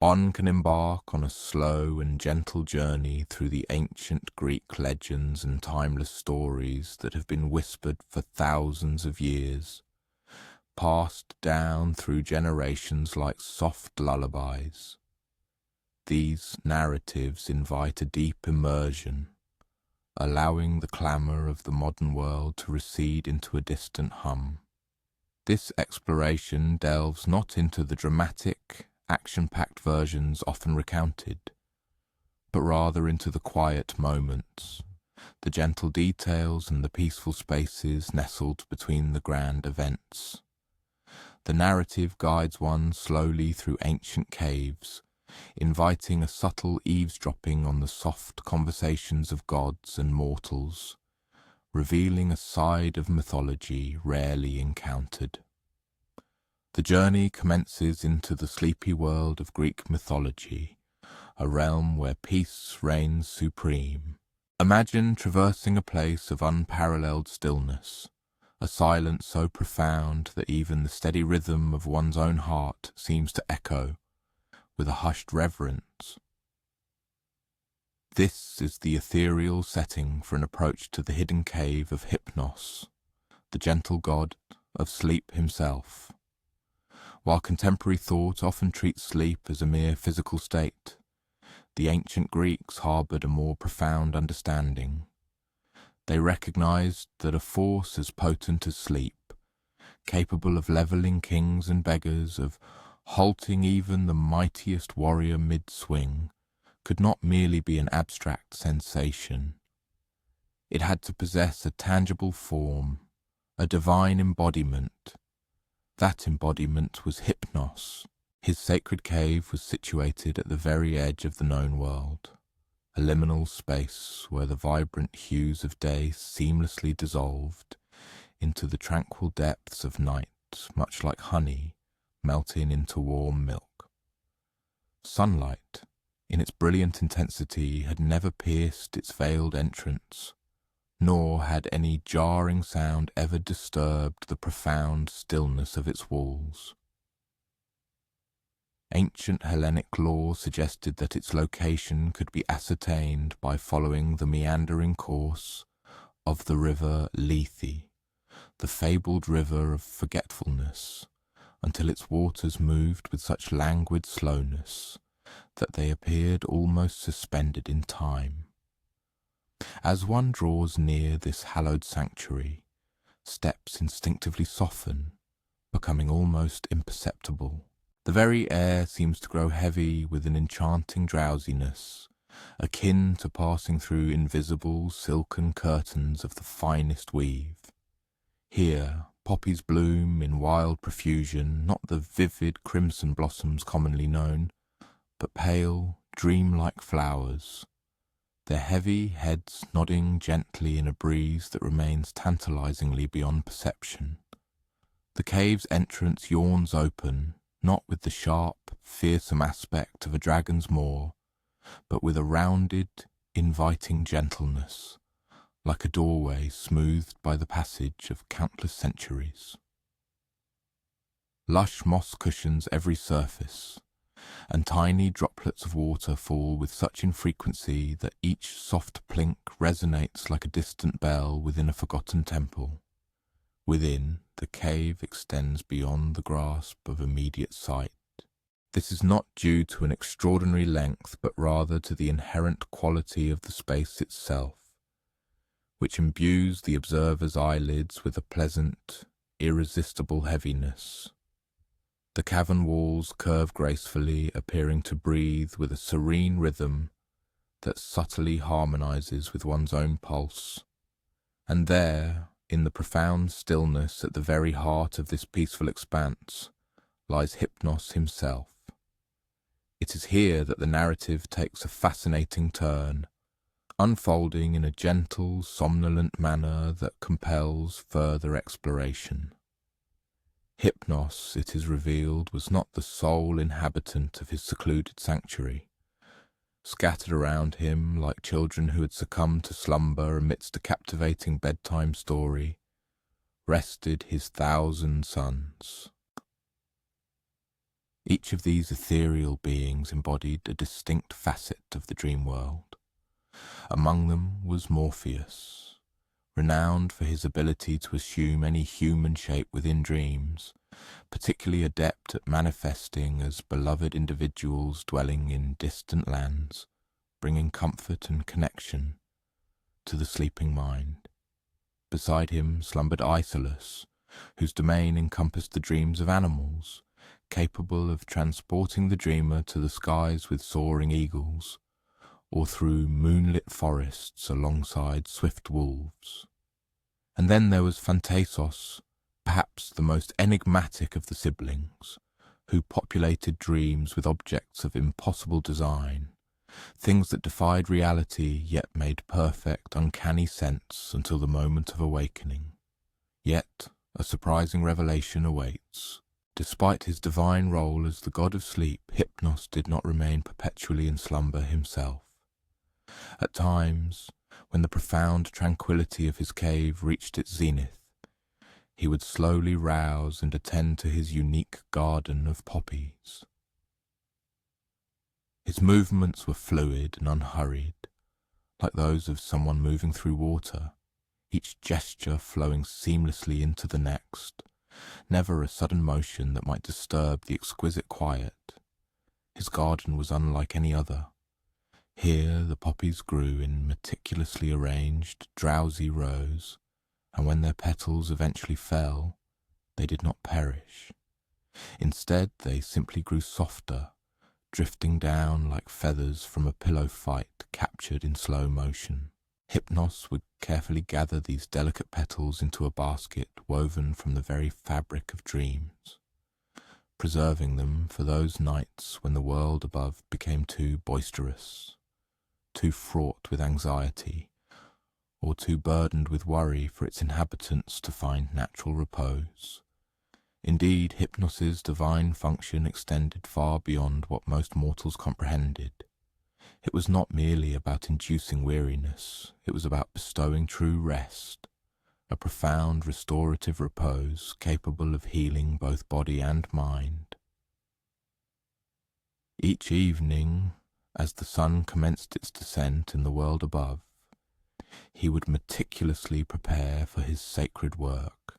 One can embark on a slow and gentle journey through the ancient Greek legends and timeless stories that have been whispered for thousands of years, passed down through generations like soft lullabies. These narratives invite a deep immersion, allowing the clamour of the modern world to recede into a distant hum. This exploration delves not into the dramatic, action-packed versions often recounted, but rather into the quiet moments, the gentle details and the peaceful spaces nestled between the grand events. The narrative guides one slowly through ancient caves, inviting a subtle eavesdropping on the soft conversations of gods and mortals, revealing a side of mythology rarely encountered. The journey commences into the sleepy world of Greek mythology, a realm where peace reigns supreme. Imagine traversing a place of unparalleled stillness, a silence so profound that even the steady rhythm of one's own heart seems to echo with a hushed reverence. This is the ethereal setting for an approach to the hidden cave of Hypnos, the gentle god of sleep himself. While contemporary thought often treats sleep as a mere physical state, the ancient Greeks harboured a more profound understanding. They recognized that a force as potent as sleep, capable of levelling kings and beggars, of halting even the mightiest warrior mid-swing, could not merely be an abstract sensation. It had to possess a tangible form, a divine embodiment. That embodiment was Hypnos. His sacred cave was situated at the very edge of the known world, a liminal space where the vibrant hues of day seamlessly dissolved into the tranquil depths of night, much like honey melting into warm milk. Sunlight, in its brilliant intensity, had never pierced its veiled entrance, nor had any jarring sound ever disturbed the profound stillness of its walls. Ancient Hellenic lore suggested that its location could be ascertained by following the meandering course of the river Lethe, the fabled river of forgetfulness, until its waters moved with such languid slowness that they appeared almost suspended in time. As one draws near this hallowed sanctuary, steps instinctively soften, becoming almost imperceptible. The very air seems to grow heavy with an enchanting drowsiness, akin to passing through invisible silken curtains of the finest weave. Here, poppies bloom in wild profusion, not the vivid crimson blossoms commonly known, but pale, dream-like flowers, their heavy heads nodding gently in a breeze that remains tantalizingly beyond perception. The cave's entrance yawns open, not with the sharp, fearsome aspect of a dragon's maw, but with a rounded, inviting gentleness, like a doorway smoothed by the passage of countless centuries. Lush moss cushions every surface, and tiny droplets of water fall with such infrequency that each soft plink resonates like a distant bell within a forgotten temple. Within, the cave extends beyond the grasp of immediate sight. This is not due to an extraordinary length, but rather to the inherent quality of the space itself, which imbues the observer's eyelids with a pleasant, irresistible heaviness. The cavern walls curve gracefully, appearing to breathe with a serene rhythm that subtly harmonizes with one's own pulse. And there, in the profound stillness at the very heart of this peaceful expanse, lies Hypnos himself. It is here that the narrative takes a fascinating turn, unfolding in a gentle, somnolent manner that compels further exploration. Hypnos, it is revealed, was not the sole inhabitant of his secluded sanctuary. Scattered around him, like children who had succumbed to slumber amidst a captivating bedtime story, rested his 1,000 sons. Each of these ethereal beings embodied a distinct facet of the dream world. Among them was Morpheus, renowned for his ability to assume any human shape within dreams, particularly adept at manifesting as beloved individuals dwelling in distant lands, bringing comfort and connection to the sleeping mind. Beside him slumbered Isolus, whose domain encompassed the dreams of animals, capable of transporting the dreamer to the skies with soaring eagles, or through moonlit forests alongside swift wolves. And then there was Phantasos, perhaps the most enigmatic of the siblings, who populated dreams with objects of impossible design, things that defied reality yet made perfect, uncanny sense until the moment of awakening. Yet a surprising revelation awaits. Despite his divine role as the god of sleep, Hypnos did not remain perpetually in slumber himself. At times, when the profound tranquility of his cave reached its zenith, he would slowly rouse and attend to his unique garden of poppies. His movements were fluid and unhurried, like those of someone moving through water, each gesture flowing seamlessly into the next, never a sudden motion that might disturb the exquisite quiet. His garden was unlike any other. Here the poppies grew in meticulously arranged, drowsy rows, and when their petals eventually fell, they did not perish. Instead, they simply grew softer, drifting down like feathers from a pillow fight captured in slow motion. Hypnos would carefully gather these delicate petals into a basket woven from the very fabric of dreams, preserving them for those nights when the world above became too boisterous, too fraught with anxiety, or too burdened with worry for its inhabitants to find natural repose. Indeed, Hypnos's divine function extended far beyond what most mortals comprehended. It was not merely about inducing weariness, it was about bestowing true rest, a profound restorative repose capable of healing both body and mind. Each evening, as the sun commenced its descent in the world above, he would meticulously prepare for his sacred work,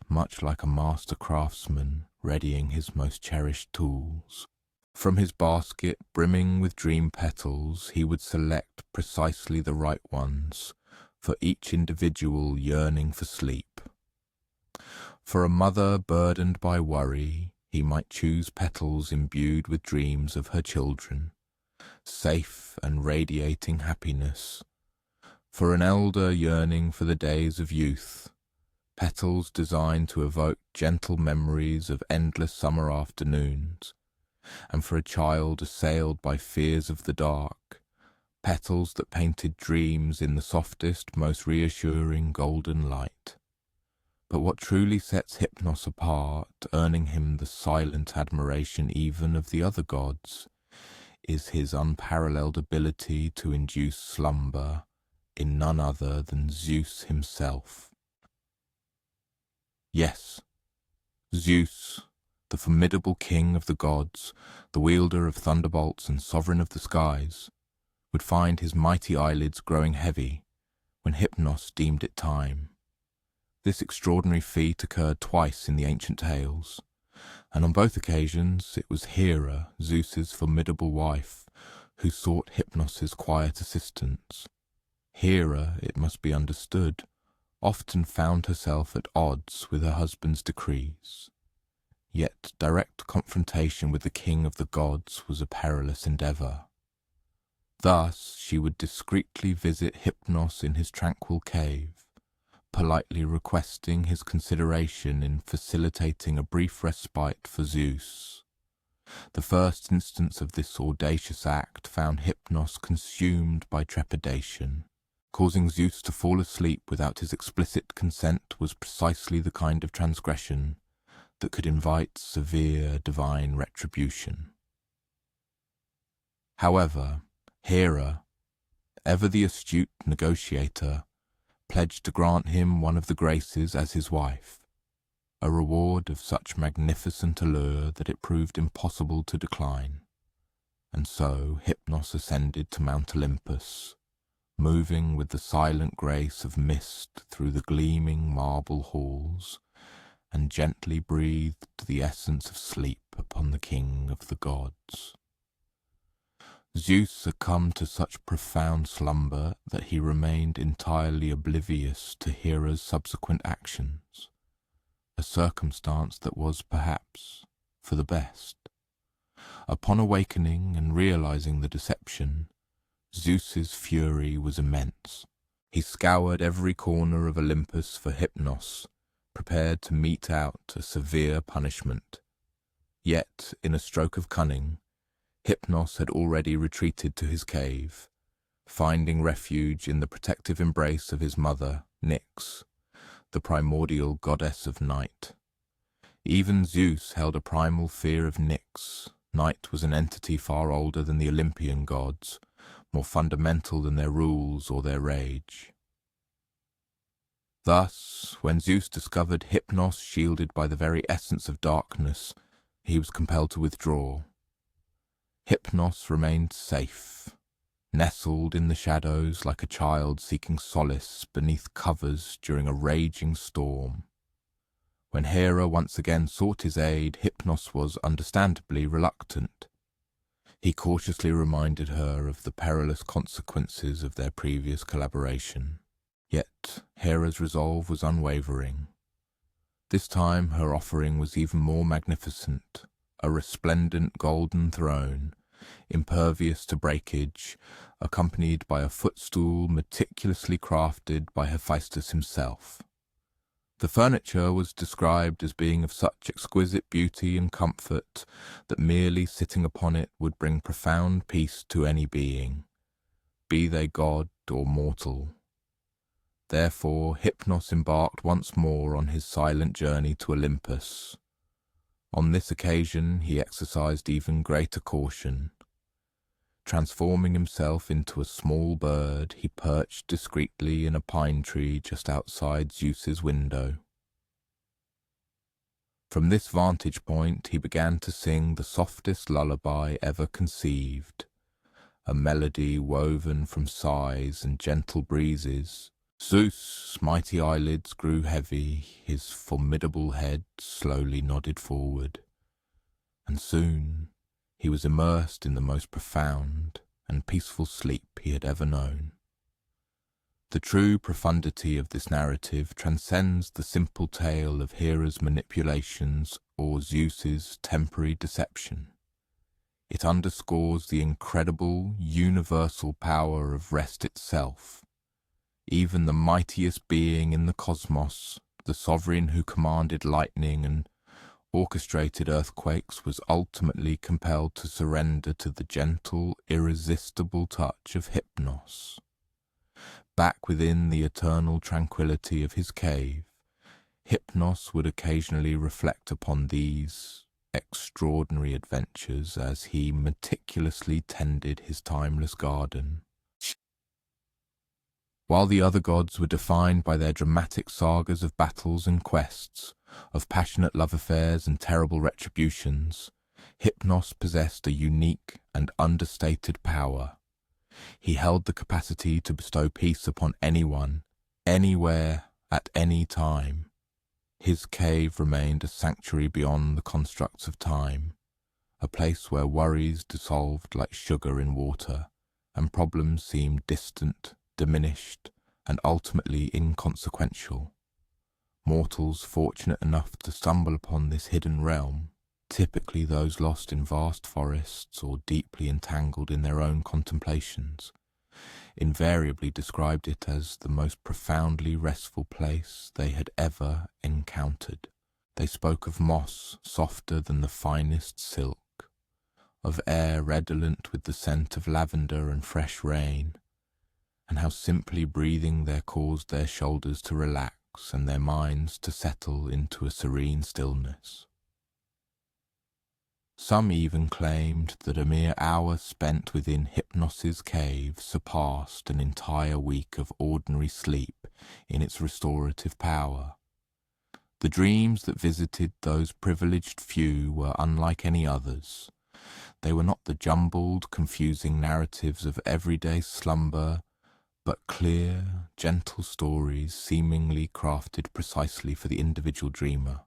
much like a master craftsman readying his most cherished tools. From his basket brimming with dream petals, he would select precisely the right ones for each individual yearning for sleep. For a mother burdened by worry, he might choose petals imbued with dreams of her children, safe and radiating happiness. For an elder yearning for the days of youth, petals designed to evoke gentle memories of endless summer afternoons, and for a child assailed by fears of the dark, petals that painted dreams in the softest, most reassuring golden light. But what truly sets Hypnos apart, earning him the silent admiration even of the other gods, is his unparalleled ability to induce slumber in none other than Zeus himself. Yes, Zeus, the formidable king of the gods, the wielder of thunderbolts and sovereign of the skies, would find his mighty eyelids growing heavy when Hypnos deemed it time. This extraordinary feat occurred twice in the ancient tales, and on both occasions it was Hera, Zeus's formidable wife, who sought Hypnos's quiet assistance. Hera, it must be understood, often found herself at odds with her husband's decrees. Yet direct confrontation with the king of the gods was a perilous endeavour. Thus she would discreetly visit Hypnos in his tranquil cave, politely requesting his consideration in facilitating a brief respite for Zeus. The first instance of this audacious act found Hypnos consumed by trepidation. Causing Zeus to fall asleep without his explicit consent was precisely the kind of transgression that could invite severe divine retribution. However, Hera, ever the astute negotiator, pledged to grant him one of the graces as his wife. a reward of such magnificent allure that it proved impossible to decline. And so Hypnos ascended to Mount Olympus, moving with the silent grace of mist through the gleaming marble halls, and gently breathed the essence of sleep upon the king of the gods. Zeus succumbed to such profound slumber that he remained entirely oblivious to Hera's subsequent actions, a circumstance that was perhaps for the best. Upon awakening and realizing the deception, Zeus's fury was immense. He scoured every corner of Olympus for Hypnos, prepared to mete out a severe punishment. Yet, in a stroke of cunning, Hypnos had already retreated to his cave, finding refuge in the protective embrace of his mother, Nyx, the primordial goddess of night. Even Zeus held a primal fear of Nyx. Night was an entity far older than the Olympian gods, more fundamental than their rules or their rage. Thus, when Zeus discovered Hypnos shielded by the very essence of darkness, he was compelled to withdraw. Hypnos remained safe, nestled in the shadows like a child seeking solace beneath covers during a raging storm. When Hera once again sought his aid, Hypnos was understandably reluctant. He cautiously reminded her of the perilous consequences of their previous collaboration. Yet Hera's resolve was unwavering. This time her offering was even more magnificent, a resplendent golden throne, impervious to breakage, accompanied by a footstool meticulously crafted by Hephaestus himself. The furniture was described as being of such exquisite beauty and comfort that merely sitting upon it would bring profound peace to any being, be they god or mortal. Therefore Hypnos embarked once more on his silent journey to Olympus. On this occasion he exercised even greater caution. Transforming himself into a small bird, he perched discreetly in a pine tree just outside Zeus's window. From this vantage point he began to sing the softest lullaby ever conceived, a melody woven from sighs and gentle breezes. Zeus' mighty eyelids grew heavy, his formidable head slowly nodded forward, and soon he was immersed in the most profound and peaceful sleep he had ever known. The true profundity of this narrative transcends the simple tale of Hera's manipulations or Zeus's temporary deception. It underscores the incredible, universal power of rest itself. Even the mightiest being in the cosmos, the sovereign who commanded lightning and orchestrated earthquakes, was ultimately compelled to surrender to the gentle, irresistible touch of Hypnos. Back within the eternal tranquility of his cave, Hypnos would occasionally reflect upon these extraordinary adventures as he meticulously tended his timeless garden. While the other gods were defined by their dramatic sagas of battles and quests, of passionate love affairs and terrible retributions, Hypnos possessed a unique and understated power. He held the capacity to bestow peace upon anyone, anywhere, at any time. His cave remained a sanctuary beyond the constructs of time, a place where worries dissolved like sugar in water, and problems seemed distant, diminished, and ultimately inconsequential. Mortals fortunate enough to stumble upon this hidden realm, typically those lost in vast forests or deeply entangled in their own contemplations, invariably described it as the most profoundly restful place they had ever encountered. They spoke of moss softer than the finest silk, of air redolent with the scent of lavender and fresh rain, and how simply breathing there caused their shoulders to relax and their minds to settle into a serene stillness. Some even claimed that a mere hour spent within Hypnos's cave surpassed an entire week of ordinary sleep in its restorative power. The dreams that visited those privileged few were unlike any others. They were not the jumbled, confusing narratives of everyday slumber, but clear, gentle stories seemingly crafted precisely for the individual dreamer.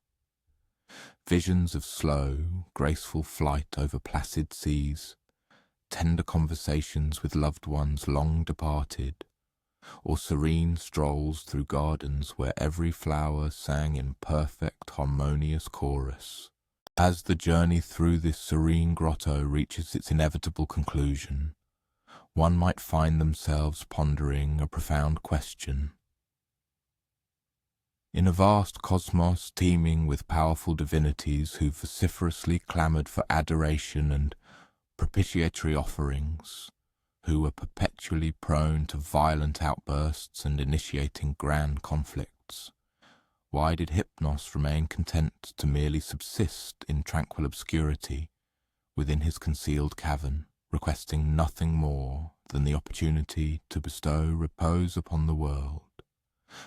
Visions of slow, graceful flight over placid seas, tender conversations with loved ones long departed, or serene strolls through gardens where every flower sang in perfect, harmonious chorus. As the journey through this serene grotto reaches its inevitable conclusion, one might find themselves pondering a profound question. In a vast cosmos teeming with powerful divinities who vociferously clamoured for adoration and propitiatory offerings, who were perpetually prone to violent outbursts and initiating grand conflicts, why did Hypnos remain content to merely subsist in tranquil obscurity within his concealed cavern, requesting nothing more than the opportunity to bestow repose upon the world?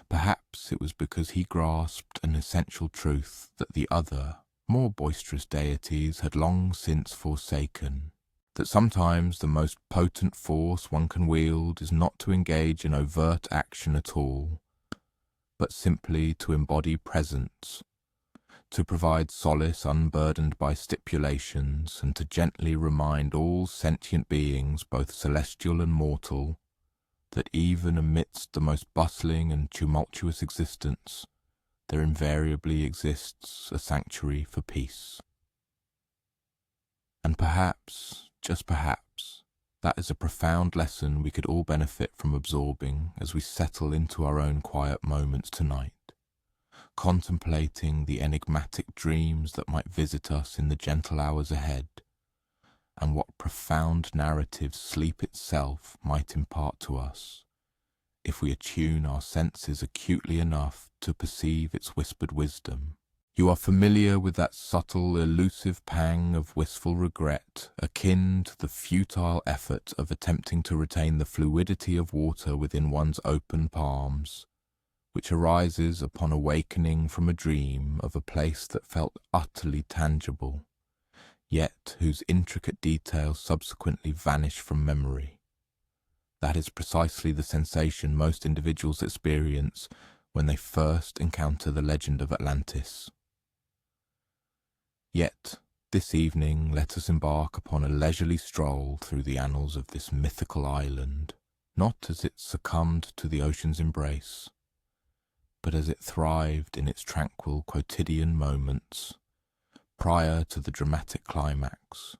Perhaps it was because he grasped an essential truth that the other, more boisterous deities had long since forsaken, that sometimes the most potent force one can wield is not to engage in overt action at all, but simply to embody presence, to provide solace unburdened by stipulations, and to gently remind all sentient beings, both celestial and mortal, that even amidst the most bustling and tumultuous existence, there invariably exists a sanctuary for peace. And perhaps, just perhaps, that is a profound lesson we could all benefit from absorbing as we settle into our own quiet moments tonight, contemplating the enigmatic dreams that might visit us in the gentle hours ahead, and what profound narratives sleep itself might impart to us, if we attune our senses acutely enough to perceive its whispered wisdom. You are familiar with that subtle, elusive pang of wistful regret, akin to the futile effort of attempting to retain the fluidity of water within one's open palms, which arises upon awakening from a dream of a place that felt utterly tangible, yet whose intricate details subsequently vanish from memory. That is precisely the sensation most individuals experience when they first encounter the legend of Atlantis. Yet, this evening, let us embark upon a leisurely stroll through the annals of this mythical island, not as it succumbed to the ocean's embrace, but as it thrived in its tranquil quotidian moments, prior to the dramatic climax,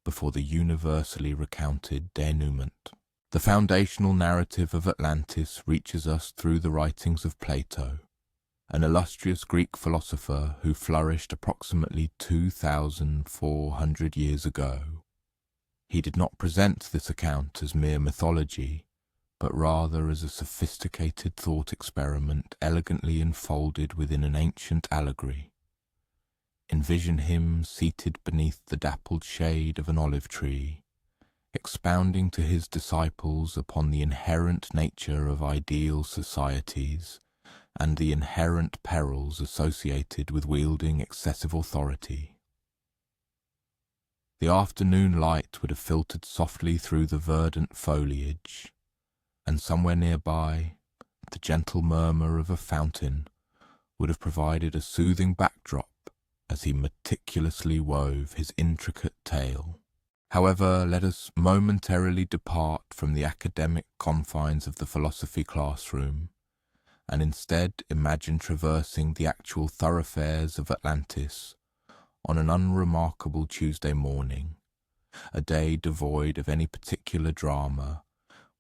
before the universally recounted denouement. The foundational narrative of Atlantis reaches us through the writings of Plato, an illustrious Greek philosopher who flourished approximately 2,400 years ago. He did not present this account as mere mythology, but rather as a sophisticated thought experiment elegantly enfolded within an ancient allegory. Envision him seated beneath the dappled shade of an olive tree, expounding to his disciples upon the inherent nature of ideal societies and the inherent perils associated with wielding excessive authority. The afternoon light would have filtered softly through the verdant foliage, and somewhere nearby, the gentle murmur of a fountain would have provided a soothing backdrop as he meticulously wove his intricate tale. However, let us momentarily depart from the academic confines of the philosophy classroom, and instead imagine traversing the actual thoroughfares of Atlantis on an unremarkable Tuesday morning, a day devoid of any particular drama,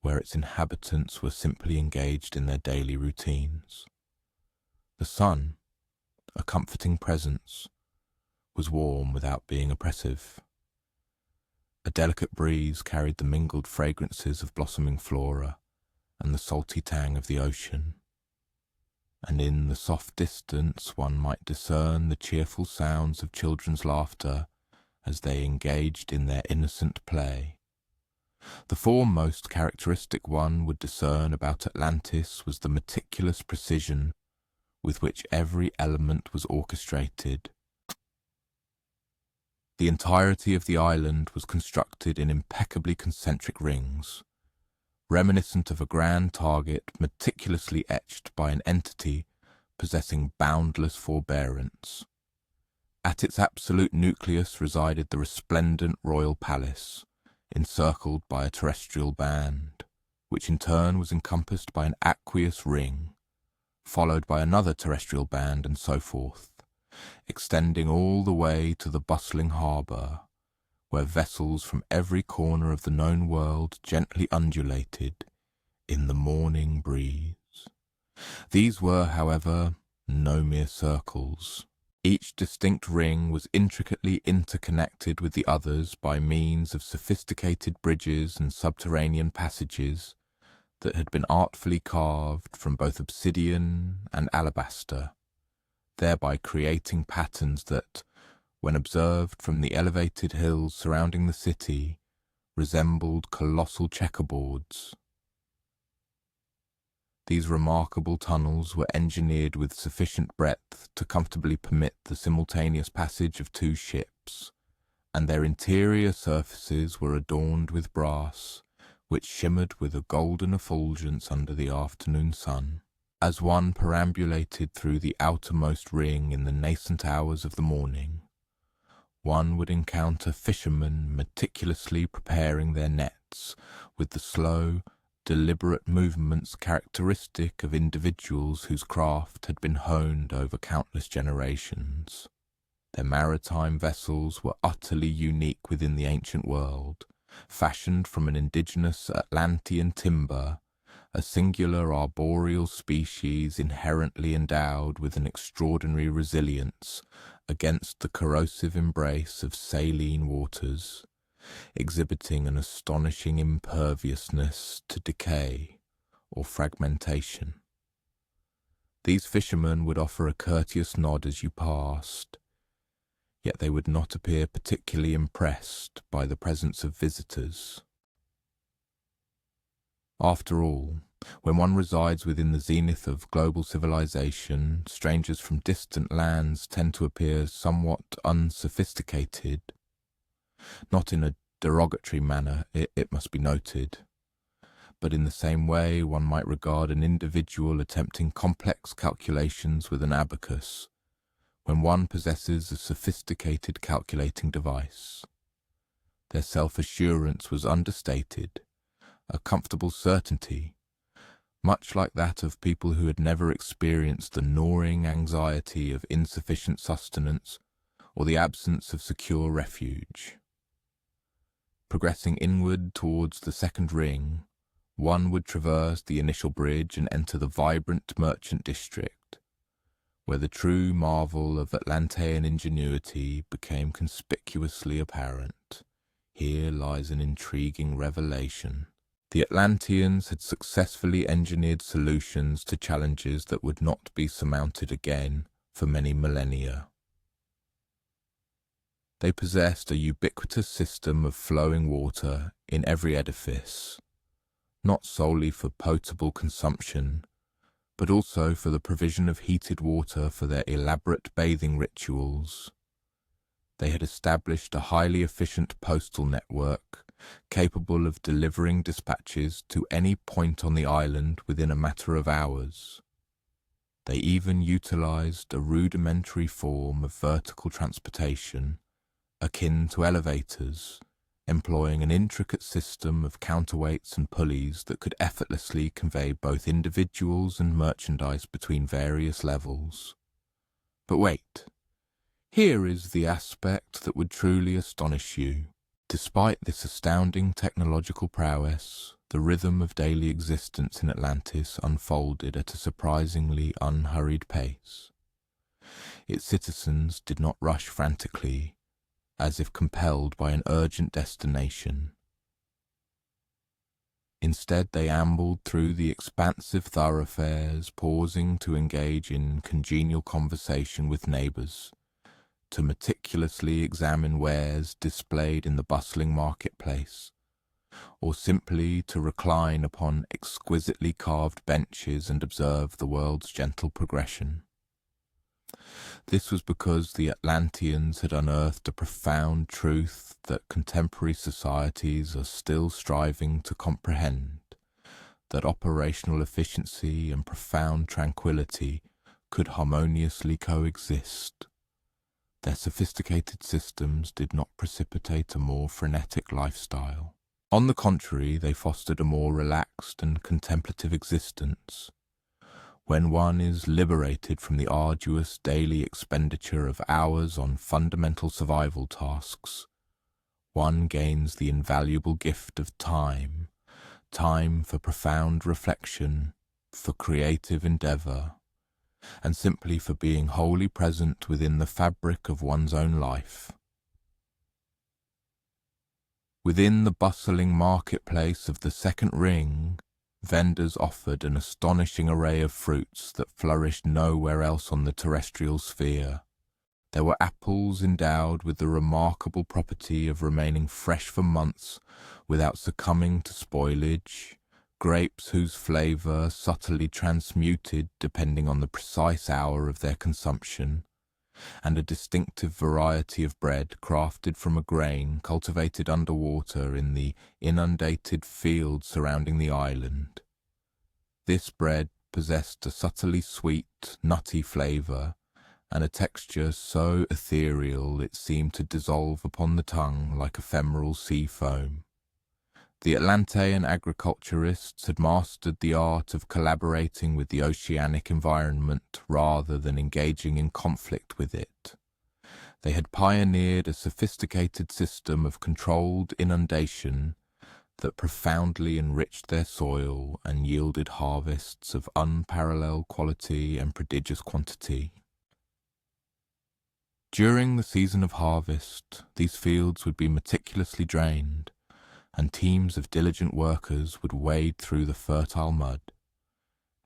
where its inhabitants were simply engaged in their daily routines. The sun, a comforting presence, was warm without being oppressive. A delicate breeze carried the mingled fragrances of blossoming flora and the salty tang of the ocean, and in the soft distance one might discern the cheerful sounds of children's laughter as they engaged in their innocent play. The foremost characteristic one would discern about Atlantis was the meticulous precision with which every element was orchestrated. The entirety of the island was constructed in impeccably concentric rings, reminiscent of a grand target meticulously etched by an entity possessing boundless forbearance. At its absolute nucleus resided the resplendent royal palace, encircled by a terrestrial band, which in turn was encompassed by an aqueous ring, followed by another terrestrial band, and so forth, extending all the way to the bustling harbour, where vessels from every corner of the known world gently undulated in the morning breeze. These were, however, no mere circles. Each distinct ring was intricately interconnected with the others by means of sophisticated bridges and subterranean passages that had been artfully carved from both obsidian and alabaster, thereby creating patterns that, when observed from the elevated hills surrounding the city, resembled colossal checkerboards. These remarkable tunnels were engineered with sufficient breadth to comfortably permit the simultaneous passage of two ships, and their interior surfaces were adorned with brass, which shimmered with a golden effulgence under the afternoon sun. As one perambulated through the outermost ring in the nascent hours of the morning, one would encounter fishermen meticulously preparing their nets with the slow, deliberate movements characteristic of individuals whose craft had been honed over countless generations. Their maritime vessels were utterly unique within the ancient world, fashioned from an indigenous Atlantean timber, a singular arboreal species inherently endowed with an extraordinary resilience against the corrosive embrace of saline waters, exhibiting an astonishing imperviousness to decay or fragmentation. These fishermen would offer a courteous nod as you passed, yet they would not appear particularly impressed by the presence of visitors. After all, when one resides within the zenith of global civilization, strangers from distant lands tend to appear somewhat unsophisticated, not in a derogatory manner, it must be noted, but in the same way one might regard an individual attempting complex calculations with an abacus, when one possesses a sophisticated calculating device. Their self-assurance was understated, a comfortable certainty, much like that of people who had never experienced the gnawing anxiety of insufficient sustenance or the absence of secure refuge. Progressing inward towards the second ring, one would traverse the initial bridge and enter the vibrant merchant district, where the true marvel of Atlantean ingenuity became conspicuously apparent. Here lies an intriguing revelation. The Atlanteans had successfully engineered solutions to challenges that would not be surmounted again for many millennia. They possessed a ubiquitous system of flowing water in every edifice, not solely for potable consumption, but also for the provision of heated water for their elaborate bathing rituals. They had established a highly efficient postal network, capable of delivering dispatches to any point on the island within a matter of hours. They even utilized a rudimentary form of vertical transportation, akin to elevators, employing an intricate system of counterweights and pulleys that could effortlessly convey both individuals and merchandise between various levels. But wait, here is the aspect that would truly astonish you. Despite this astounding technological prowess, the rhythm of daily existence in Atlantis unfolded at a surprisingly unhurried pace. Its citizens did not rush frantically, as if compelled by an urgent destination. Instead, they ambled through the expansive thoroughfares, pausing to engage in congenial conversation with neighbours, to meticulously examine wares displayed in the bustling marketplace, or simply to recline upon exquisitely carved benches and observe the world's gentle progression. This was because the Atlanteans had unearthed a profound truth that contemporary societies are still striving to comprehend, that operational efficiency and profound tranquility could harmoniously coexist. Their sophisticated systems did not precipitate a more frenetic lifestyle. On the contrary, they fostered a more relaxed and contemplative existence. When one is liberated from the arduous daily expenditure of hours on fundamental survival tasks, one gains the invaluable gift of time for profound reflection, for creative endeavour, and simply for being wholly present within the fabric of one's own life. Within the bustling marketplace of the second ring, vendors offered an astonishing array of fruits that flourished nowhere else on the terrestrial sphere. There were apples endowed with the remarkable property of remaining fresh for months without succumbing to spoilage, grapes whose flavour subtly transmuted depending on the precise hour of their consumption, and a distinctive variety of bread crafted from a grain cultivated underwater in the inundated fields surrounding the island. This bread possessed a subtly sweet, nutty flavour, and a texture so ethereal it seemed to dissolve upon the tongue like ephemeral sea foam. The Atlantean agriculturists had mastered the art of collaborating with the oceanic environment rather than engaging in conflict with it. They had pioneered a sophisticated system of controlled inundation that profoundly enriched their soil and yielded harvests of unparalleled quality and prodigious quantity. During the season of harvest, these fields would be meticulously drained, and teams of diligent workers would wade through the fertile mud,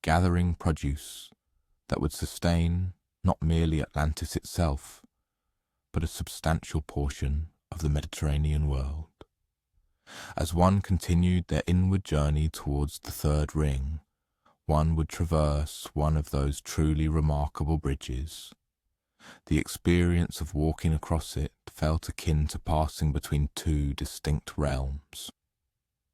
gathering produce that would sustain not merely Atlantis itself, but a substantial portion of the Mediterranean world. As one continued their inward journey towards the third ring, one would traverse one of those truly remarkable bridges. The experience of walking across it felt akin to passing between two distinct realms.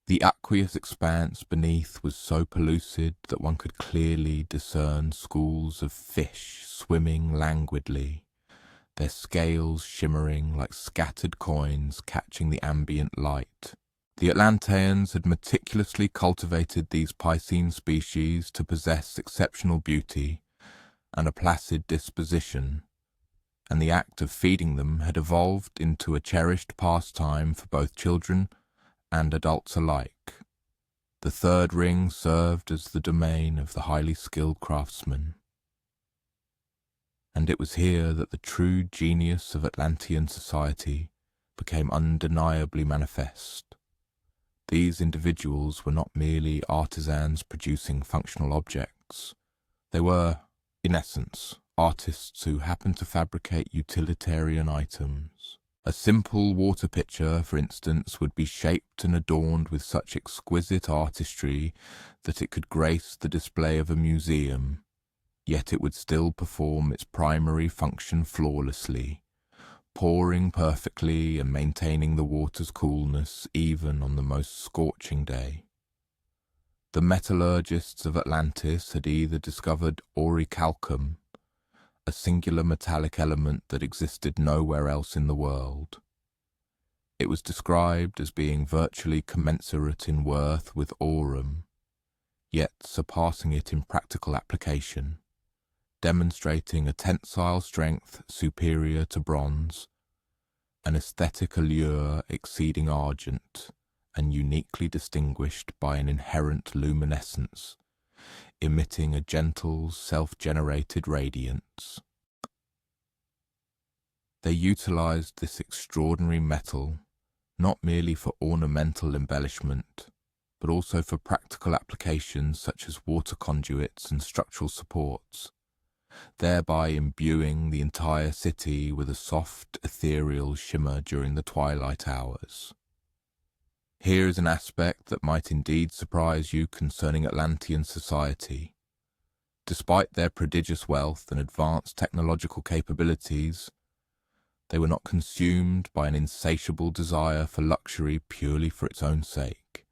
The aqueous expanse beneath was so pellucid that one could clearly discern schools of fish swimming languidly, their scales shimmering like scattered coins catching the ambient light. The Atlanteans had meticulously cultivated these piscine species to possess exceptional beauty and a placid disposition, and the act of feeding them had evolved into a cherished pastime for both children and adults alike. The third ring served as the domain of the highly skilled craftsman, and it was here that the true genius of Atlantean society became undeniably manifest. These individuals were not merely artisans producing functional objects. They were, in essence, artists who happened to fabricate utilitarian items. A simple water pitcher, for instance, would be shaped and adorned with such exquisite artistry that it could grace the display of a museum, yet it would still perform its primary function flawlessly, pouring perfectly and maintaining the water's coolness even on the most scorching day. The metallurgists of Atlantis had either discovered aurichalcum, a singular metallic element that existed nowhere else in the world. It was described as being virtually commensurate in worth with aurum, yet surpassing it in practical application, demonstrating a tensile strength superior to bronze, an aesthetic allure exceeding argent, and uniquely distinguished by an inherent luminescence, emitting a gentle, self-generated radiance. They utilized this extraordinary metal not merely for ornamental embellishment, but also for practical applications such as water conduits and structural supports, thereby imbuing the entire city with a soft, ethereal shimmer during the twilight hours. Here is an aspect that might indeed surprise you concerning Atlantean society. Despite their prodigious wealth and advanced technological capabilities, they were not consumed by an insatiable desire for luxury purely for its own sake.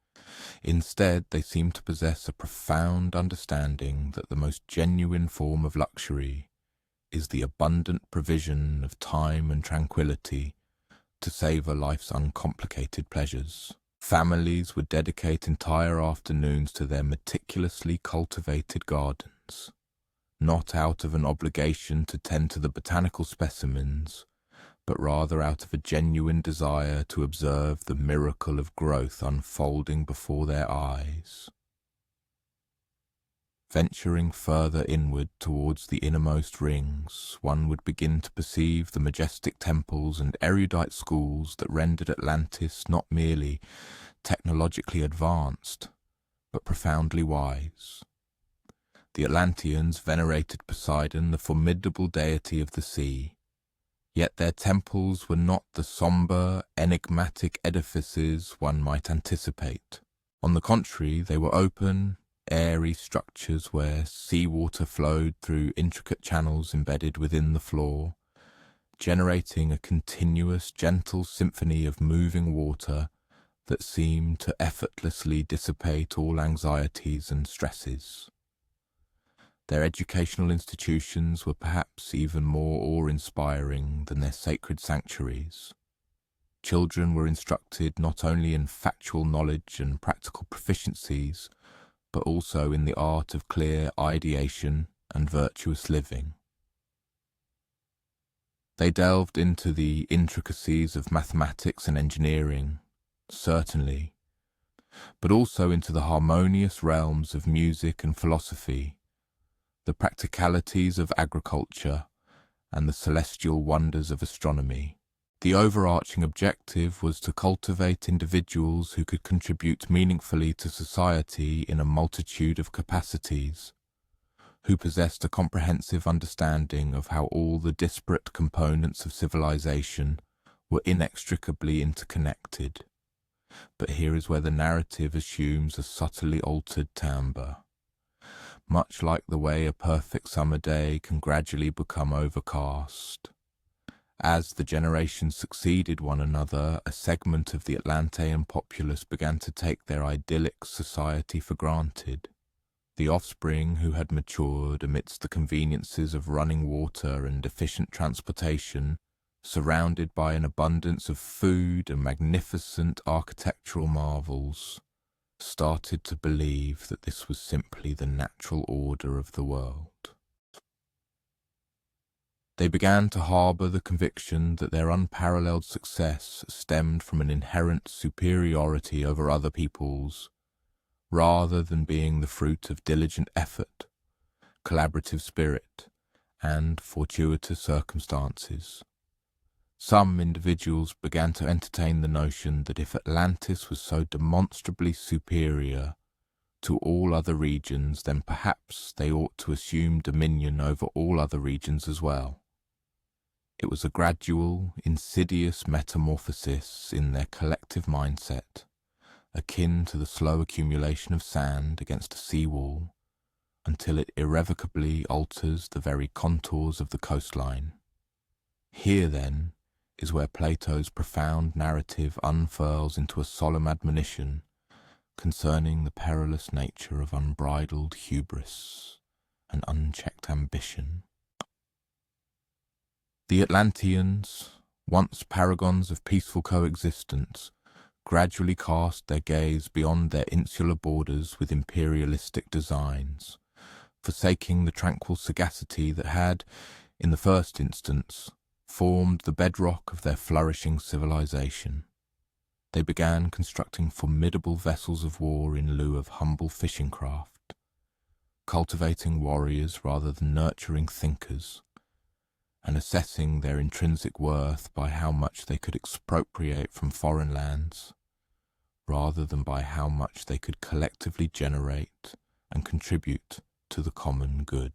Instead, they seemed to possess a profound understanding that the most genuine form of luxury is the abundant provision of time and tranquility to savour life's uncomplicated pleasures. Families would dedicate entire afternoons to their meticulously cultivated gardens, not out of an obligation to tend to the botanical specimens, but rather out of a genuine desire to observe the miracle of growth unfolding before their eyes. Venturing further inward towards the innermost rings, one would begin to perceive the majestic temples and erudite schools that rendered Atlantis not merely technologically advanced, but profoundly wise. The Atlanteans venerated Poseidon, the formidable deity of the sea, yet their temples were not the sombre, enigmatic edifices one might anticipate. On the contrary, they were open, airy structures where seawater flowed through intricate channels embedded within the floor, generating a continuous, gentle symphony of moving water that seemed to effortlessly dissipate all anxieties and stresses. Their educational institutions were perhaps even more awe-inspiring than their sacred sanctuaries. Children were instructed not only in factual knowledge and practical proficiencies, but also in the art of clear ideation and virtuous living. They delved into the intricacies of mathematics and engineering, certainly, but also into the harmonious realms of music and philosophy, the practicalities of agriculture, and the celestial wonders of astronomy. The overarching objective was to cultivate individuals who could contribute meaningfully to society in a multitude of capacities, who possessed a comprehensive understanding of how all the disparate components of civilization were inextricably interconnected. But here is where the narrative assumes a subtly altered timbre. Much like the way a perfect summer day can gradually become overcast. As the generations succeeded one another, a segment of the Atlantean populace began to take their idyllic society for granted. The offspring who had matured amidst the conveniences of running water and efficient transportation, surrounded by an abundance of food and magnificent architectural marvels, started to believe that this was simply the natural order of the world. They began to harbour the conviction that their unparalleled success stemmed from an inherent superiority over other peoples, rather than being the fruit of diligent effort, collaborative spirit, and fortuitous circumstances. Some individuals began to entertain the notion that if Atlantis was so demonstrably superior to all other regions, then perhaps they ought to assume dominion over all other regions as well. It was a gradual, insidious metamorphosis in their collective mindset, akin to the slow accumulation of sand against a seawall, until it irrevocably alters the very contours of the coastline. Here, then, is where Plato's profound narrative unfurls into a solemn admonition concerning the perilous nature of unbridled hubris and unchecked ambition. The Atlanteans, once paragons of peaceful coexistence, gradually cast their gaze beyond their insular borders with imperialistic designs, forsaking the tranquil sagacity that had, in the first instance, formed the bedrock of their flourishing civilization. They began constructing formidable vessels of war in lieu of humble fishing craft, cultivating warriors rather than nurturing thinkers, and assessing their intrinsic worth by how much they could expropriate from foreign lands, rather than by how much they could collectively generate and contribute to the common good.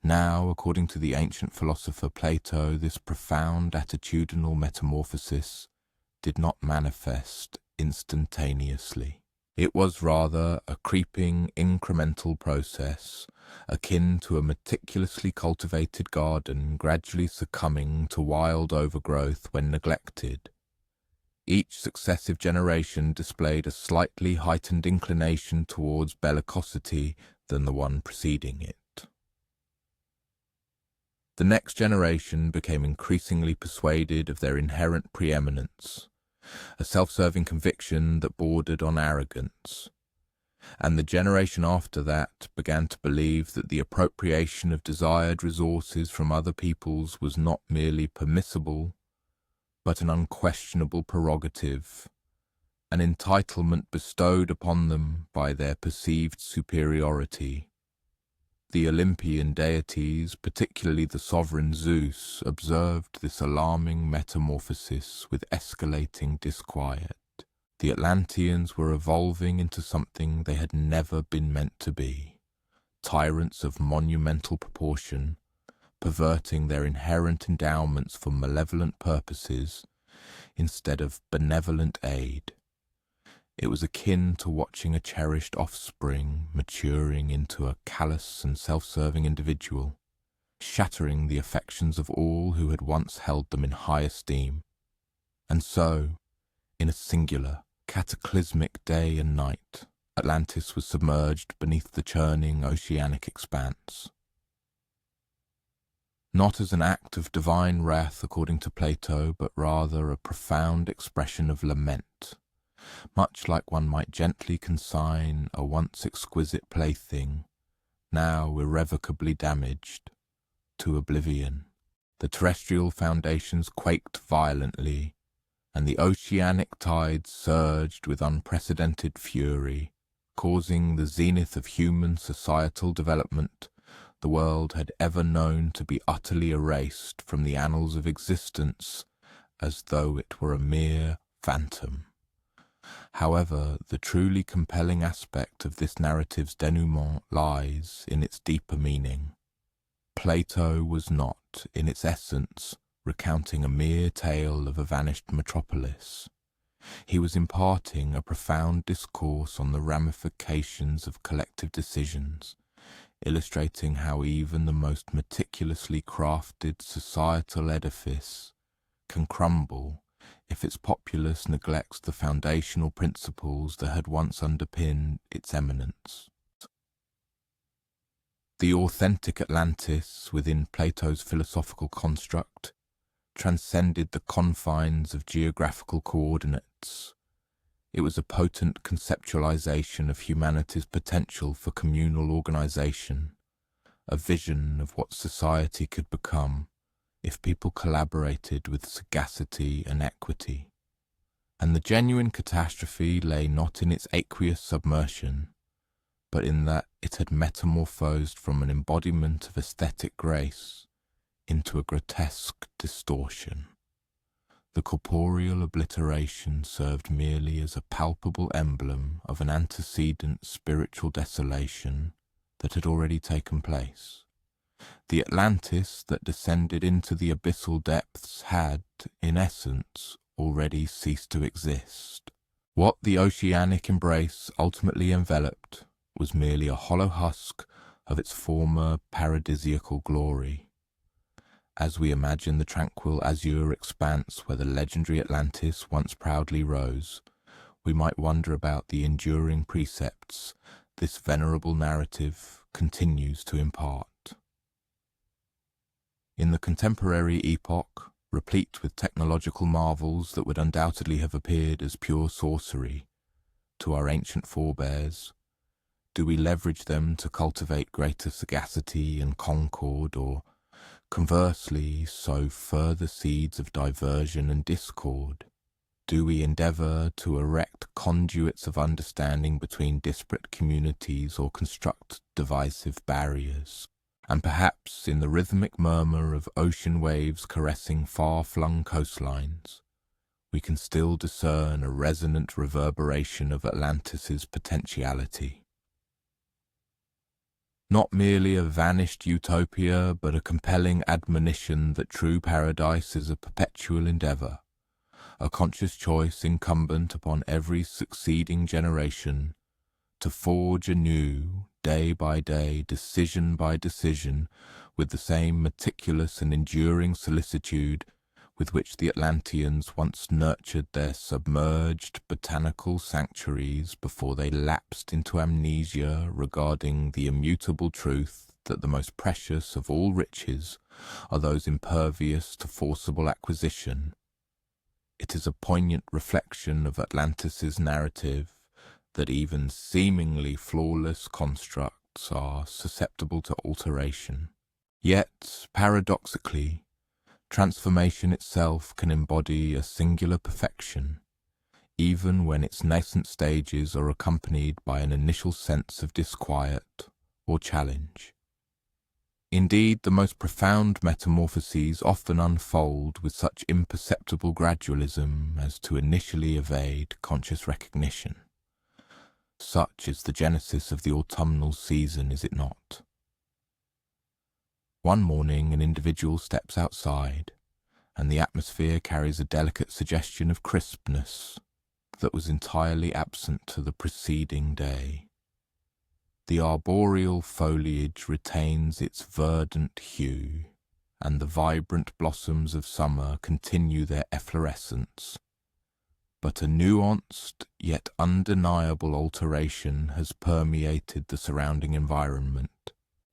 Now, according to the ancient philosopher Plato, this profound attitudinal metamorphosis did not manifest instantaneously. It was rather a creeping, incremental process, akin to a meticulously cultivated garden gradually succumbing to wild overgrowth when neglected. Each successive generation displayed a slightly heightened inclination towards bellicosity than the one preceding it. The next generation became increasingly persuaded of their inherent preeminence, a self-serving conviction that bordered on arrogance. And the generation after that began to believe that the appropriation of desired resources from other peoples was not merely permissible, but an unquestionable prerogative, an entitlement bestowed upon them by their perceived superiority. The Olympian deities, particularly the sovereign Zeus, observed this alarming metamorphosis with escalating disquiet. The Atlanteans were evolving into something they had never been meant to be, tyrants of monumental proportion, perverting their inherent endowments for malevolent purposes instead of benevolent aid. It was akin to watching a cherished offspring maturing into a callous and self-serving individual, shattering the affections of all who had once held them in high esteem. And so, in a singular, cataclysmic day and night, Atlantis was submerged beneath the churning oceanic expanse. Not as an act of divine wrath according to Plato, but rather a profound expression of lament, much like one might gently consign a once exquisite plaything, now irrevocably damaged, to oblivion. The terrestrial foundations quaked violently, and the oceanic tides surged with unprecedented fury, causing the zenith of human societal development the world had ever known to be utterly erased from the annals of existence as though it were a mere phantom. However, the truly compelling aspect of this narrative's denouement lies in its deeper meaning. Plato was not, in its essence, recounting a mere tale of a vanished metropolis. He was imparting a profound discourse on the ramifications of collective decisions, illustrating how even the most meticulously crafted societal edifice can crumble if its populace neglects the foundational principles that had once underpinned its eminence. The authentic Atlantis within Plato's philosophical construct transcended the confines of geographical coordinates. It was a potent conceptualization of humanity's potential for communal organization, a vision of what society could become if people collaborated with sagacity and equity. And the genuine catastrophe lay not in its aqueous submersion, but in that it had metamorphosed from an embodiment of aesthetic grace into a grotesque distortion. The corporeal obliteration served merely as a palpable emblem of an antecedent spiritual desolation that had already taken place. The Atlantis that descended into the abyssal depths had, in essence, already ceased to exist. What the oceanic embrace ultimately enveloped was merely a hollow husk of its former paradisiacal glory. As we imagine the tranquil azure expanse where the legendary Atlantis once proudly rose, we might wonder about the enduring precepts this venerable narrative continues to impart. In the contemporary epoch, replete with technological marvels that would undoubtedly have appeared as pure sorcery to our ancient forebears, do we leverage them to cultivate greater sagacity and concord, or conversely sow further seeds of diversion and discord? Do we endeavour to erect conduits of understanding between disparate communities or construct divisive barriers? And perhaps in the rhythmic murmur of ocean waves caressing far-flung coastlines, we can still discern a resonant reverberation of Atlantis's potentiality. Not merely a vanished utopia, but a compelling admonition that true paradise is a perpetual endeavour, a conscious choice incumbent upon every succeeding generation to forge anew, day by day, decision by decision, with the same meticulous and enduring solicitude with which the Atlanteans once nurtured their submerged botanical sanctuaries before they lapsed into amnesia regarding the immutable truth that the most precious of all riches are those impervious to forcible acquisition. It is a poignant reflection of Atlantis's narrative that even seemingly flawless constructs are susceptible to alteration. Yet, paradoxically, transformation itself can embody a singular perfection, even when its nascent stages are accompanied by an initial sense of disquiet or challenge. Indeed, the most profound metamorphoses often unfold with such imperceptible gradualism as to initially evade conscious recognition. Such is the genesis of the autumnal season, is it not? One morning an individual steps outside, and the atmosphere carries a delicate suggestion of crispness that was entirely absent to the preceding day. The arboreal foliage retains its verdant hue, and the vibrant blossoms of summer continue their efflorescence. But a nuanced yet undeniable alteration has permeated the surrounding environment.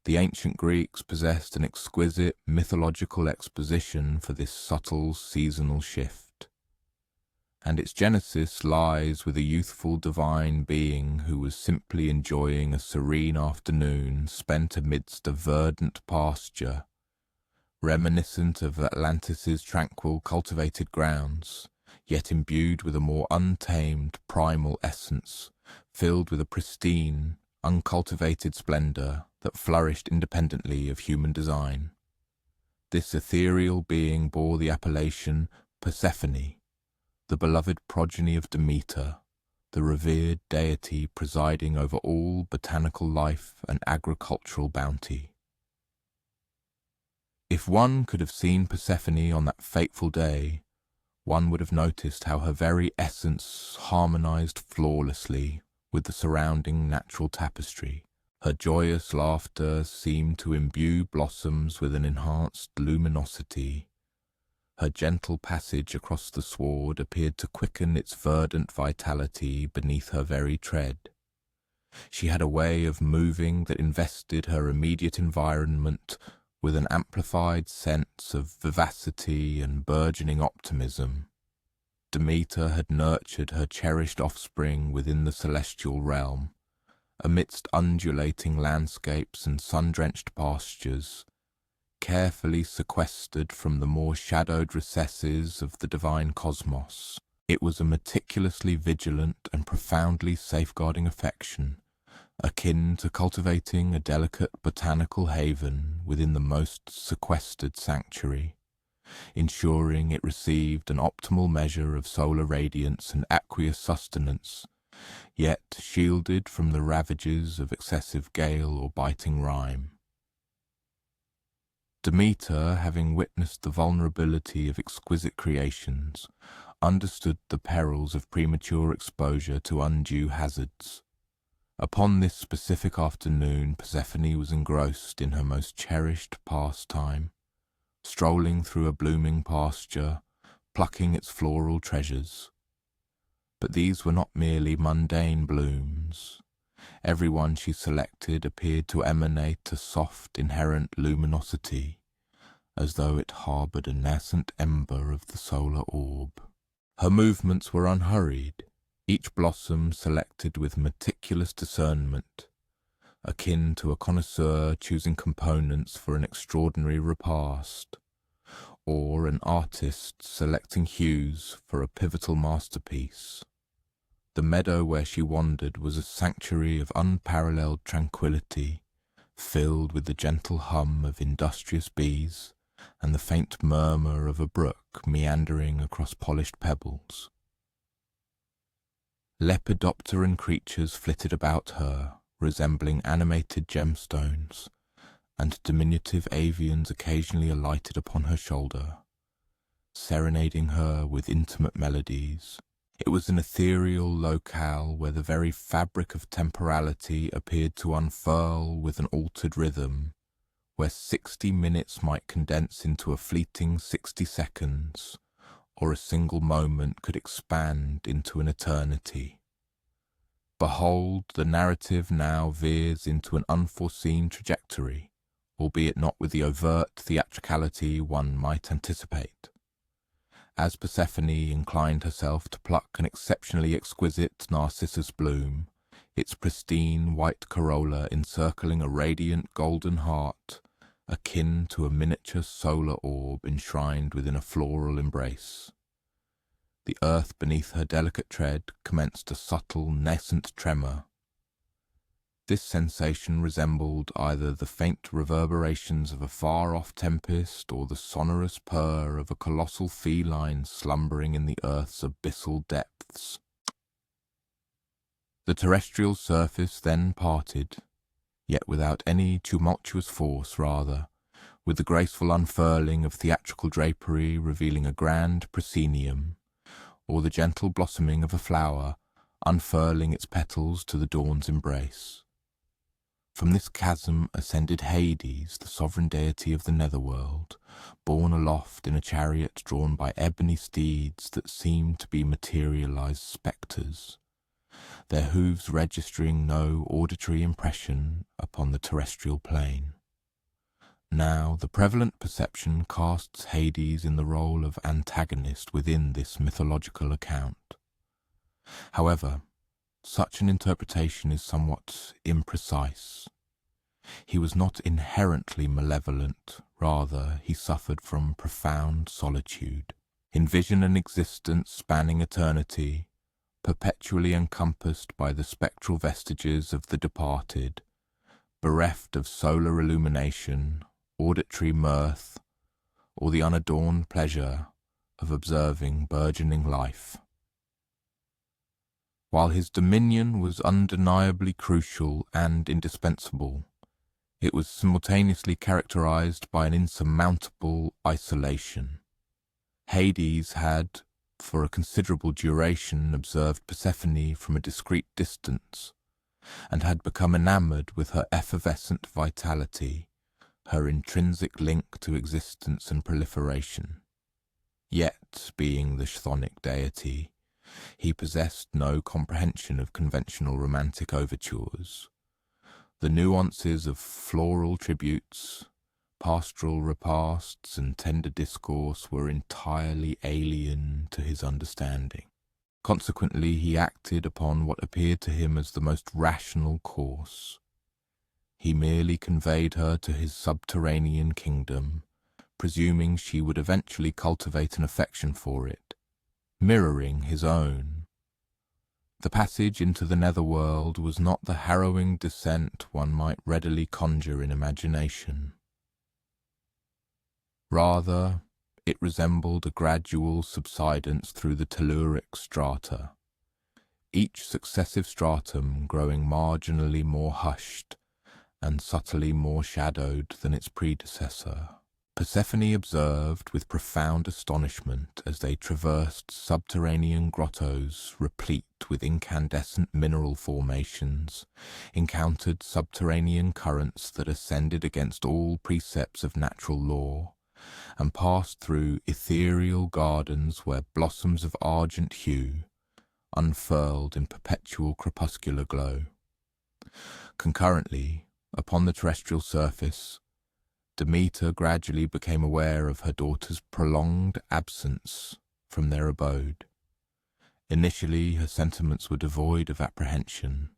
The ancient Greeks possessed an exquisite mythological exposition for this subtle seasonal shift, and its genesis lies with a youthful divine being who was simply enjoying a serene afternoon spent amidst a verdant pasture, reminiscent of Atlantis's tranquil cultivated grounds, yet imbued with a more untamed primal essence, filled with a pristine, uncultivated splendour that flourished independently of human design. This ethereal being bore the appellation Persephone, the beloved progeny of Demeter, the revered deity presiding over all botanical life and agricultural bounty. If one could have seen Persephone on that fateful day, one would have noticed how her very essence harmonized flawlessly with the surrounding natural tapestry. Her joyous laughter seemed to imbue blossoms with an enhanced luminosity. Her gentle passage across the sward appeared to quicken its verdant vitality beneath her very tread. She had a way of moving that invested her immediate environment with an amplified sense of vivacity and burgeoning optimism. Demeter had nurtured her cherished offspring within the celestial realm, amidst undulating landscapes and sun-drenched pastures, carefully sequestered from the more shadowed recesses of the divine cosmos. It was a meticulously vigilant and profoundly safeguarding affection, akin to cultivating a delicate botanical haven within the most sequestered sanctuary, ensuring it received an optimal measure of solar radiance and aqueous sustenance, yet shielded from the ravages of excessive gale or biting rime. Demeter, having witnessed the vulnerability of exquisite creations, understood the perils of premature exposure to undue hazards. Upon this specific afternoon, Persephone was engrossed in her most cherished pastime, strolling through a blooming pasture, plucking its floral treasures. But these were not merely mundane blooms. Every one she selected appeared to emanate a soft, inherent luminosity, as though it harboured a nascent ember of the solar orb. Her movements were unhurried, each blossom selected with meticulous discernment, akin to a connoisseur choosing components for an extraordinary repast, or an artist selecting hues for a pivotal masterpiece. The meadow where she wandered was a sanctuary of unparalleled tranquillity, filled with the gentle hum of industrious bees and the faint murmur of a brook meandering across polished pebbles. Lepidopteran creatures flitted about her, resembling animated gemstones, and diminutive avians occasionally alighted upon her shoulder, serenading her with intimate melodies. It was an ethereal locale where the very fabric of temporality appeared to unfurl with an altered rhythm, where 60 minutes might condense into a fleeting 60 seconds, or a single moment could expand into an eternity. Behold, the narrative now veers into an unforeseen trajectory, albeit not with the overt theatricality one might anticipate. As Persephone inclined herself to pluck an exceptionally exquisite narcissus bloom, its pristine white corolla encircling a radiant golden heart, akin to a miniature solar orb enshrined within a floral embrace, the earth beneath her delicate tread commenced a subtle, nascent tremor. This sensation resembled either the faint reverberations of a far-off tempest or the sonorous purr of a colossal feline slumbering in the earth's abyssal depths. The terrestrial surface then parted, yet without any tumultuous force, rather, with the graceful unfurling of theatrical drapery revealing a grand proscenium, or the gentle blossoming of a flower unfurling its petals to the dawn's embrace. From this chasm ascended Hades, the sovereign deity of the netherworld, borne aloft in a chariot drawn by ebony steeds that seemed to be materialized spectres, their hooves registering no auditory impression upon the terrestrial plane. Now, the prevalent perception casts Hades in the role of antagonist within this mythological account. However, such an interpretation is somewhat imprecise. He was not inherently malevolent, rather he suffered from profound solitude. Envision an existence spanning eternity, perpetually encompassed by the spectral vestiges of the departed, bereft of solar illumination, auditory mirth, or the unadorned pleasure of observing burgeoning life. While his dominion was undeniably crucial and indispensable, it was simultaneously characterized by an insurmountable isolation. Hades had, for a considerable duration, observed Persephone from a discreet distance, and had become enamored with her effervescent vitality, her intrinsic link to existence and proliferation. Yet, being the chthonic deity, he possessed no comprehension of conventional romantic overtures. The nuances of floral tributes, pastoral repasts, and tender discourse were entirely alien to his understanding. Consequently, he acted upon what appeared to him as the most rational course. He merely conveyed her to his subterranean kingdom, presuming she would eventually cultivate an affection for it, mirroring his own. The passage into the netherworld was not the harrowing descent one might readily conjure in imagination. Rather, it resembled a gradual subsidence through the telluric strata, each successive stratum growing marginally more hushed and subtly more shadowed than its predecessor. Persephone observed with profound astonishment as they traversed subterranean grottos replete with incandescent mineral formations, encountered subterranean currents that ascended against all precepts of natural law, and passed through ethereal gardens where blossoms of argent hue unfurled in perpetual crepuscular glow. Concurrently, upon the terrestrial surface, Demeter gradually became aware of her daughter's prolonged absence from their abode. Initially, her sentiments were devoid of apprehension,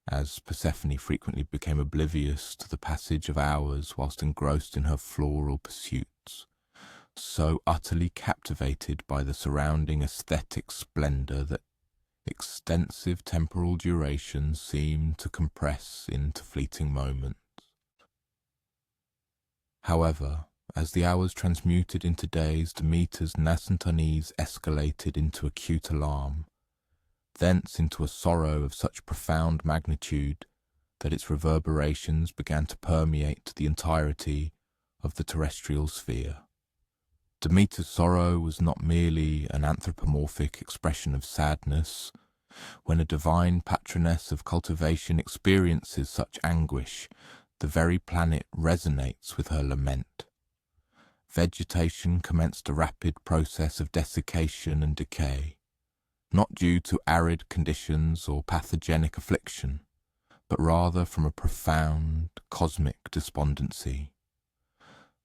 as Persephone frequently became oblivious to the passage of hours whilst engrossed in her floral pursuits, so utterly captivated by the surrounding aesthetic splendour that extensive temporal duration seemed to compress into fleeting moments. However, as the hours transmuted into days, Demeter's nascent unease escalated into acute alarm, thence into a sorrow of such profound magnitude that its reverberations began to permeate the entirety of the terrestrial sphere. Demeter's sorrow was not merely an anthropomorphic expression of sadness. When a divine patroness of cultivation experiences such anguish, the very planet resonates with her lament. Vegetation commenced a rapid process of desiccation and decay, not due to arid conditions or pathogenic affliction, but rather from a profound cosmic despondency.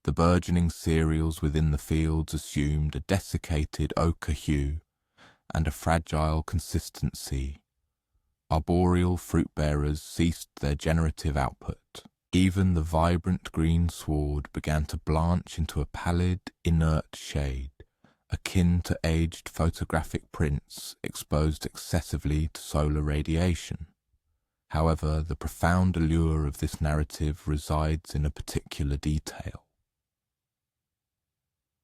The burgeoning cereals within the fields assumed a desiccated ochre hue and a fragile consistency. Arboreal fruit-bearers ceased their generative output. Even the vibrant green sward began to blanch into a pallid, inert shade, akin to aged photographic prints exposed excessively to solar radiation. However, the profound allure of this narrative resides in a particular detail.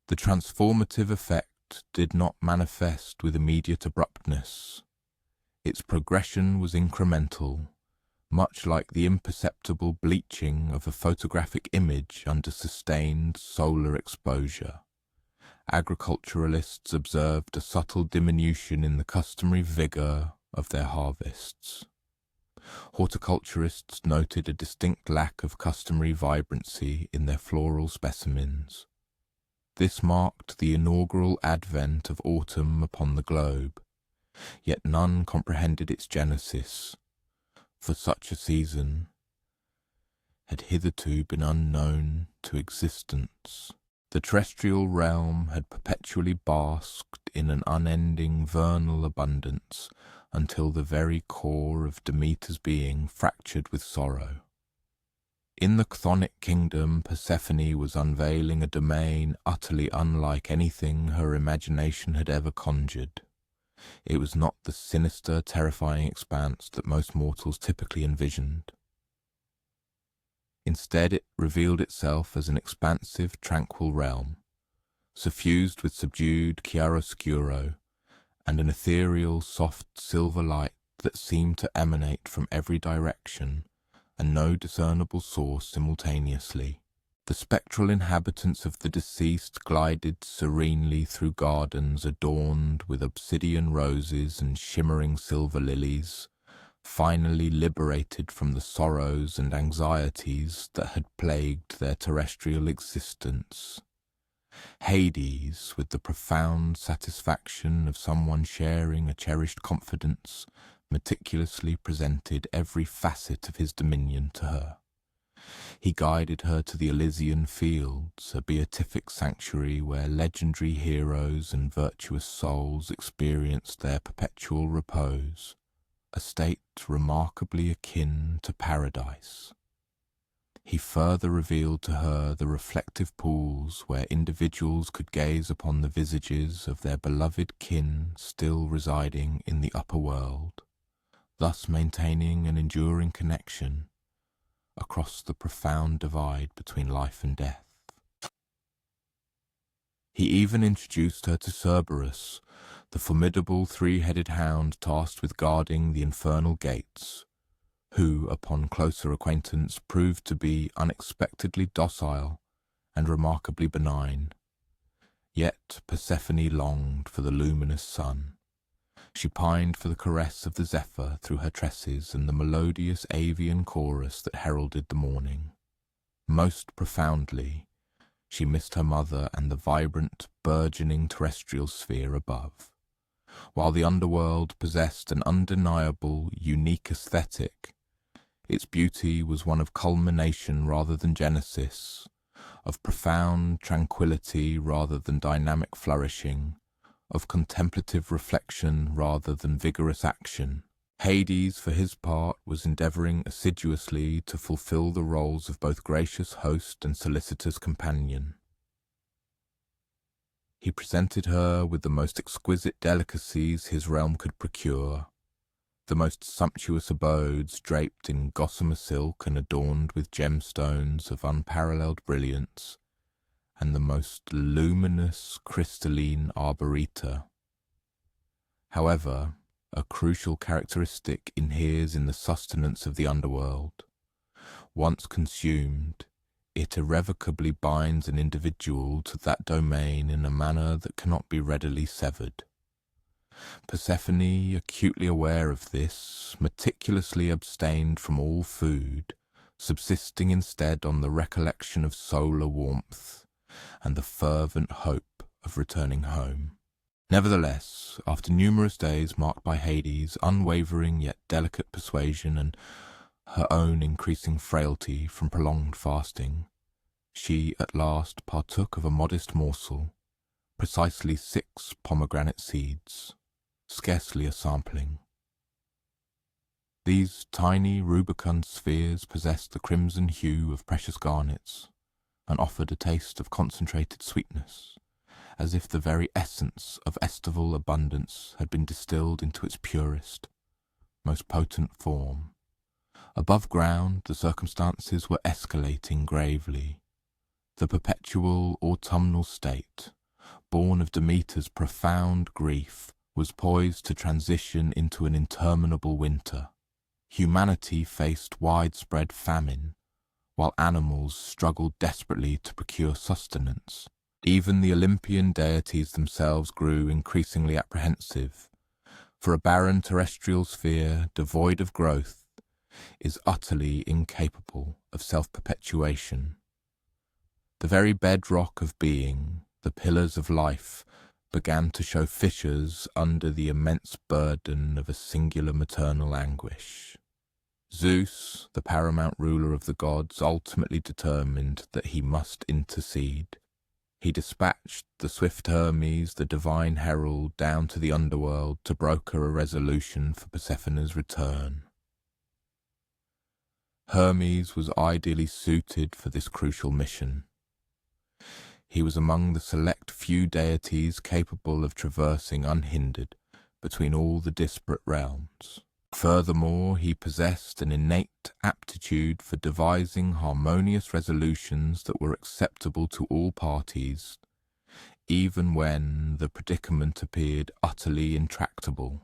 The transformative effect did not manifest with immediate abruptness. Its progression was incremental, much like the imperceptible bleaching of a photographic image under sustained solar exposure. Agriculturalists observed a subtle diminution in the customary vigor of their harvests. Horticulturists noted a distinct lack of customary vibrancy in their floral specimens. This marked the inaugural advent of autumn upon the globe, yet none comprehended its genesis, for such a season had hitherto been unknown to existence. The terrestrial realm had perpetually basked in an unending vernal abundance until the very core of Demeter's being fractured with sorrow. In the chthonic kingdom, Persephone was unveiling a domain utterly unlike anything her imagination had ever conjured. It was not the sinister, terrifying expanse that most mortals typically envisioned. Instead, it revealed itself as an expansive, tranquil realm, suffused with subdued chiaroscuro and an ethereal, soft silver light that seemed to emanate from every direction and no discernible source simultaneously. The spectral inhabitants of the deceased glided serenely through gardens adorned with obsidian roses and shimmering silver lilies, finally liberated from the sorrows and anxieties that had plagued their terrestrial existence. Hades, with the profound satisfaction of someone sharing a cherished confidence, meticulously presented every facet of his dominion to her. He guided her to the Elysian fields, a beatific sanctuary where legendary heroes and virtuous souls experienced their perpetual repose, a state remarkably akin to paradise. He further revealed to her the reflective pools where individuals could gaze upon the visages of their beloved kin still residing in the upper world, thus maintaining an enduring connection across the profound divide between life and death. He even introduced her to Cerberus, the formidable three-headed hound tasked with guarding the infernal gates, who, upon closer acquaintance, proved to be unexpectedly docile and remarkably benign. Yet Persephone longed for the luminous sun. She pined for the caress of the zephyr through her tresses and the melodious avian chorus that heralded the morning. Most profoundly, she missed her mother and the vibrant, burgeoning terrestrial sphere above. While the underworld possessed an undeniable, unique aesthetic, its beauty was one of culmination rather than genesis, of profound tranquility rather than dynamic flourishing, of contemplative reflection rather than vigorous action. Hades, for his part, was endeavouring assiduously to fulfil the roles of both gracious host and solicitous companion. He presented her with the most exquisite delicacies his realm could procure, the most sumptuous abodes draped in gossamer silk and adorned with gemstones of unparalleled brilliance, and the most luminous crystalline arboreta. However, a crucial characteristic inheres in the sustenance of the underworld. Once consumed, it irrevocably binds an individual to that domain in a manner that cannot be readily severed. Persephone, acutely aware of this, meticulously abstained from all food, subsisting instead on the recollection of solar warmth and the fervent hope of returning home. Nevertheless, after numerous days marked by Hades' unwavering yet delicate persuasion and her own increasing frailty from prolonged fasting, she at last partook of a modest morsel, precisely 6 pomegranate seeds, scarcely a sampling. These tiny rubicund spheres possessed the crimson hue of precious garnets, and offered a taste of concentrated sweetness, as if the very essence of estival abundance had been distilled into its purest, most potent form. Above ground the circumstances were escalating gravely. The perpetual autumnal state, born of Demeter's profound grief, was poised to transition into an interminable winter. Humanity faced widespread famine, while animals struggled desperately to procure sustenance. Even the Olympian deities themselves grew increasingly apprehensive, for a barren terrestrial sphere devoid of growth is utterly incapable of self-perpetuation. The very bedrock of being, the pillars of life, began to show fissures under the immense burden of a singular maternal anguish. Zeus, the paramount ruler of the gods, ultimately determined that he must intercede. He dispatched the swift Hermes, the divine herald, down to the underworld to broker a resolution for Persephone's return. Hermes was ideally suited for this crucial mission. He was among the select few deities capable of traversing unhindered between all the disparate realms. Furthermore, he possessed an innate aptitude for devising harmonious resolutions that were acceptable to all parties, even when the predicament appeared utterly intractable.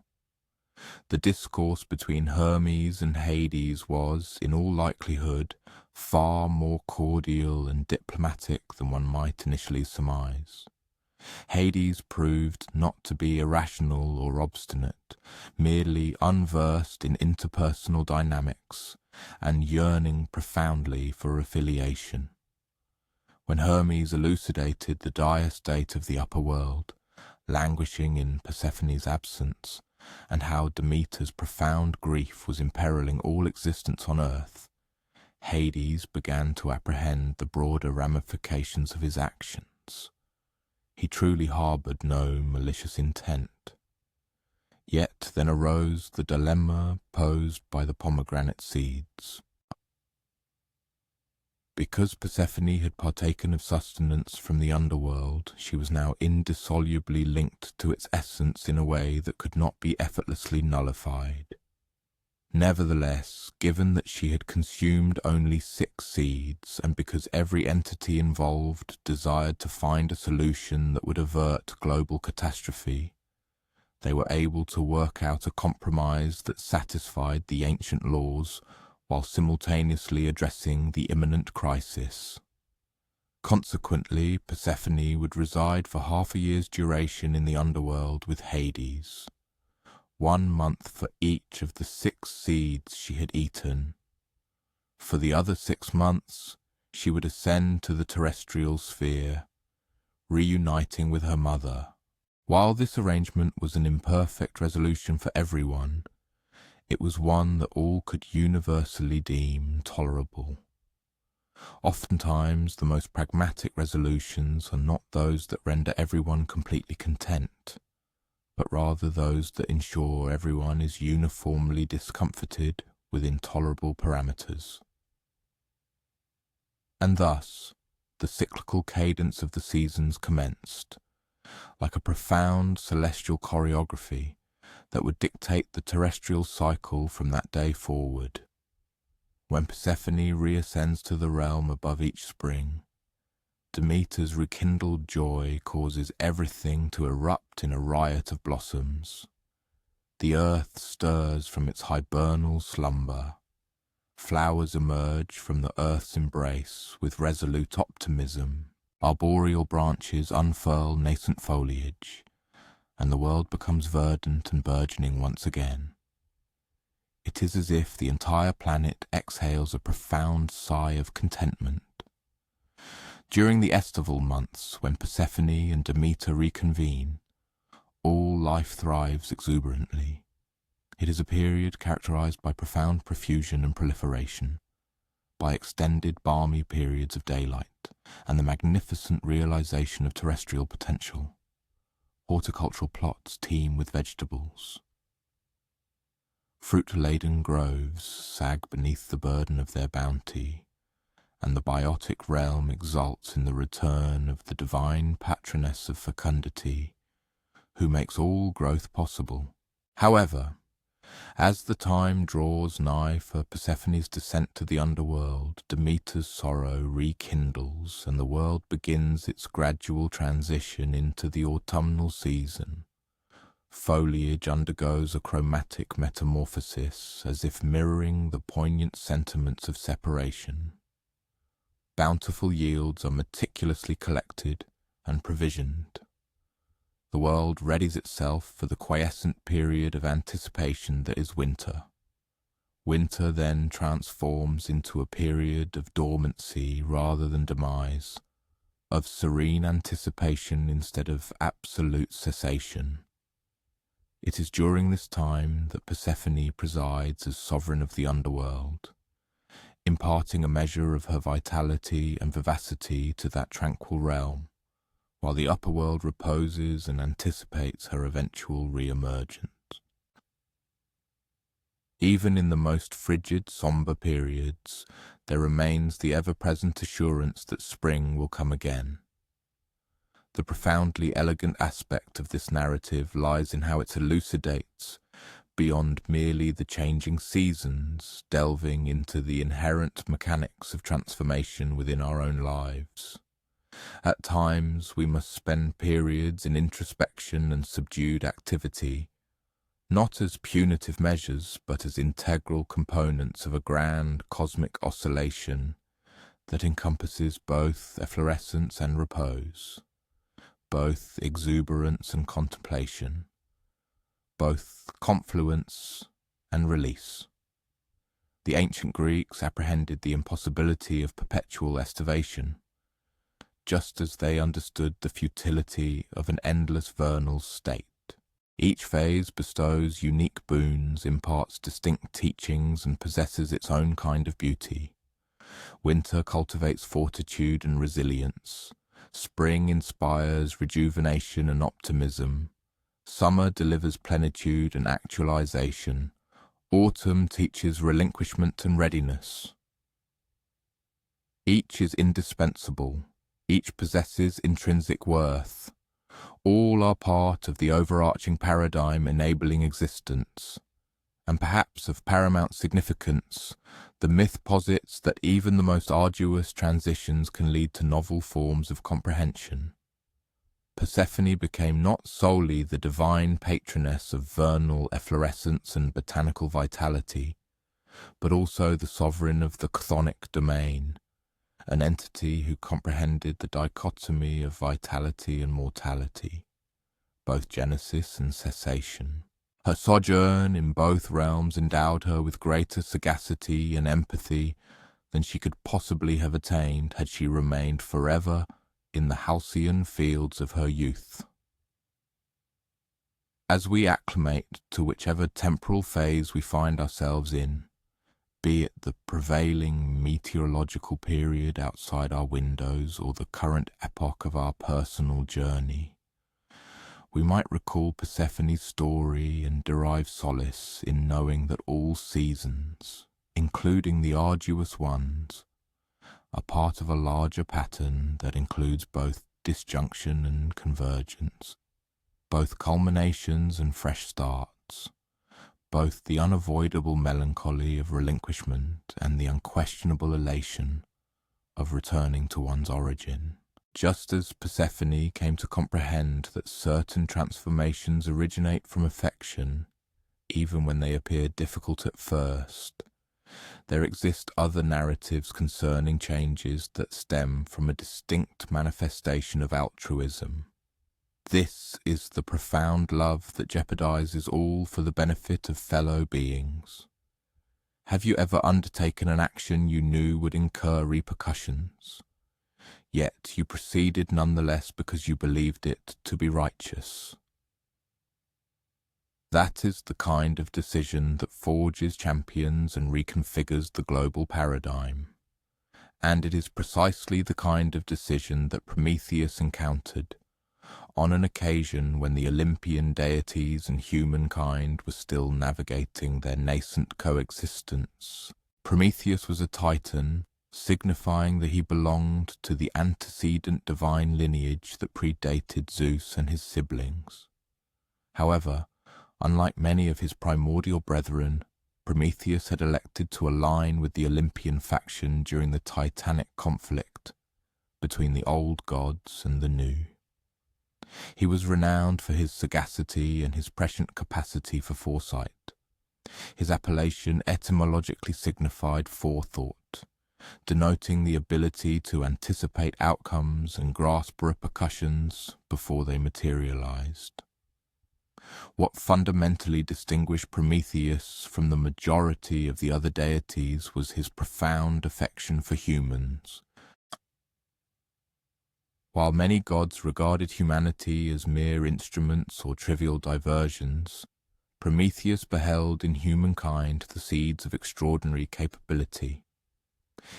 The discourse between Hermes and Hades was, in all likelihood, far more cordial and diplomatic than one might initially surmise. Hades proved not to be irrational or obstinate, merely unversed in interpersonal dynamics and yearning profoundly for affiliation. When Hermes elucidated the dire state of the upper world, languishing in Persephone's absence, and how Demeter's profound grief was imperiling all existence on earth, Hades began to apprehend the broader ramifications of his actions. He truly harboured no malicious intent. Yet then arose the dilemma posed by the pomegranate seeds. Because Persephone had partaken of sustenance from the underworld, she was now indissolubly linked to its essence in a way that could not be effortlessly nullified. Nevertheless, given that she had consumed only 6 seeds, and because every entity involved desired to find a solution that would avert global catastrophe, they were able to work out a compromise that satisfied the ancient laws while simultaneously addressing the imminent crisis. Consequently, Persephone would reside for half a year's duration in the underworld with Hades, 1 month for each of the 6 seeds she had eaten. For the other 6 months, she would ascend to the terrestrial sphere, reuniting with her mother. While this arrangement was an imperfect resolution for everyone, it was one that all could universally deem tolerable. Oftentimes, the most pragmatic resolutions are not those that render everyone completely content, but rather those that ensure everyone is uniformly discomforted within tolerable parameters. And thus, the cyclical cadence of the seasons commenced, like a profound celestial choreography that would dictate the terrestrial cycle from that day forward. When Persephone reascends to the realm above each spring, Demeter's rekindled joy causes everything to erupt in a riot of blossoms. The earth stirs from its hibernal slumber. Flowers emerge from the earth's embrace with resolute optimism. Arboreal branches unfurl nascent foliage, and the world becomes verdant and burgeoning once again. It is as if the entire planet exhales a profound sigh of contentment. During the estival months, when Persephone and Demeter reconvene, all life thrives exuberantly. It is a period characterized by profound profusion and proliferation, by extended balmy periods of daylight, and the magnificent realization of terrestrial potential. Horticultural plots teem with vegetables. Fruit-laden groves sag beneath the burden of their bounty, and the biotic realm exults in the return of the divine patroness of fecundity, who makes all growth possible. However, as the time draws nigh for Persephone's descent to the underworld, Demeter's sorrow rekindles, and the world begins its gradual transition into the autumnal season. Foliage undergoes a chromatic metamorphosis, as if mirroring the poignant sentiments of separation. Bountiful yields are meticulously collected and provisioned. The world readies itself for the quiescent period of anticipation that is winter. Winter then transforms into a period of dormancy rather than demise, of serene anticipation instead of absolute cessation. It is during this time that Persephone presides as sovereign of the underworld, imparting a measure of her vitality and vivacity to that tranquil realm, while the upper world reposes and anticipates her eventual re-emergence. Even in the most frigid, sombre periods, there remains the ever-present assurance that spring will come again. The profoundly elegant aspect of this narrative lies in how it elucidates beyond merely the changing seasons, delving into the inherent mechanics of transformation within our own lives. At times we must spend periods in introspection and subdued activity, not as punitive measures, but as integral components of a grand cosmic oscillation that encompasses both efflorescence and repose, both exuberance and contemplation, both confluence and release. The ancient Greeks apprehended the impossibility of perpetual estivation, just as they understood the futility of an endless vernal state. Each phase bestows unique boons, imparts distinct teachings, and possesses its own kind of beauty. Winter cultivates fortitude and resilience. Spring inspires rejuvenation and optimism. Summer delivers plenitude and actualization. Autumn teaches relinquishment and readiness. Each is indispensable. Each possesses intrinsic worth. All are part of the overarching paradigm enabling existence. And perhaps of paramount significance, the myth posits that even the most arduous transitions can lead to novel forms of comprehension. Persephone became not solely the divine patroness of vernal efflorescence and botanical vitality, but also the sovereign of the chthonic domain, an entity who comprehended the dichotomy of vitality and mortality, both genesis and cessation. Her sojourn in both realms endowed her with greater sagacity and empathy than she could possibly have attained had she remained forever in the halcyon fields of her youth. As we acclimate to whichever temporal phase we find ourselves in, be it the prevailing meteorological period outside our windows or the current epoch of our personal journey, we might recall Persephone's story and derive solace in knowing that all seasons, including the arduous ones, are part of a larger pattern that includes both disjunction and convergence, both culminations and fresh starts, both the unavoidable melancholy of relinquishment and the unquestionable elation of returning to one's origin. Just as Persephone came to comprehend that certain transformations originate from affection, even when they appear difficult at first, There exist other narratives concerning changes that stem from a distinct manifestation of altruism. This is the profound love that jeopardizes all for the benefit of fellow beings. Have you ever undertaken an action you knew would incur repercussions, yet you proceeded nonetheless because you believed it to be righteous? That is the kind of decision that forges champions and reconfigures the global paradigm. And it is precisely the kind of decision that Prometheus encountered on an occasion when the Olympian deities and humankind were still navigating their nascent coexistence. Prometheus was a Titan, signifying that he belonged to the antecedent divine lineage that predated Zeus and his siblings. However, unlike many of his primordial brethren, Prometheus had elected to align with the Olympian faction during the titanic conflict between the old gods and the new. He was renowned for his sagacity and his prescient capacity for foresight. His appellation etymologically signified forethought, denoting the ability to anticipate outcomes and grasp repercussions before they materialized. What fundamentally distinguished Prometheus from the majority of the other deities was his profound affection for humans. While many gods regarded humanity as mere instruments or trivial diversions, Prometheus beheld in humankind the seeds of extraordinary capability.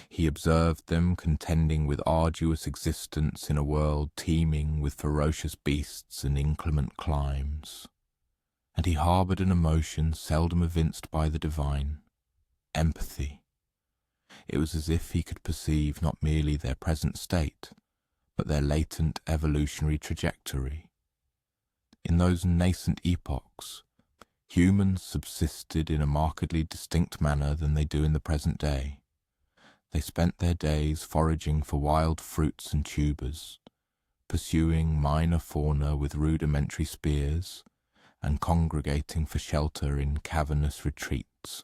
He observed them contending with arduous existence in a world teeming with ferocious beasts and inclement climes. And he harboured an emotion seldom evinced by the divine: empathy. It was as if he could perceive not merely their present state, but their latent evolutionary trajectory. In those nascent epochs, humans subsisted in a markedly distinct manner than they do in the present day. They spent their days foraging for wild fruits and tubers, pursuing minor fauna with rudimentary spears, and congregating for shelter in cavernous retreats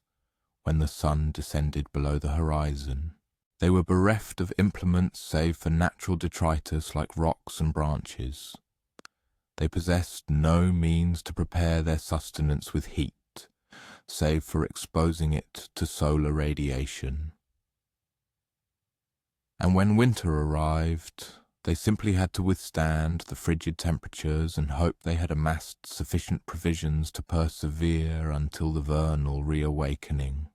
when the sun descended below the horizon. They were bereft of implements save for natural detritus like rocks and branches. They possessed no means to prepare their sustenance with heat, save for exposing it to solar radiation. And when winter arrived, they simply had to withstand the frigid temperatures and hope they had amassed sufficient provisions to persevere until the vernal reawakening.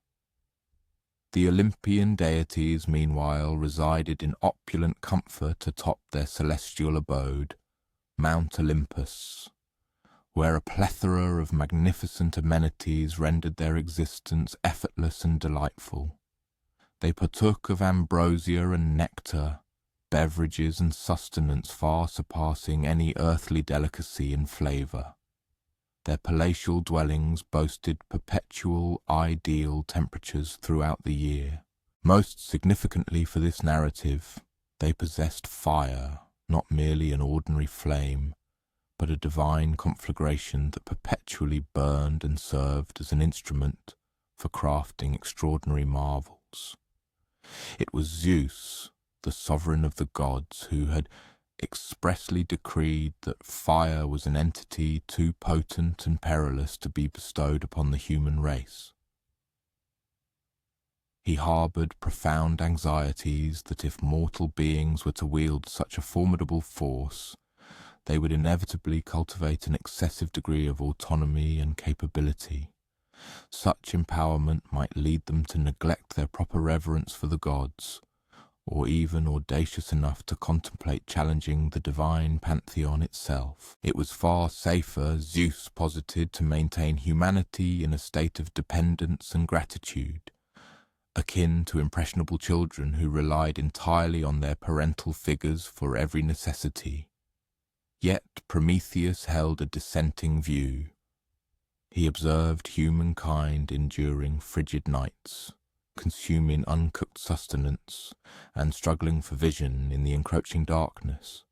The Olympian deities, meanwhile, resided in opulent comfort atop their celestial abode, Mount Olympus, where a plethora of magnificent amenities rendered their existence effortless and delightful. They partook of ambrosia and nectar, beverages and sustenance far surpassing any earthly delicacy in flavour. Their palatial dwellings boasted perpetual ideal temperatures throughout the year. Most significantly for this narrative, they possessed fire, not merely an ordinary flame, but a divine conflagration that perpetually burned and served as an instrument for crafting extraordinary marvels. It was Zeus, the sovereign of the gods, who had expressly decreed that fire was an entity too potent and perilous to be bestowed upon the human race. He harboured profound anxieties that if mortal beings were to wield such a formidable force, they would inevitably cultivate an excessive degree of autonomy and capability. Such empowerment might lead them to neglect their proper reverence for the gods, or even audacious enough to contemplate challenging the divine pantheon itself. It was far safer, Zeus posited, to maintain humanity in a state of dependence and gratitude, akin to impressionable children who relied entirely on their parental figures for every necessity. Yet Prometheus held a dissenting view. He observed humankind enduring frigid nights, consuming uncooked sustenance, and struggling for vision in the encroaching darkness.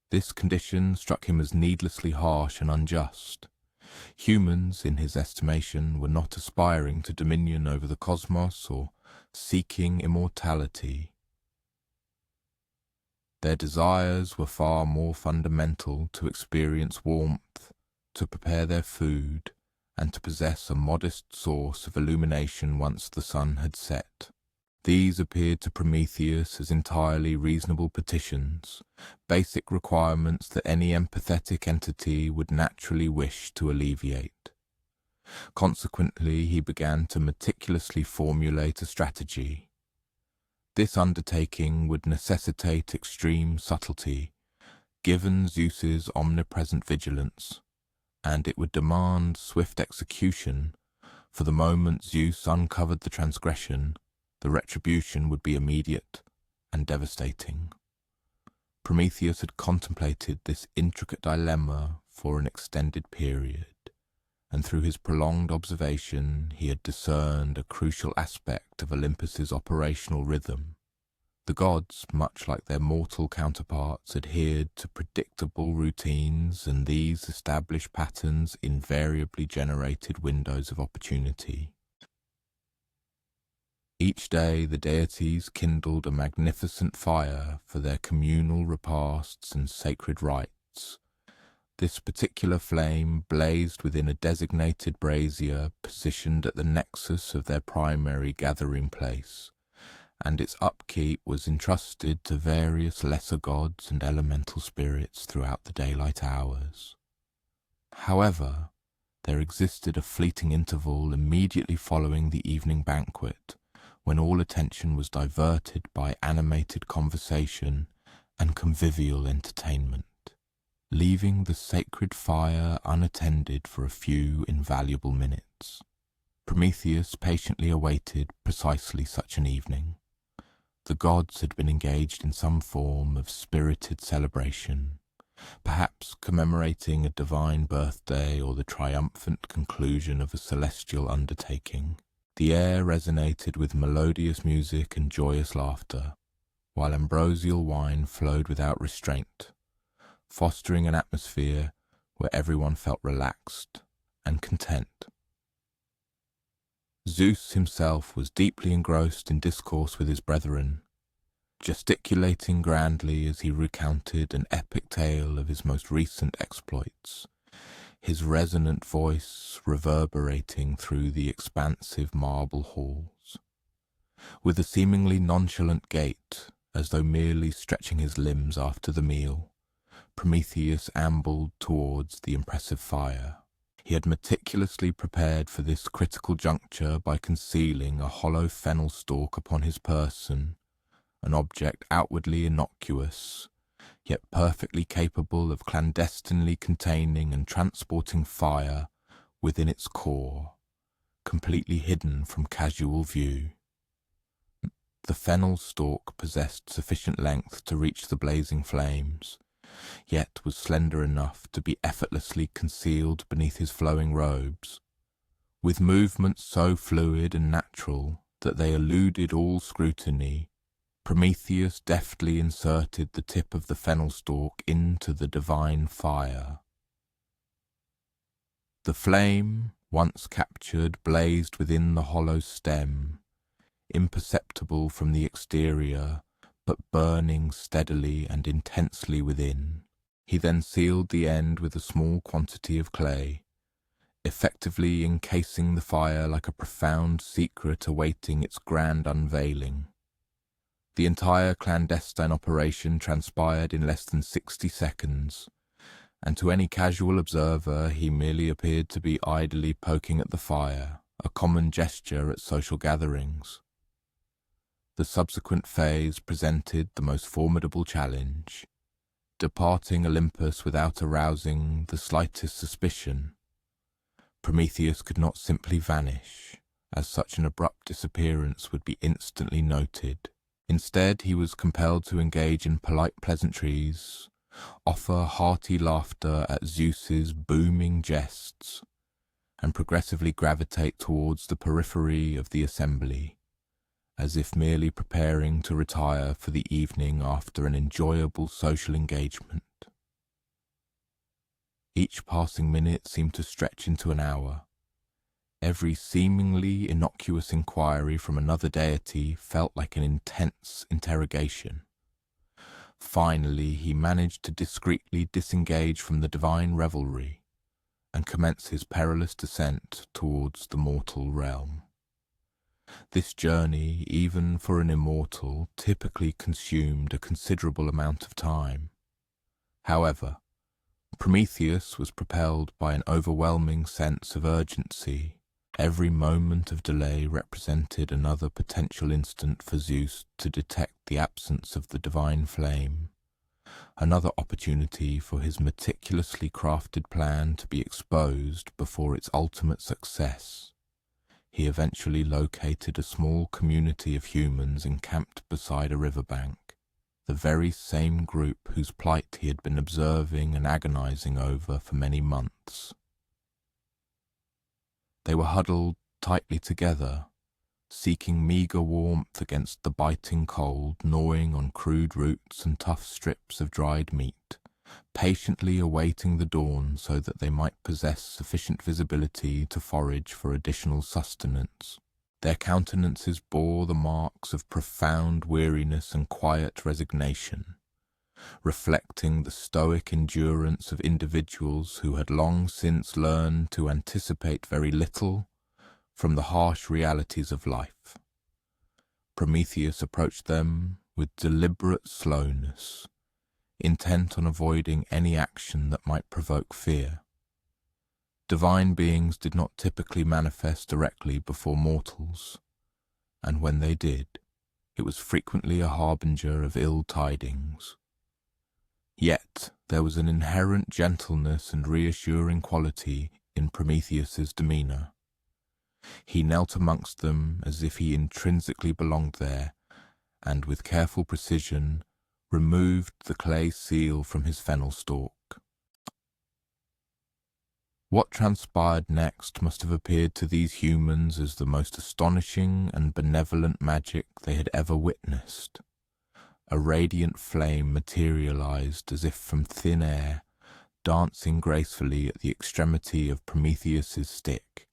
This condition struck him as needlessly harsh and unjust. Humans, in his estimation, were not aspiring to dominion over the cosmos or seeking immortality. Their desires were far more fundamental: to experience warmth, to prepare their food, and to possess a modest source of illumination once the sun had set. These appeared to Prometheus as entirely reasonable petitions, basic requirements that any empathetic entity would naturally wish to alleviate. Consequently, he began to meticulously formulate a strategy. This undertaking would necessitate extreme subtlety, given Zeus's omnipresent vigilance, and it would demand swift execution, for the moment Zeus uncovered the transgression, the retribution would be immediate and devastating. Prometheus had contemplated this intricate dilemma for an extended period, and through his prolonged observation he had discerned a crucial aspect of Olympus's operational rhythm. The gods, much like their mortal counterparts, adhered to predictable routines, and these established patterns invariably generated windows of opportunity. Each day the deities kindled a magnificent fire for their communal repasts and sacred rites. This particular flame blazed within a designated brazier positioned at the nexus of their primary gathering place, and its upkeep was entrusted to various lesser gods and elemental spirits throughout the daylight hours. However, there existed a fleeting interval immediately following the evening banquet, when all attention was diverted by animated conversation and convivial entertainment, leaving the sacred fire unattended for a few invaluable minutes. Prometheus patiently awaited precisely such an evening. The gods had been engaged in some form of spirited celebration, perhaps commemorating a divine birthday or the triumphant conclusion of a celestial undertaking. The air resonated with melodious music and joyous laughter, while ambrosial wine flowed without restraint, fostering an atmosphere where everyone felt relaxed and content. Zeus himself was deeply engrossed in discourse with his brethren, gesticulating grandly as he recounted an epic tale of his most recent exploits, his resonant voice reverberating through the expansive marble halls. With a seemingly nonchalant gait, as though merely stretching his limbs after the meal, Prometheus ambled towards the impressive fire. He had meticulously prepared for this critical juncture by concealing a hollow fennel stalk upon his person, an object outwardly innocuous, yet perfectly capable of clandestinely containing and transporting fire within its core, completely hidden from casual view. The fennel stalk possessed sufficient length to reach the blazing flames, yet was slender enough to be effortlessly concealed beneath his flowing robes. With movements so fluid and natural that they eluded all scrutiny, Prometheus deftly inserted the tip of the fennel stalk into the divine fire. The flame, once captured, blazed within the hollow stem, imperceptible from the exterior, but burning steadily and intensely within. He then sealed the end with a small quantity of clay, effectively encasing the fire like a profound secret awaiting its grand unveiling. The entire clandestine operation transpired in less than 60 seconds, and to any casual observer he merely appeared to be idly poking at the fire, a common gesture at social gatherings. The subsequent phase presented the most formidable challenge. Departing Olympus without arousing the slightest suspicion, Prometheus could not simply vanish, as such an abrupt disappearance would be instantly noted. Instead, he was compelled to engage in polite pleasantries, offer hearty laughter at Zeus's booming jests, and progressively gravitate towards the periphery of the assembly, as if merely preparing to retire for the evening after an enjoyable social engagement. Each passing minute seemed to stretch into an hour. Every seemingly innocuous inquiry from another deity felt like an intense interrogation. Finally, he managed to discreetly disengage from the divine revelry and commence his perilous descent towards the mortal realm. This journey, even for an immortal, typically consumed a considerable amount of time. However, Prometheus was propelled by an overwhelming sense of urgency. Every moment of delay represented another potential instant for Zeus to detect the absence of the divine flame, another opportunity for his meticulously crafted plan to be exposed before its ultimate success. He eventually located a small community of humans encamped beside a riverbank, the very same group whose plight he had been observing and agonizing over for many months. They were huddled tightly together, seeking meagre warmth against the biting cold, gnawing on crude roots and tough strips of dried meat, patiently awaiting the dawn so that they might possess sufficient visibility to forage for additional sustenance. Their countenances bore the marks of profound weariness and quiet resignation, reflecting the stoic endurance of individuals who had long since learned to anticipate very little from the harsh realities of life. Prometheus approached them with deliberate slowness, intent on avoiding any action that might provoke fear. Divine beings did not typically manifest directly before mortals, and when they did, it was frequently a harbinger of ill tidings. Yet there was an inherent gentleness and reassuring quality in Prometheus's demeanor. He knelt amongst them as if he intrinsically belonged there, and with careful precision removed the clay seal from his fennel stalk. What transpired next must have appeared to these humans as the most astonishing and benevolent magic they had ever witnessed. A radiant flame materialized as if from thin air, dancing gracefully at the extremity of Prometheus's stick.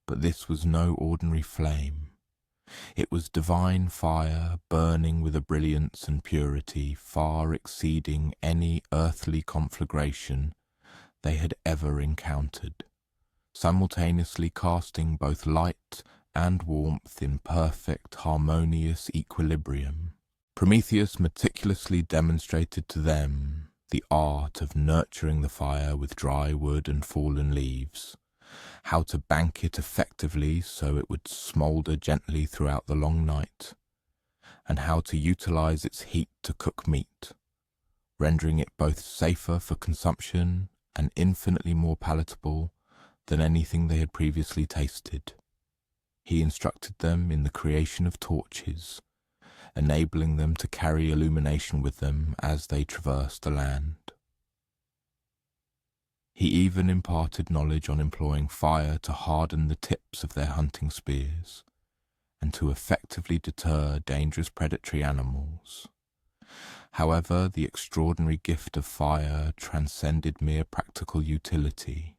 But this was no ordinary flame. It was divine fire, burning with a brilliance and purity far exceeding any earthly conflagration they had ever encountered, simultaneously casting both light and warmth in perfect, harmonious equilibrium. Prometheus meticulously demonstrated to them the art of nurturing the fire with dry wood and fallen leaves, how to bank it effectively so it would smoulder gently throughout the long night, and how to utilize its heat to cook meat, rendering it both safer for consumption and infinitely more palatable than anything they had previously tasted. He instructed them in the creation of torches, enabling them to carry illumination with them as they traversed the land. He even imparted knowledge on employing fire to harden the tips of their hunting spears, and to effectively deter dangerous predatory animals. However, the extraordinary gift of fire transcended mere practical utility.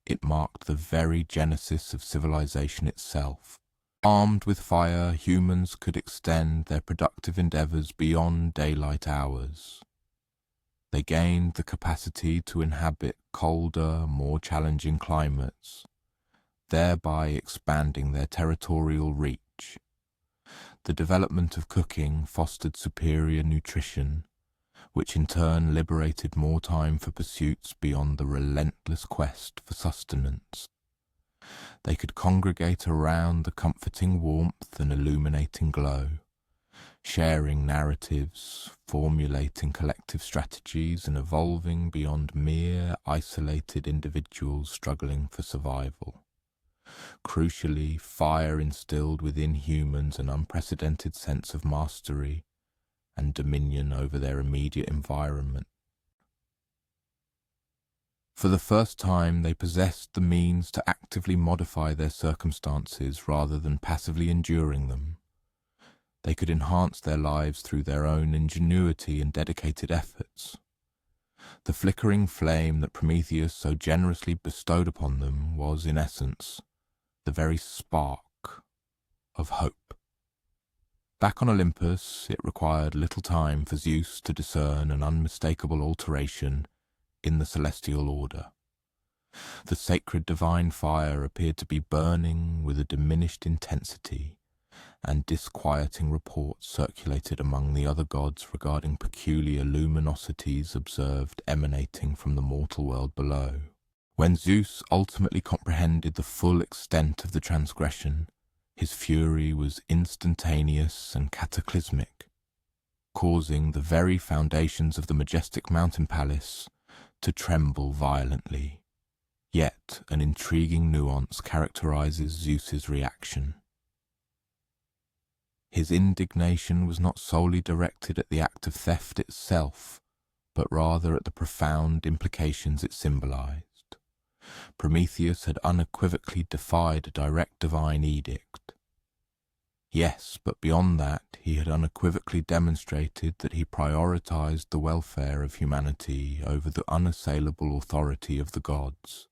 It marked the very genesis of civilization itself. Armed with fire, humans could extend their productive endeavors beyond daylight hours. They gained the capacity to inhabit colder, more challenging climates, thereby expanding their territorial reach. The development of cooking fostered superior nutrition, which in turn liberated more time for pursuits beyond the relentless quest for sustenance. They could congregate around the comforting warmth and illuminating glow, sharing narratives, formulating collective strategies, and evolving beyond mere isolated individuals struggling for survival. Crucially, fire instilled within humans an unprecedented sense of mastery and dominion over their immediate environment. For the first time, they possessed the means to actively modify their circumstances rather than passively enduring them. They could enhance their lives through their own ingenuity and dedicated efforts. The flickering flame that Prometheus so generously bestowed upon them was, in essence, the very spark of hope. Back on Olympus, it required little time for Zeus to discern an unmistakable alteration in the celestial order. The sacred divine fire appeared to be burning with a diminished intensity, and disquieting reports circulated among the other gods regarding peculiar luminosities observed emanating from the mortal world below. When Zeus ultimately comprehended the full extent of the transgression, his fury was instantaneous and cataclysmic, causing the very foundations of the majestic mountain palace to tremble violently. Yet an intriguing nuance characterizes Zeus's reaction. His indignation was not solely directed at the act of theft itself, but rather at the profound implications it symbolized. Prometheus had unequivocally defied a direct divine edict. Yes, but beyond that, he had unequivocally demonstrated that he prioritized the welfare of humanity over the unassailable authority of the gods.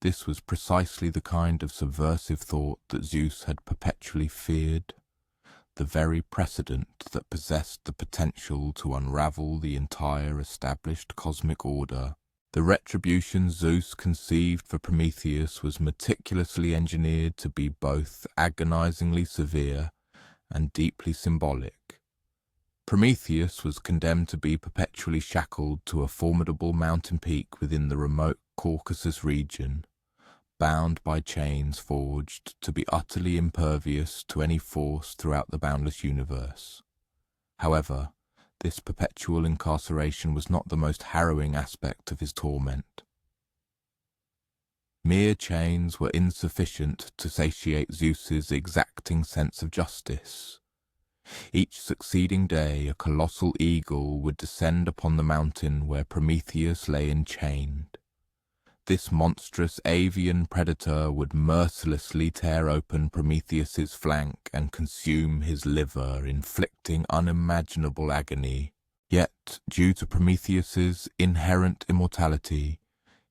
This was precisely the kind of subversive thought that Zeus had perpetually feared, the very precedent that possessed the potential to unravel the entire established cosmic order. The retribution Zeus conceived for Prometheus was meticulously engineered to be both agonizingly severe and deeply symbolic. Prometheus was condemned to be perpetually shackled to a formidable mountain peak within the remote Caucasus region, bound by chains forged to be utterly impervious to any force throughout the boundless universe. However, this perpetual incarceration was not the most harrowing aspect of his torment. Mere chains were insufficient to satiate Zeus's exacting sense of justice. Each succeeding day a colossal eagle would descend upon the mountain where Prometheus lay enchained. This monstrous avian predator would mercilessly tear open Prometheus's flank and consume his liver, inflicting unimaginable agony. Yet, due to Prometheus's inherent immortality,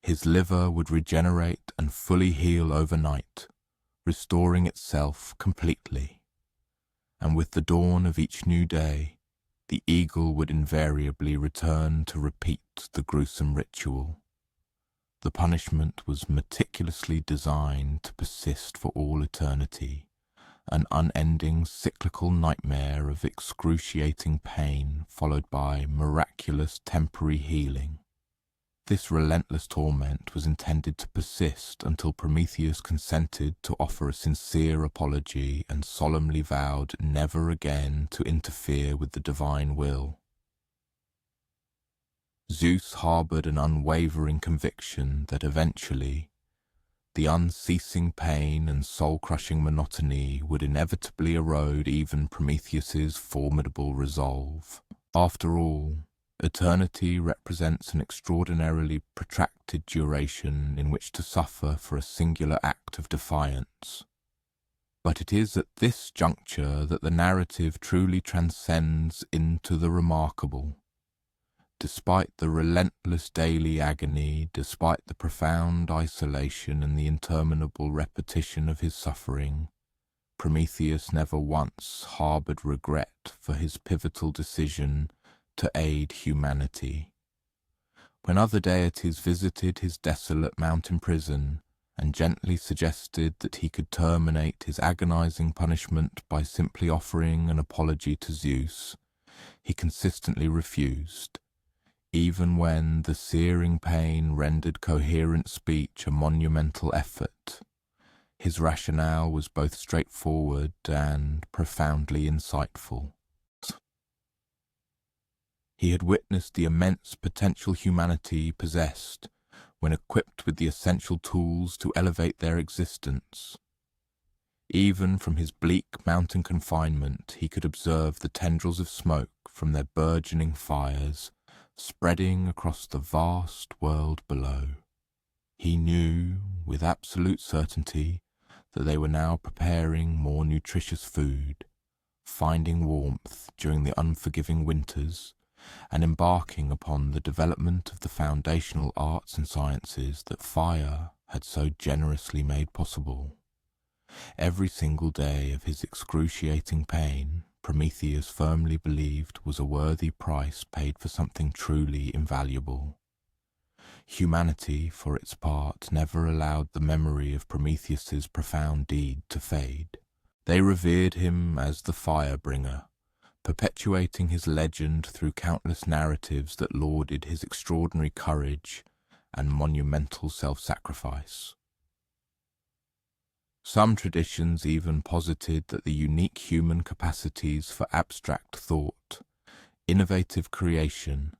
his liver would regenerate and fully heal overnight, restoring itself completely. And with the dawn of each new day, the eagle would invariably return to repeat the gruesome ritual. The punishment was meticulously designed to persist for all eternity, an unending cyclical nightmare of excruciating pain followed by miraculous temporary healing. This relentless torment was intended to persist until Prometheus consented to offer a sincere apology and solemnly vowed never again to interfere with the divine will. Zeus harbored an unwavering conviction that eventually the unceasing pain and soul-crushing monotony would inevitably erode even Prometheus's formidable resolve. After all, eternity represents an extraordinarily protracted duration in which to suffer for a singular act of defiance. But it is at this juncture that the narrative truly transcends into the remarkable. Despite the relentless daily agony, despite the profound isolation and the interminable repetition of his suffering, Prometheus never once harbored regret for his pivotal decision to aid humanity. When other deities visited his desolate mountain prison and gently suggested that he could terminate his agonizing punishment by simply offering an apology to Zeus, he consistently refused. Even when the searing pain rendered coherent speech a monumental effort, his rationale was both straightforward and profoundly insightful. He had witnessed the immense potential humanity possessed when equipped with the essential tools to elevate their existence. Even from his bleak mountain confinement, he could observe the tendrils of smoke from their burgeoning fires spreading across the vast world below. He knew, with absolute certainty, that they were now preparing more nutritious food, finding warmth during the unforgiving winters, and embarking upon the development of the foundational arts and sciences that fire had so generously made possible. Every single day of his excruciating pain, Prometheus firmly believed was a worthy price paid for something truly invaluable. Humanity, for its part, never allowed the memory of Prometheus's profound deed to fade. They revered him as the fire-bringer, perpetuating his legend through countless narratives that lauded his extraordinary courage and monumental self-sacrifice. Some traditions even posited that the unique human capacities for abstract thought, innovative creation,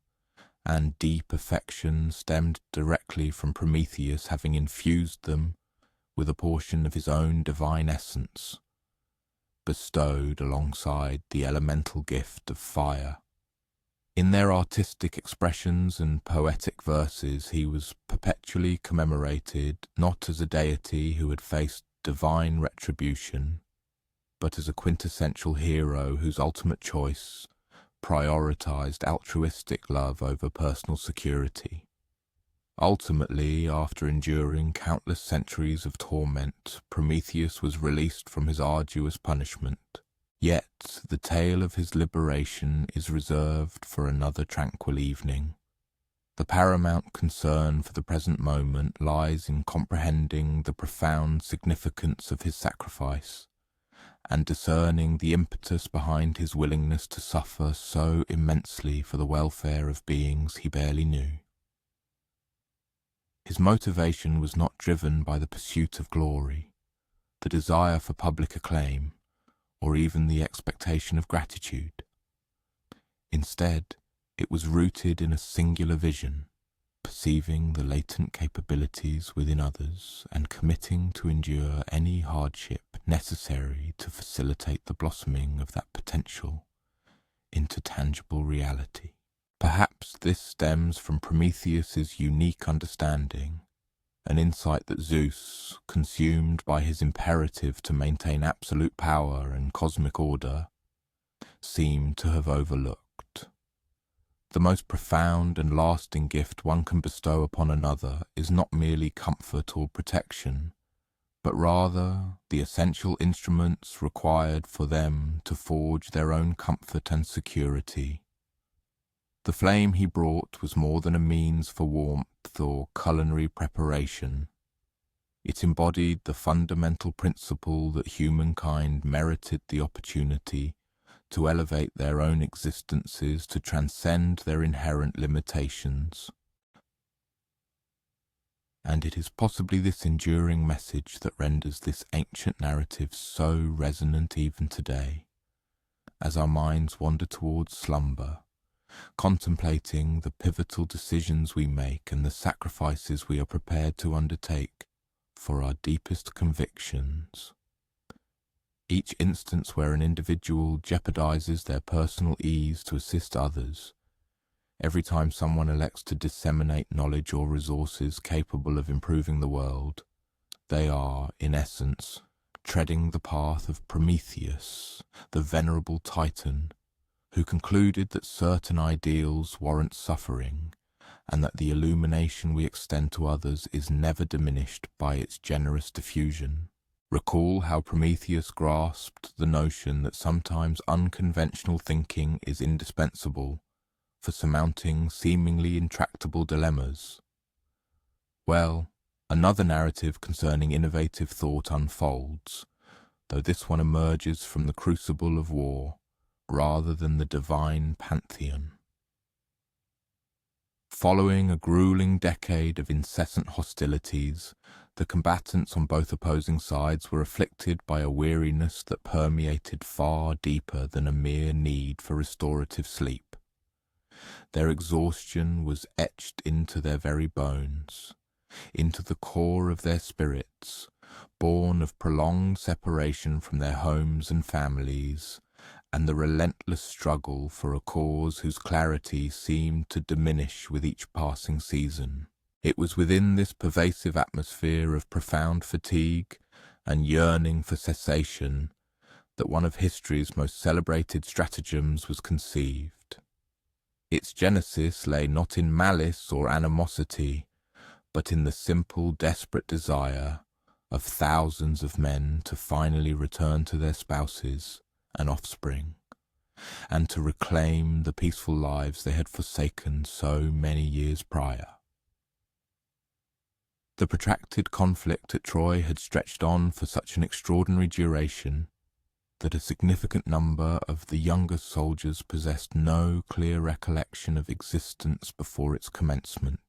and deep affection stemmed directly from Prometheus having infused them with a portion of his own divine essence, bestowed alongside the elemental gift of fire. In their artistic expressions and poetic verses, he was perpetually commemorated not as a deity who had faced divine retribution, but as a quintessential hero whose ultimate choice prioritized altruistic love over personal security. Ultimately, after enduring countless centuries of torment, Prometheus was released from his arduous punishment. Yet the tale of his liberation is reserved for another tranquil evening. The paramount concern for the present moment lies in comprehending the profound significance of his sacrifice and discerning the impetus behind his willingness to suffer so immensely for the welfare of beings he barely knew. His motivation was not driven by the pursuit of glory, the desire for public acclaim, or even the expectation of gratitude. Instead, it was rooted in a singular vision, perceiving the latent capabilities within others and committing to endure any hardship necessary to facilitate the blossoming of that potential into tangible reality. Perhaps this stems from Prometheus's unique understanding, an insight that Zeus, consumed by his imperative to maintain absolute power and cosmic order, seemed to have overlooked. The most profound and lasting gift one can bestow upon another is not merely comfort or protection, but rather the essential instruments required for them to forge their own comfort and security. The flame he brought was more than a means for warmth or culinary preparation. It embodied the fundamental principle that humankind merited the opportunity to elevate their own existences to transcend their inherent limitations. And it is possibly this enduring message that renders this ancient narrative so resonant even today, as our minds wander towards slumber, contemplating the pivotal decisions we make and the sacrifices we are prepared to undertake for our deepest convictions. Each instance where an individual jeopardizes their personal ease to assist others, every time someone elects to disseminate knowledge or resources capable of improving the world, they are, in essence, treading the path of Prometheus, the venerable Titan, who concluded that certain ideals warrant suffering, and that the illumination we extend to others is never diminished by its generous diffusion. Recall how Prometheus grasped the notion that sometimes unconventional thinking is indispensable for surmounting seemingly intractable dilemmas. Well, another narrative concerning innovative thought unfolds, though this one emerges from the crucible of war rather than the divine pantheon. Following a grueling decade of incessant hostilities, the combatants on both opposing sides were afflicted by a weariness that permeated far deeper than a mere need for restorative sleep. Their exhaustion was etched into their very bones, into the core of their spirits, born of prolonged separation from their homes and families, and the relentless struggle for a cause whose clarity seemed to diminish with each passing season. It was within this pervasive atmosphere of profound fatigue and yearning for cessation that one of history's most celebrated stratagems was conceived. Its genesis lay not in malice or animosity, but in the simple, desperate desire of thousands of men to finally return to their spouses and offspring, and to reclaim the peaceful lives they had forsaken so many years prior. The protracted conflict at Troy had stretched on for such an extraordinary duration that a significant number of the younger soldiers possessed no clear recollection of existence before its commencement.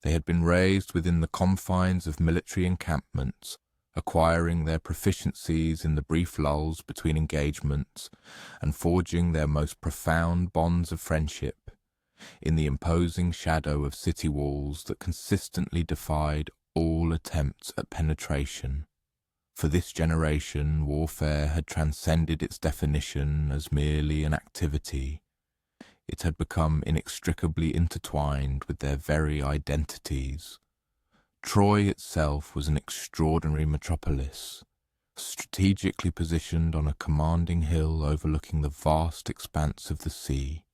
They had been raised within the confines of military encampments, acquiring their proficiencies in the brief lulls between engagements and forging their most profound bonds of friendship in the imposing shadow of city walls that consistently defied all attempts at penetration. For this generation, warfare had transcended its definition as merely an activity. It had become inextricably intertwined with their very identities. Troy itself was an extraordinary metropolis, strategically positioned on a commanding hill overlooking the vast expanse of the sea,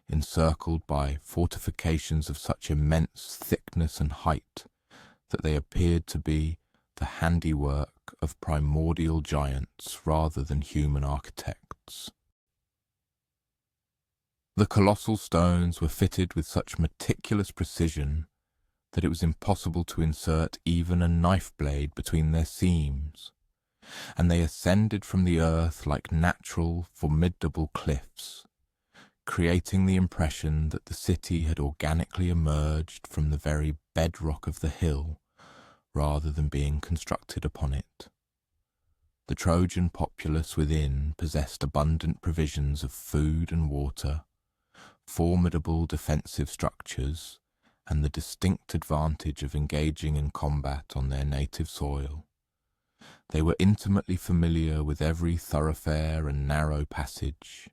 encircled by fortifications of such immense thickness and height that they appeared to be the handiwork of primordial giants rather than human architects. The colossal stones were fitted with such meticulous precision that it was impossible to insert even a knife blade between their seams, and they ascended from the earth like natural, formidable cliffs, creating the impression that the city had organically emerged from the very bedrock of the hill rather than being constructed upon it. The Trojan populace within possessed abundant provisions of food and water, formidable defensive structures, and the distinct advantage of engaging in combat on their native soil. They were intimately familiar with every thoroughfare and narrow passage,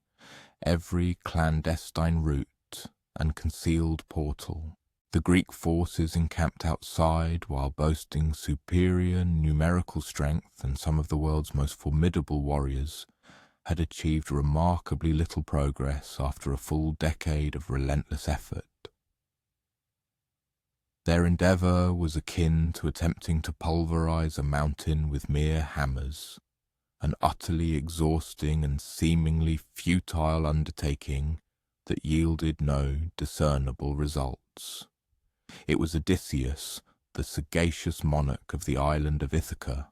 every clandestine route and concealed portal. The Greek forces encamped outside, while boasting superior numerical strength and some of the world's most formidable warriors, had achieved remarkably little progress after a full decade of relentless effort. Their endeavour was akin to attempting to pulverize a mountain with mere hammers, an utterly exhausting and seemingly futile undertaking that yielded no discernible results. It was Odysseus, the sagacious monarch of the island of Ithaca,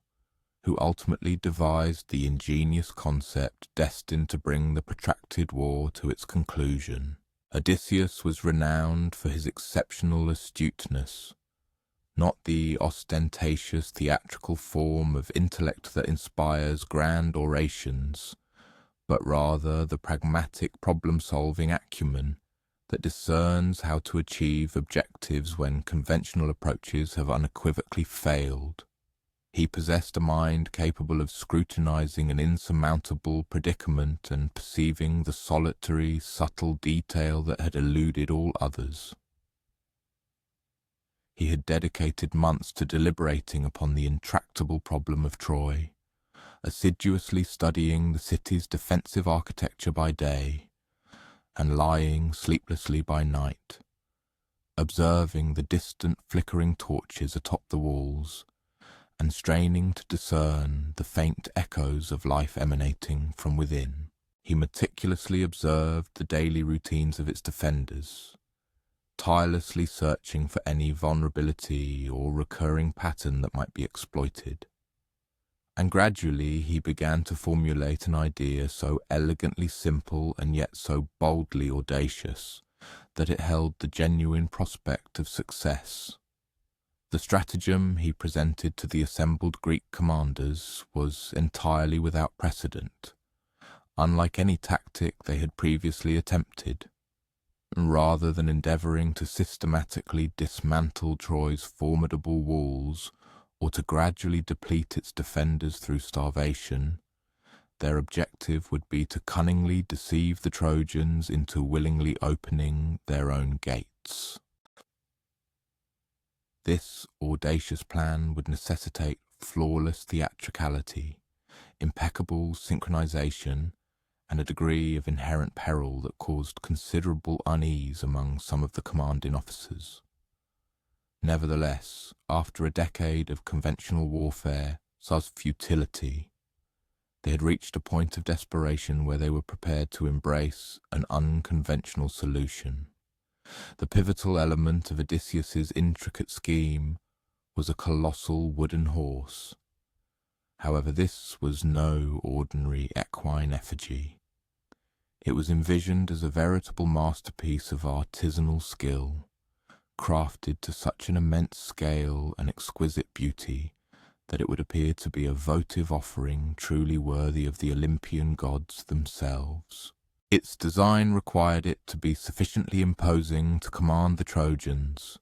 who ultimately devised the ingenious concept destined to bring the protracted war to its conclusion. Odysseus was renowned for his exceptional astuteness, not the ostentatious theatrical form of intellect that inspires grand orations, but rather the pragmatic problem-solving acumen that discerns how to achieve objectives when conventional approaches have unequivocally failed. He possessed a mind capable of scrutinizing an insurmountable predicament and perceiving the solitary, subtle detail that had eluded all others. He had dedicated months to deliberating upon the intractable problem of Troy, assiduously studying the city's defensive architecture by day, and lying sleeplessly by night, observing the distant flickering torches atop the walls, and straining to discern the faint echoes of life emanating from within. He meticulously observed the daily routines of its defenders, tirelessly searching for any vulnerability or recurring pattern that might be exploited. And gradually he began to formulate an idea so elegantly simple and yet so boldly audacious that it held the genuine prospect of success. The stratagem he presented to the assembled Greek commanders was entirely without precedent, unlike any tactic they had previously attempted. Rather than endeavouring to systematically dismantle Troy's formidable walls or to gradually deplete its defenders through starvation, their objective would be to cunningly deceive the Trojans into willingly opening their own gates. This audacious plan would necessitate flawless theatricality, impeccable synchronization, and a degree of inherent peril that caused considerable unease among some of the commanding officers. Nevertheless, after a decade of conventional warfare, such futility, they had reached a point of desperation where they were prepared to embrace an unconventional solution. The pivotal element of Odysseus's intricate scheme was a colossal wooden horse. However, this was no ordinary equine effigy. It was envisioned as a veritable masterpiece of artisanal skill, crafted to such an immense scale and exquisite beauty that it would appear to be a votive offering truly worthy of the Olympian gods themselves. Its design required it to be sufficiently imposing to command the Trojans'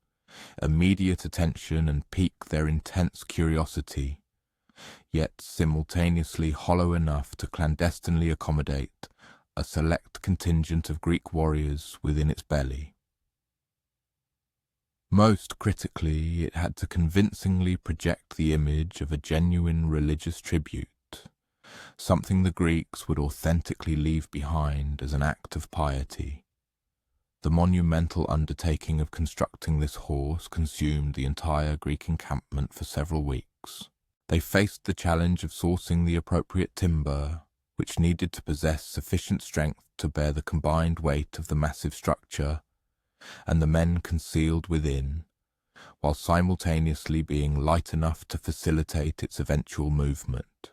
immediate attention and pique their intense curiosity, yet simultaneously hollow enough to clandestinely accommodate a select contingent of Greek warriors within its belly. Most critically, it had to convincingly project the image of a genuine religious tribute, something the Greeks would authentically leave behind as an act of piety. The monumental undertaking of constructing this horse consumed the entire Greek encampment for several weeks. They faced the challenge of sourcing the appropriate timber, which needed to possess sufficient strength to bear the combined weight of the massive structure, and the men concealed within, while simultaneously being light enough to facilitate its eventual movement.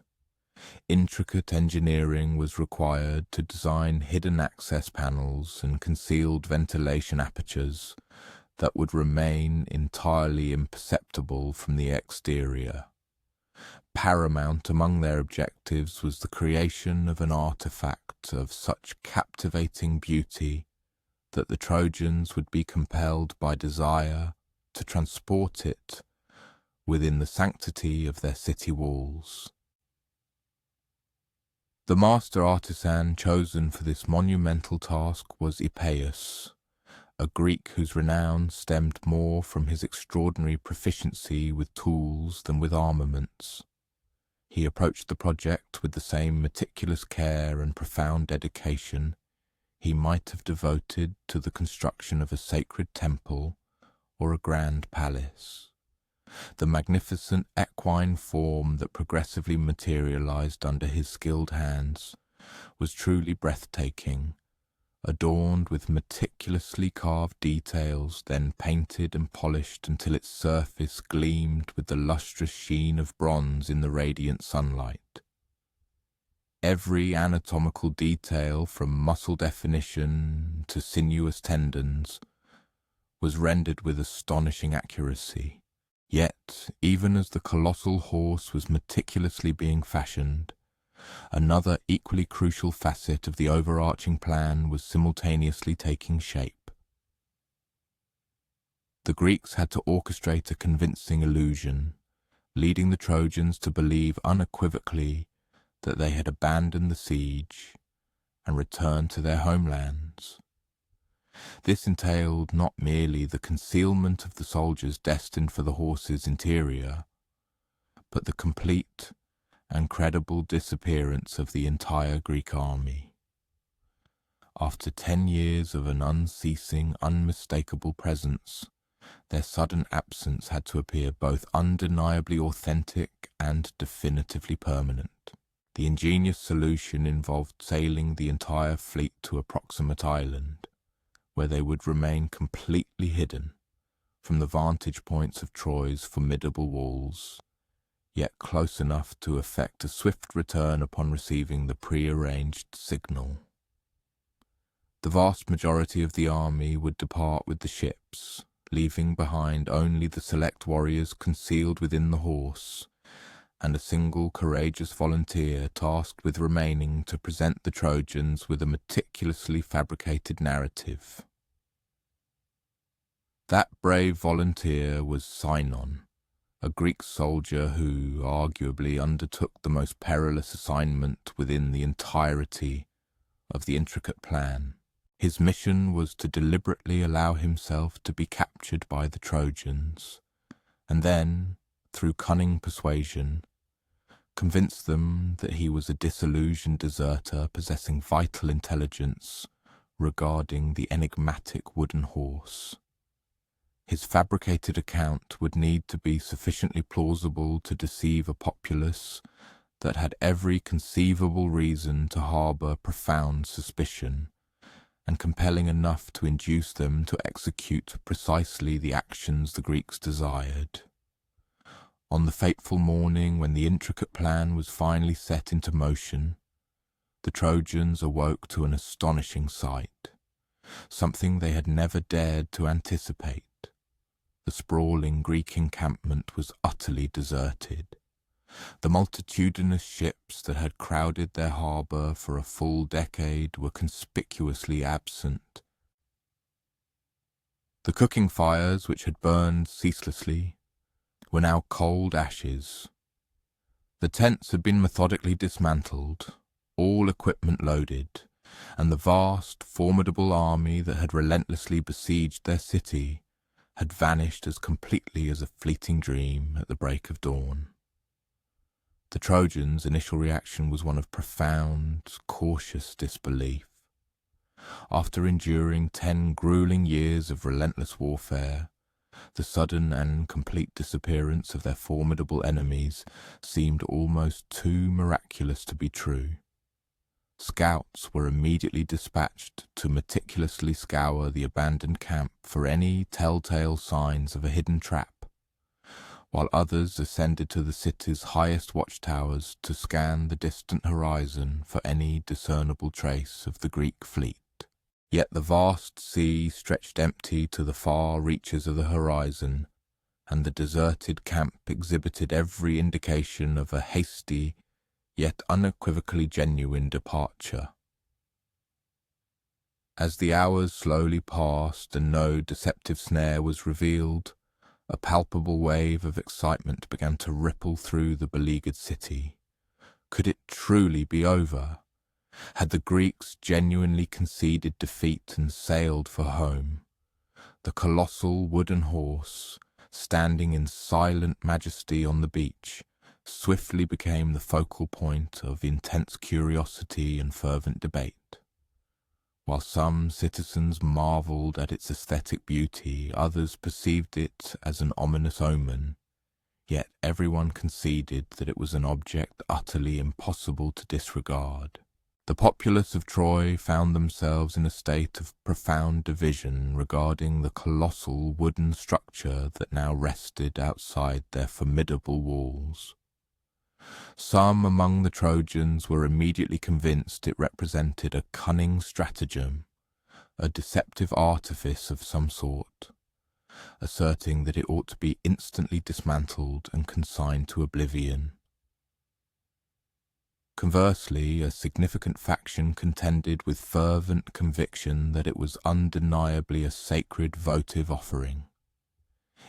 Intricate engineering was required to design hidden access panels and concealed ventilation apertures that would remain entirely imperceptible from the exterior. Paramount among their objectives was the creation of an artifact of such captivating beauty that the Trojans would be compelled by desire to transport it within the sanctity of their city walls. The master artisan chosen for this monumental task was Hypnos, a Greek whose renown stemmed more from his extraordinary proficiency with tools than with armaments. He approached the project with the same meticulous care and profound dedication he might have devoted to the construction of a sacred temple or a grand palace. The magnificent equine form that progressively materialized under his skilled hands was truly breathtaking, adorned with meticulously carved details, then painted and polished until its surface gleamed with the lustrous sheen of bronze in the radiant sunlight. Every anatomical detail, from muscle definition to sinuous tendons, was rendered with astonishing accuracy. Yet, even as the colossal horse was meticulously being fashioned, another equally crucial facet of the overarching plan was simultaneously taking shape. The Greeks had to orchestrate a convincing illusion, leading the Trojans to believe unequivocally that they had abandoned the siege and returned to their homelands. This entailed not merely the concealment of the soldiers destined for the horse's interior, but the complete and credible disappearance of the entire Greek army. After 10 years of an unceasing, unmistakable presence, their sudden absence had to appear both undeniably authentic and definitively permanent. The ingenious solution involved sailing the entire fleet to a proximate island, where they would remain completely hidden from the vantage points of Troy's formidable walls, yet close enough to effect a swift return upon receiving the pre-arranged signal. The vast majority of the army would depart with the ships, leaving behind only the select warriors concealed within the horse, and a single courageous volunteer tasked with remaining to present the Trojans with a meticulously fabricated narrative. That brave volunteer was Sinon, a Greek soldier who arguably undertook the most perilous assignment within the entirety of the intricate plan. His mission was to deliberately allow himself to be captured by the Trojans, and then, through cunning persuasion, convinced them that he was a disillusioned deserter possessing vital intelligence regarding the enigmatic wooden horse. His fabricated account would need to be sufficiently plausible to deceive a populace that had every conceivable reason to harbour profound suspicion, and compelling enough to induce them to execute precisely the actions the Greeks desired. On the fateful morning when the intricate plan was finally set into motion, the Trojans awoke to an astonishing sight, something they had never dared to anticipate. The sprawling Greek encampment was utterly deserted. The multitudinous ships that had crowded their harbour for a full decade were conspicuously absent. The cooking fires, which had burned ceaselessly, were now cold ashes. The tents had been methodically dismantled, all equipment loaded, and the vast, formidable army that had relentlessly besieged their city had vanished as completely as a fleeting dream at the break of dawn. The Trojans' initial reaction was one of profound, cautious disbelief. After enduring 10 grueling years of relentless warfare, the sudden and complete disappearance of their formidable enemies seemed almost too miraculous to be true. Scouts were immediately dispatched to meticulously scour the abandoned camp for any telltale signs of a hidden trap, while others ascended to the city's highest watchtowers to scan the distant horizon for any discernible trace of the Greek fleet. Yet the vast sea stretched empty to the far reaches of the horizon, and the deserted camp exhibited every indication of a hasty, yet unequivocally genuine departure. As the hours slowly passed and no deceptive snare was revealed, a palpable wave of excitement began to ripple through the beleaguered city. Could it truly be over? Had the Greeks genuinely conceded defeat and sailed for home? The colossal wooden horse, standing in silent majesty on the beach, swiftly became the focal point of intense curiosity and fervent debate. While some citizens marvelled at its aesthetic beauty, others perceived it as an ominous omen, yet everyone conceded that it was an object utterly impossible to disregard. The populace of Troy found themselves in a state of profound division regarding the colossal wooden structure that now rested outside their formidable walls. Some among the Trojans were immediately convinced it represented a cunning stratagem, a deceptive artifice of some sort, asserting that it ought to be instantly dismantled and consigned to oblivion. Conversely, a significant faction contended with fervent conviction that it was undeniably a sacred votive offering,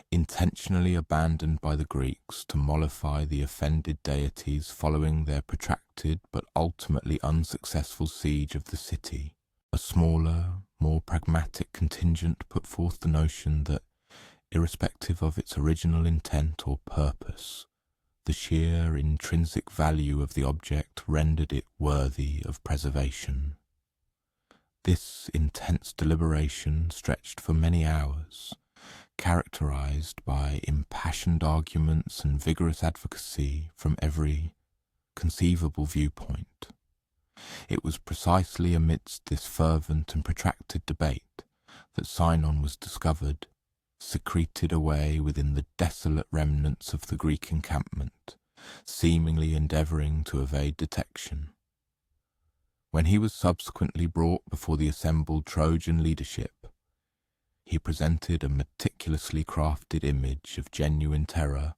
intentionally abandoned by the Greeks to mollify the offended deities following their protracted but ultimately unsuccessful siege of the city. A smaller, more pragmatic contingent put forth the notion that, irrespective of its original intent or purpose, the sheer intrinsic value of the object rendered it worthy of preservation. This intense deliberation stretched for many hours, characterized by impassioned arguments and vigorous advocacy from every conceivable viewpoint. It was precisely amidst this fervent and protracted debate that Sinon was discovered, secreted away within the desolate remnants of the Greek encampment, seemingly endeavouring to evade detection. When he was subsequently brought before the assembled Trojan leadership, he presented a meticulously crafted image of genuine terror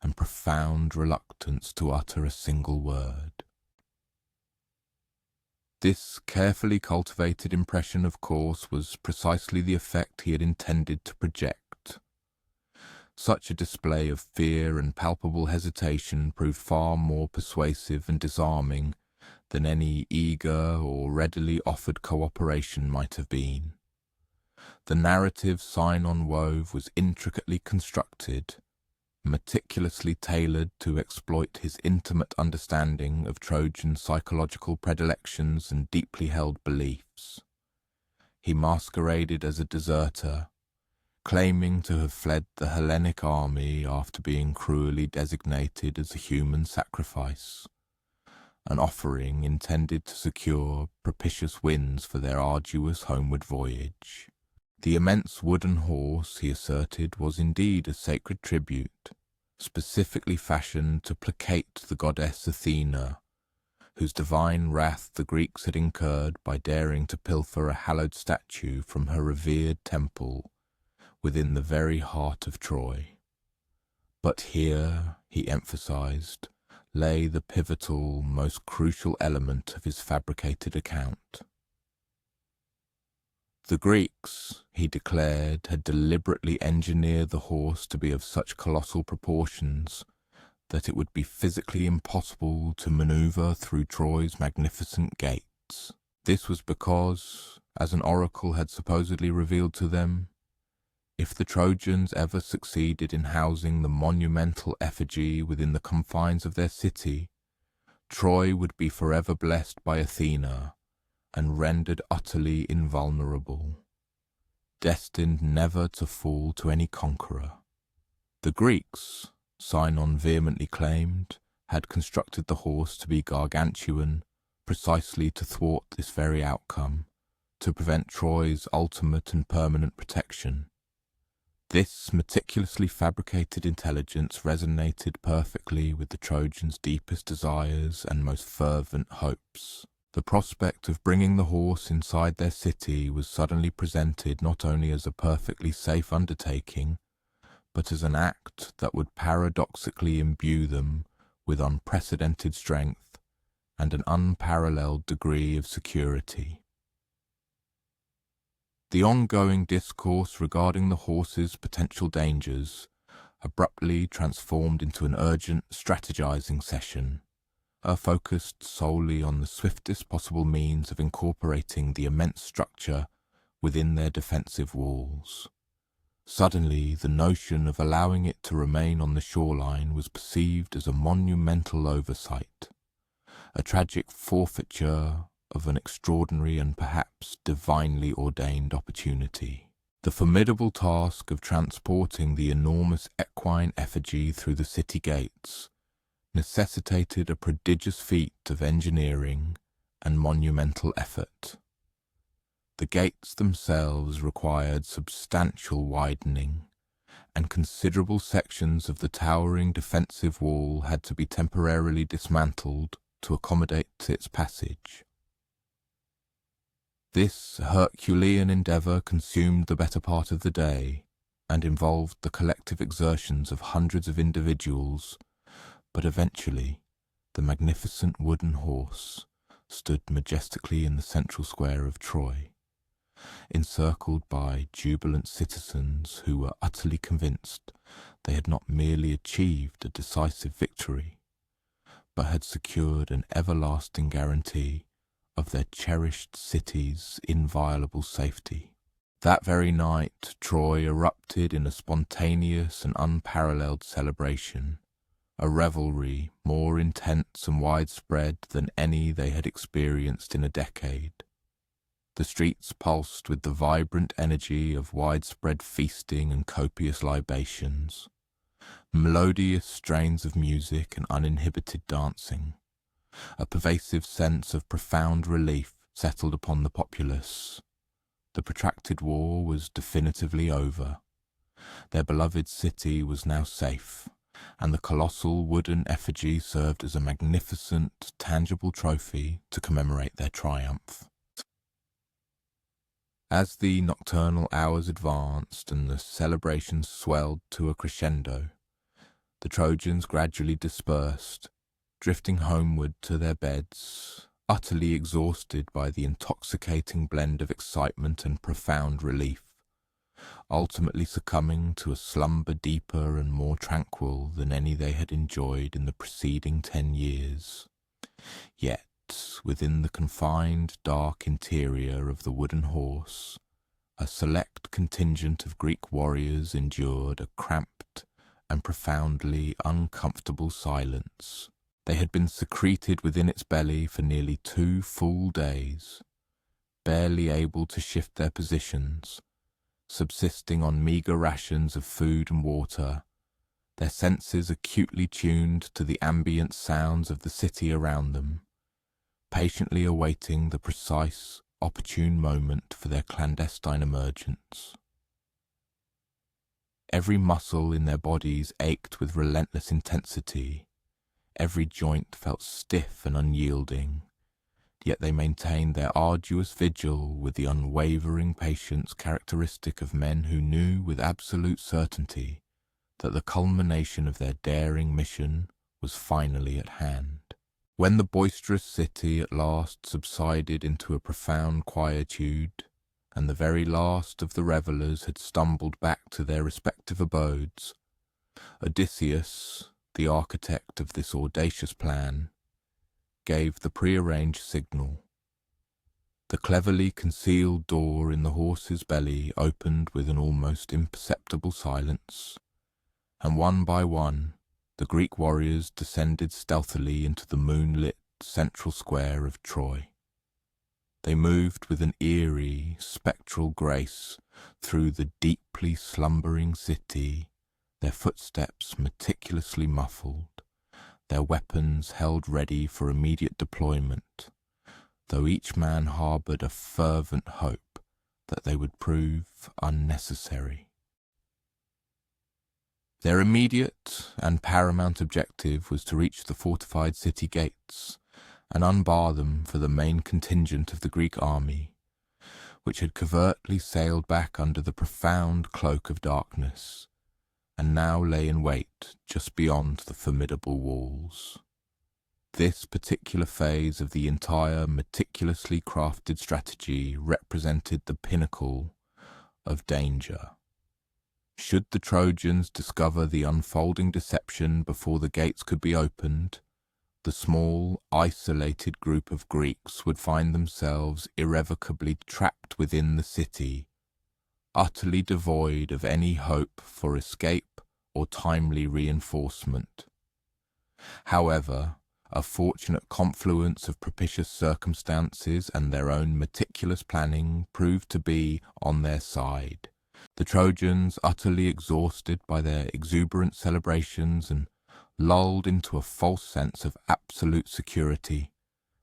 and profound reluctance to utter a single word. This carefully cultivated impression, of course, was precisely the effect he had intended to project. Such a display of fear and palpable hesitation proved far more persuasive and disarming than any eager or readily offered cooperation might have been. The narrative Sinon wove was intricately constructed, meticulously tailored to exploit his intimate understanding of Trojan psychological predilections and deeply held beliefs. He masqueraded as a deserter, claiming to have fled the Hellenic army after being cruelly designated as a human sacrifice, an offering intended to secure propitious winds for their arduous homeward voyage. The immense wooden horse, he asserted, was indeed a sacred tribute, specifically fashioned to placate the goddess Athena, whose divine wrath the Greeks had incurred by daring to pilfer a hallowed statue from her revered temple within the very heart of Troy. But here, he emphasized, lay the pivotal, most crucial element of his fabricated account. The Greeks, he declared, had deliberately engineered the horse to be of such colossal proportions that it would be physically impossible to maneuver through Troy's magnificent gates. This was because, as an oracle had supposedly revealed to them, if the Trojans ever succeeded in housing the monumental effigy within the confines of their city, Troy would be forever blessed by Athena and rendered utterly invulnerable, destined never to fall to any conqueror. The Greeks, Sinon vehemently claimed, had constructed the horse to be gargantuan precisely to thwart this very outcome, to prevent Troy's ultimate and permanent protection. This meticulously fabricated intelligence resonated perfectly with the Trojans' deepest desires and most fervent hopes. The prospect of bringing the horse inside their city was suddenly presented not only as a perfectly safe undertaking, but as an act that would paradoxically imbue them with unprecedented strength and an unparalleled degree of security. The ongoing discourse regarding the horse's potential dangers abruptly transformed into an urgent strategizing session, focused solely on the swiftest possible means of incorporating the immense structure within their defensive walls. Suddenly, the notion of allowing it to remain on the shoreline was perceived as a monumental oversight, a tragic forfeiture of an extraordinary and perhaps divinely ordained opportunity. The formidable task of transporting the enormous equine effigy through the city gates necessitated a prodigious feat of engineering and monumental effort. The gates themselves required substantial widening, and considerable sections of the towering defensive wall had to be temporarily dismantled to accommodate its passage. This Herculean endeavour consumed the better part of the day, and involved the collective exertions of hundreds of individuals, but eventually the magnificent wooden horse stood majestically in the central square of Troy, encircled by jubilant citizens who were utterly convinced they had not merely achieved a decisive victory, but had secured an everlasting guarantee of their cherished city's inviolable safety. That very night, Troy erupted in a spontaneous and unparalleled celebration, a revelry more intense and widespread than any they had experienced in a decade. The streets pulsed with the vibrant energy of widespread feasting and copious libations, melodious strains of music and uninhibited dancing. A pervasive sense of profound relief settled upon the populace. The protracted war was definitively over. Their beloved city was now safe, and the colossal wooden effigy served as a magnificent, tangible trophy to commemorate their triumph. As the nocturnal hours advanced and the celebrations swelled to a crescendo, the Trojans gradually dispersed, drifting homeward to their beds, utterly exhausted by the intoxicating blend of excitement and profound relief, ultimately succumbing to a slumber deeper and more tranquil than any they had enjoyed in the preceding 10 years. Yet, within the confined, dark interior of the wooden horse, a select contingent of Greek warriors endured a cramped and profoundly uncomfortable silence. They had been secreted within its belly for nearly 2 full days, barely able to shift their positions, subsisting on meagre rations of food and water, their senses acutely tuned to the ambient sounds of the city around them, patiently awaiting the precise, opportune moment for their clandestine emergence. Every muscle in their bodies ached with relentless intensity. Every joint felt stiff and unyielding, yet they maintained their arduous vigil with the unwavering patience characteristic of men who knew with absolute certainty that the culmination of their daring mission was finally at hand. When the boisterous city at last subsided into a profound quietude, and the very last of the revellers had stumbled back to their respective abodes, Odysseus, the architect of this audacious plan, gave the prearranged signal. The cleverly concealed door in the horse's belly opened with an almost imperceptible silence, and one by one the Greek warriors descended stealthily into the moonlit central square of Troy. They moved with an eerie, spectral grace through the deeply slumbering city, their footsteps meticulously muffled, their weapons held ready for immediate deployment, though each man harboured a fervent hope that they would prove unnecessary. Their immediate and paramount objective was to reach the fortified city gates and unbar them for the main contingent of the Greek army, which had covertly sailed back under the profound cloak of darkness, and now lay in wait just beyond the formidable walls. This particular phase of the entire meticulously crafted strategy represented the pinnacle of danger. Should the Trojans discover the unfolding deception before the gates could be opened, the small, isolated group of Greeks would find themselves irrevocably trapped within the city, utterly devoid of any hope for escape or timely reinforcement. However, a fortunate confluence of propitious circumstances and their own meticulous planning proved to be on their side. The Trojans, utterly exhausted by their exuberant celebrations and lulled into a false sense of absolute security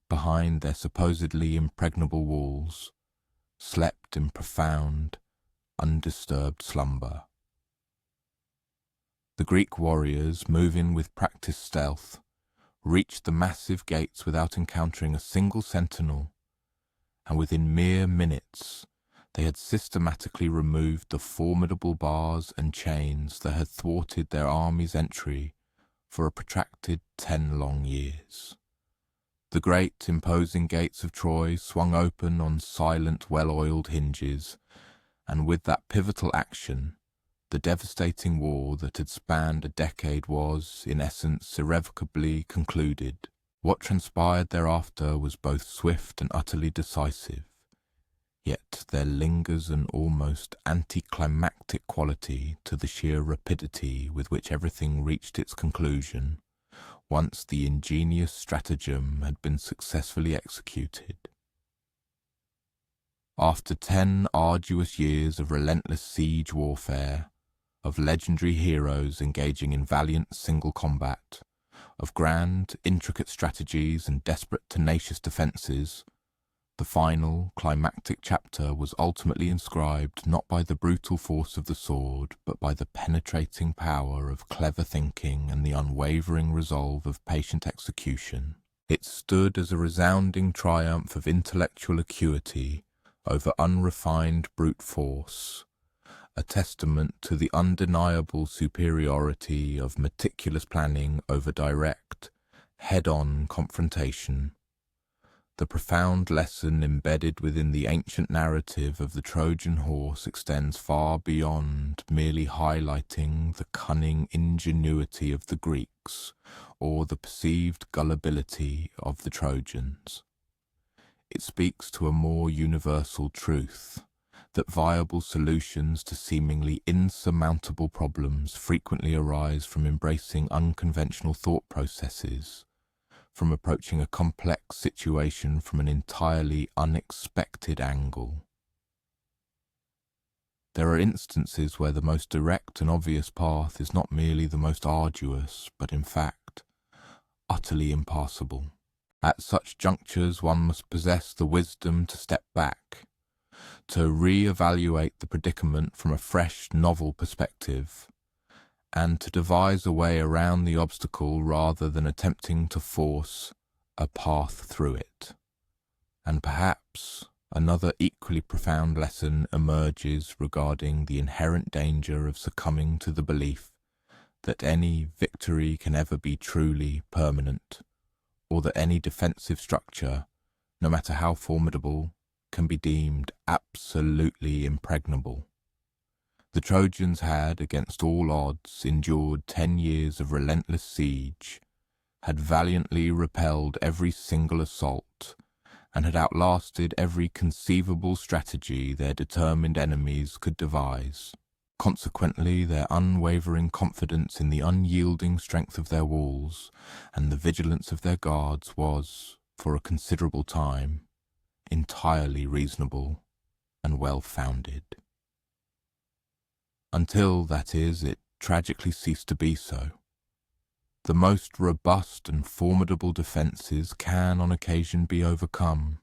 behind their supposedly impregnable walls, slept in profound, undisturbed slumber. The Greek warriors, moving with practised stealth, reached the massive gates without encountering a single sentinel, and within mere minutes they had systematically removed the formidable bars and chains that had thwarted their army's entry for a protracted 10 long years. The great, imposing gates of Troy swung open on silent, well-oiled hinges, and with that pivotal action, the devastating war that had spanned a decade was, in essence, irrevocably concluded. What transpired thereafter was both swift and utterly decisive. Yet there lingers an almost anticlimactic quality to the sheer rapidity with which everything reached its conclusion, once the ingenious stratagem had been successfully executed. After 10 arduous years of relentless siege warfare, of legendary heroes engaging in valiant single combat, of grand, intricate strategies and desperate, tenacious defences, the final, climactic chapter was ultimately inscribed not by the brutal force of the sword, but by the penetrating power of clever thinking and the unwavering resolve of patient execution. It stood as a resounding triumph of intellectual acuity over unrefined brute force, a testament to the undeniable superiority of meticulous planning over direct, head-on confrontation. The profound lesson embedded within the ancient narrative of the Trojan horse extends far beyond merely highlighting the cunning ingenuity of the Greeks or the perceived gullibility of the Trojans. It speaks to a more universal truth, that viable solutions to seemingly insurmountable problems frequently arise from embracing unconventional thought processes, from approaching a complex situation from an entirely unexpected angle. There are instances where the most direct and obvious path is not merely the most arduous, but in fact, utterly impassable. At such junctures, one must possess the wisdom to step back, to re-evaluate the predicament from a fresh, novel perspective, and to devise a way around the obstacle rather than attempting to force a path through it. And perhaps another equally profound lesson emerges regarding the inherent danger of succumbing to the belief that any victory can ever be truly permanent, or that any defensive structure, no matter how formidable, can be deemed absolutely impregnable. The Trojans had, against all odds, endured 10 years of relentless siege, had valiantly repelled every single assault, and had outlasted every conceivable strategy their determined enemies could devise. Consequently, their unwavering confidence in the unyielding strength of their walls and the vigilance of their guards was, for a considerable time, entirely reasonable and well-founded. Until, that is, it tragically ceased to be so. The most robust and formidable defences can on occasion be overcome,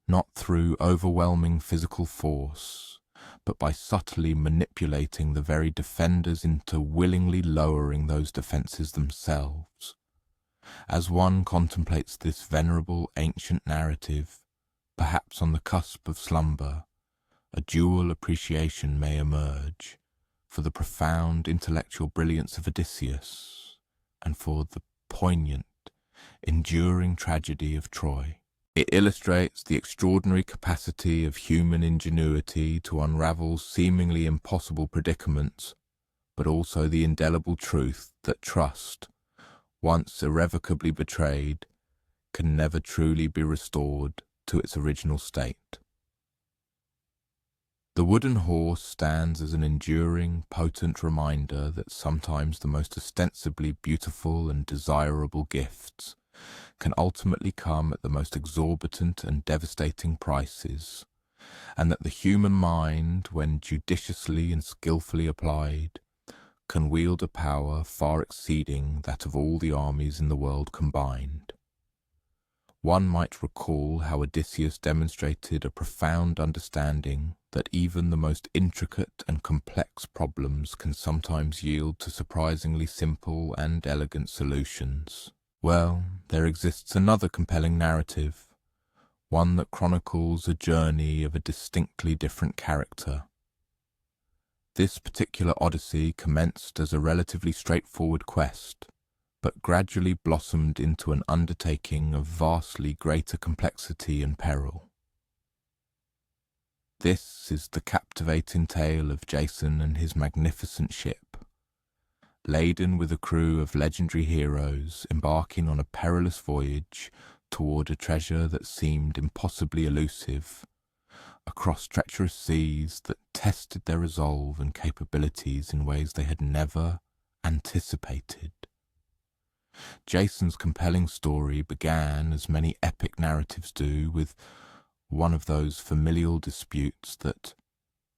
not through overwhelming physical force, but by subtly manipulating the very defenders into willingly lowering those defences themselves. As one contemplates this venerable ancient narrative, perhaps on the cusp of slumber, a dual appreciation may emerge for the profound intellectual brilliance of Odysseus and for the poignant, enduring tragedy of Troy. It illustrates the extraordinary capacity of human ingenuity to unravel seemingly impossible predicaments, but also the indelible truth that trust, once irrevocably betrayed, can never truly be restored to its original state. The wooden horse stands as an enduring, potent reminder that sometimes the most ostensibly beautiful and desirable gifts can ultimately come at the most exorbitant and devastating prices, and that the human mind, when judiciously and skillfully applied, can wield a power far exceeding that of all the armies in the world combined. One might recall how Odysseus demonstrated a profound understanding that even the most intricate and complex problems can sometimes yield to surprisingly simple and elegant solutions. Well, there exists another compelling narrative, one that chronicles a journey of a distinctly different character. This particular odyssey commenced as a relatively straightforward quest, but gradually blossomed into an undertaking of vastly greater complexity and peril. This is the captivating tale of Jason and his magnificent ship, laden with a crew of legendary heroes embarking on a perilous voyage toward a treasure that seemed impossibly elusive, across treacherous seas that tested their resolve and capabilities in ways they had never anticipated. Jason's compelling story began, as many epic narratives do, with one of those familial disputes that,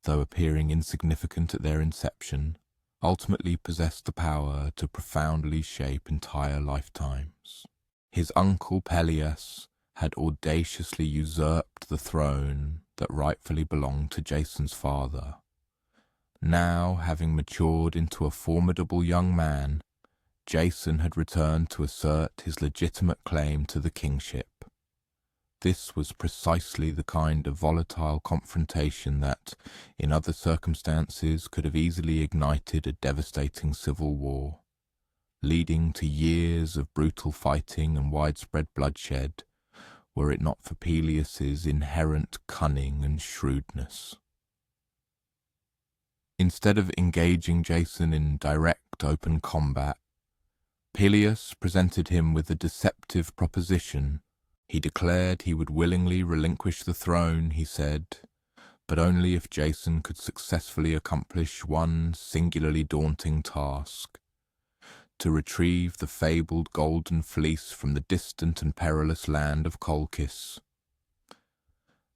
though appearing insignificant at their inception, ultimately possessed the power to profoundly shape entire lifetimes. His uncle Peleus had audaciously usurped the throne that rightfully belonged to Jason's father. Now, having matured into a formidable young man, Jason had returned to assert his legitimate claim to the kingship. This was precisely the kind of volatile confrontation that, in other circumstances, could have easily ignited a devastating civil war, leading to years of brutal fighting and widespread bloodshed, were it not for Peleus's inherent cunning and shrewdness. Instead of engaging Jason in direct open combat, Peleus presented him with a deceptive proposition. He declared he would willingly relinquish the throne, he said, but only if Jason could successfully accomplish one singularly daunting task: to retrieve the fabled golden fleece from the distant and perilous land of Colchis.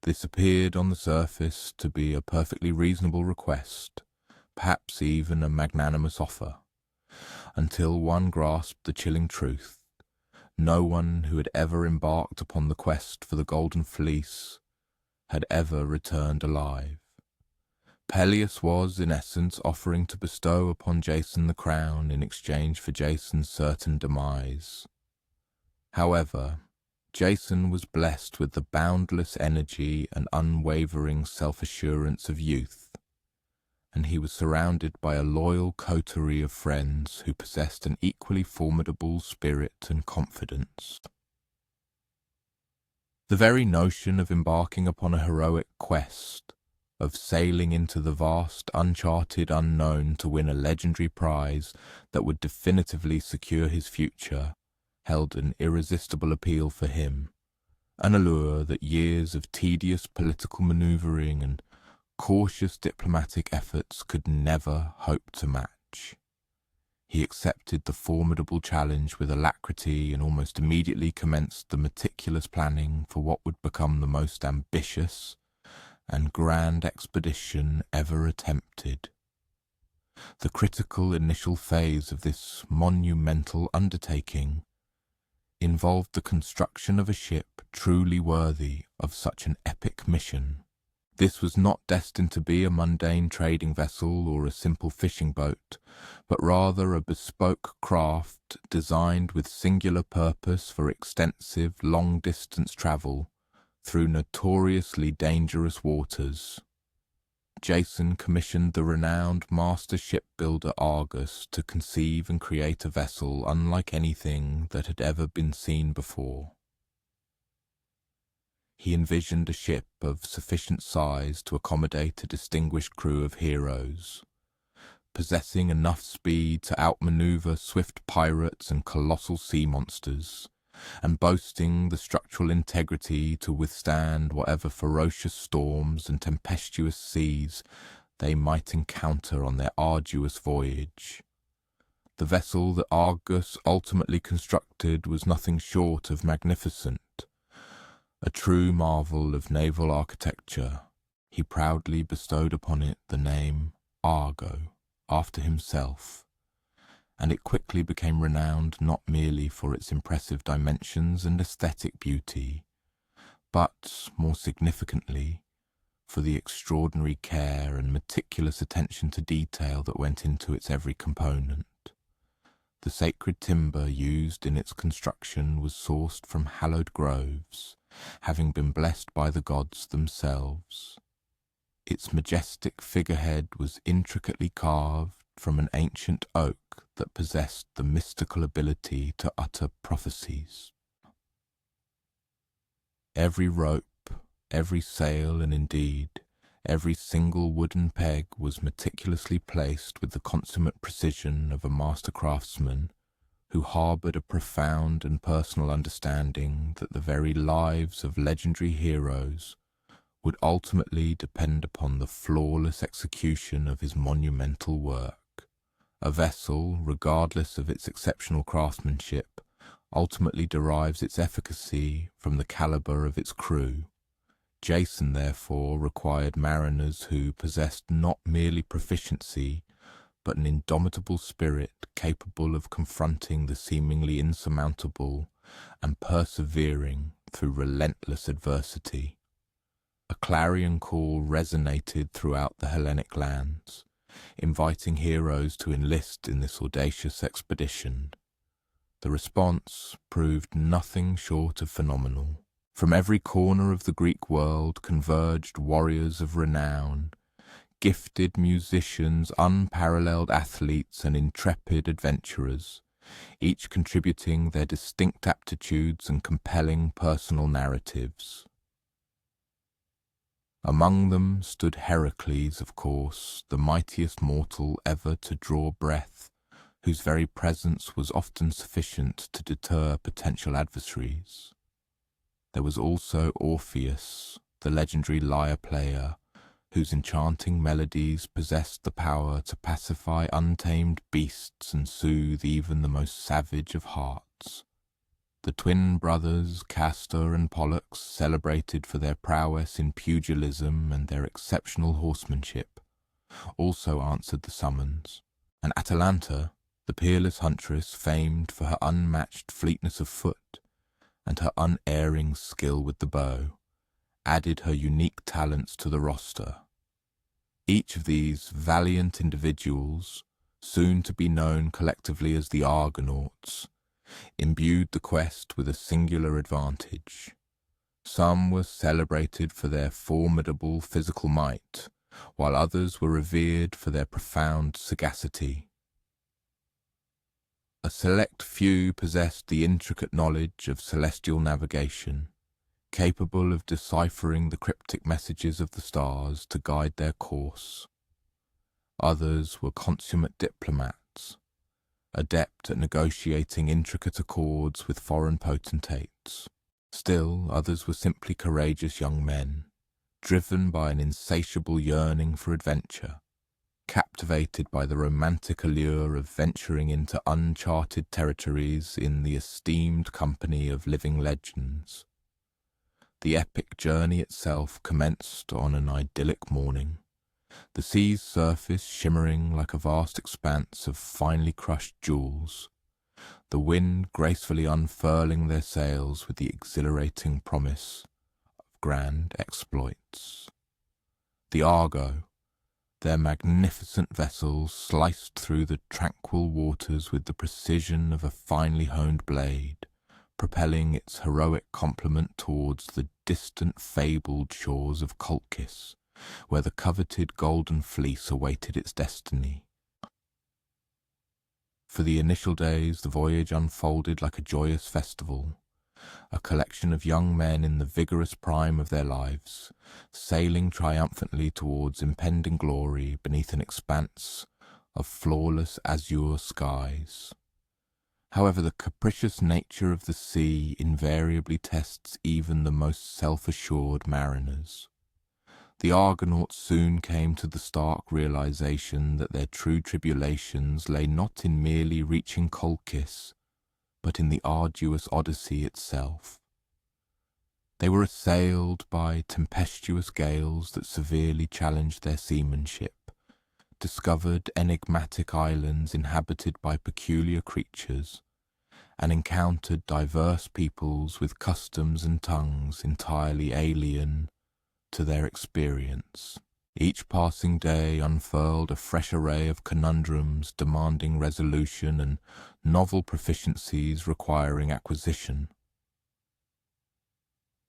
This appeared on the surface to be a perfectly reasonable request, perhaps even a magnanimous offer, until one grasped the chilling truth. No one who had ever embarked upon the quest for the golden fleece had ever returned alive. Peleus was, in essence, offering to bestow upon Jason the crown in exchange for Jason's certain demise. However, Jason was blessed with the boundless energy and unwavering self-assurance of youth, and he was surrounded by a loyal coterie of friends who possessed an equally formidable spirit and confidence. The very notion of embarking upon a heroic quest, of sailing into the vast, uncharted unknown to win a legendary prize that would definitively secure his future, held an irresistible appeal for him, an allure that years of tedious political manoeuvring and cautious diplomatic efforts could never hope to match. He accepted the formidable challenge with alacrity and almost immediately commenced the meticulous planning for what would become the most ambitious and grand expedition ever attempted. The critical initial phase of this monumental undertaking involved the construction of a ship truly worthy of such an epic mission. This was not destined to be a mundane trading vessel or a simple fishing boat, but rather a bespoke craft designed with singular purpose for extensive, long-distance travel through notoriously dangerous waters. Jason commissioned the renowned master shipbuilder Argus to conceive and create a vessel unlike anything that had ever been seen before. He envisioned a ship of sufficient size to accommodate a distinguished crew of heroes, possessing enough speed to outmaneuver swift pirates and colossal sea monsters, and boasting the structural integrity to withstand whatever ferocious storms and tempestuous seas they might encounter on their arduous voyage. The vessel that Argus ultimately constructed was nothing short of magnificent. A true marvel of naval architecture, he proudly bestowed upon it the name Argo, after himself, and it quickly became renowned not merely for its impressive dimensions and aesthetic beauty, but, more significantly, for the extraordinary care and meticulous attention to detail that went into its every component. The sacred timber used in its construction was sourced from hallowed groves, having been blessed by the gods themselves. Its majestic figurehead was intricately carved from an ancient oak that possessed the mystical ability to utter prophecies. Every rope, every sail, and indeed every single wooden peg was meticulously placed with the consummate precision of a master craftsman who harboured a profound and personal understanding that the very lives of legendary heroes would ultimately depend upon the flawless execution of his monumental work. A vessel, regardless of its exceptional craftsmanship, ultimately derives its efficacy from the calibre of its crew. Jason, therefore, required mariners who possessed not merely proficiency, but an indomitable spirit capable of confronting the seemingly insurmountable and persevering through relentless adversity. A clarion call resonated throughout the Hellenic lands, inviting heroes to enlist in this audacious expedition. The response proved nothing short of phenomenal. From every corner of the Greek world converged warriors of renown, gifted musicians, unparalleled athletes, and intrepid adventurers, each contributing their distinct aptitudes and compelling personal narratives. Among them stood Heracles, of course, the mightiest mortal ever to draw breath, whose very presence was often sufficient to deter potential adversaries. There was also Orpheus, the legendary lyre player, whose enchanting melodies possessed the power to pacify untamed beasts and soothe even the most savage of hearts. The twin brothers, Castor and Pollux, celebrated for their prowess in pugilism and their exceptional horsemanship, also answered the summons, and Atalanta, the peerless huntress famed for her unmatched fleetness of foot and her unerring skill with the bow, added her unique talents to the roster. Each of these valiant individuals, soon to be known collectively as the Argonauts, imbued the quest with a singular advantage. Some were celebrated for their formidable physical might, while others were revered for their profound sagacity. A select few possessed the intricate knowledge of celestial navigation, capable of deciphering the cryptic messages of the stars to guide their course. Others were consummate diplomats, adept at negotiating intricate accords with foreign potentates. Still, others were simply courageous young men, driven by an insatiable yearning for adventure, captivated by the romantic allure of venturing into uncharted territories in the esteemed company of living legends. The epic journey itself commenced on an idyllic morning, the sea's surface shimmering like a vast expanse of finely crushed jewels, the wind gracefully unfurling their sails with the exhilarating promise of grand exploits. The Argo, their magnificent vessel, sliced through the tranquil waters with the precision of a finely honed blade, propelling its heroic complement towards the distant fabled shores of Colchis, where the coveted golden fleece awaited its destiny. For the initial days, the voyage unfolded like a joyous festival, a collection of young men in the vigorous prime of their lives, sailing triumphantly towards impending glory beneath an expanse of flawless azure skies. However, the capricious nature of the sea invariably tests even the most self-assured mariners. The Argonauts soon came to the stark realization that their true tribulations lay not in merely reaching Colchis, but in the arduous Odyssey itself. They were assailed by tempestuous gales that severely challenged their seamanship, discovered enigmatic islands inhabited by peculiar creatures, and encountered diverse peoples with customs and tongues entirely alien to their experience. Each passing day unfurled a fresh array of conundrums demanding resolution and novel proficiencies requiring acquisition.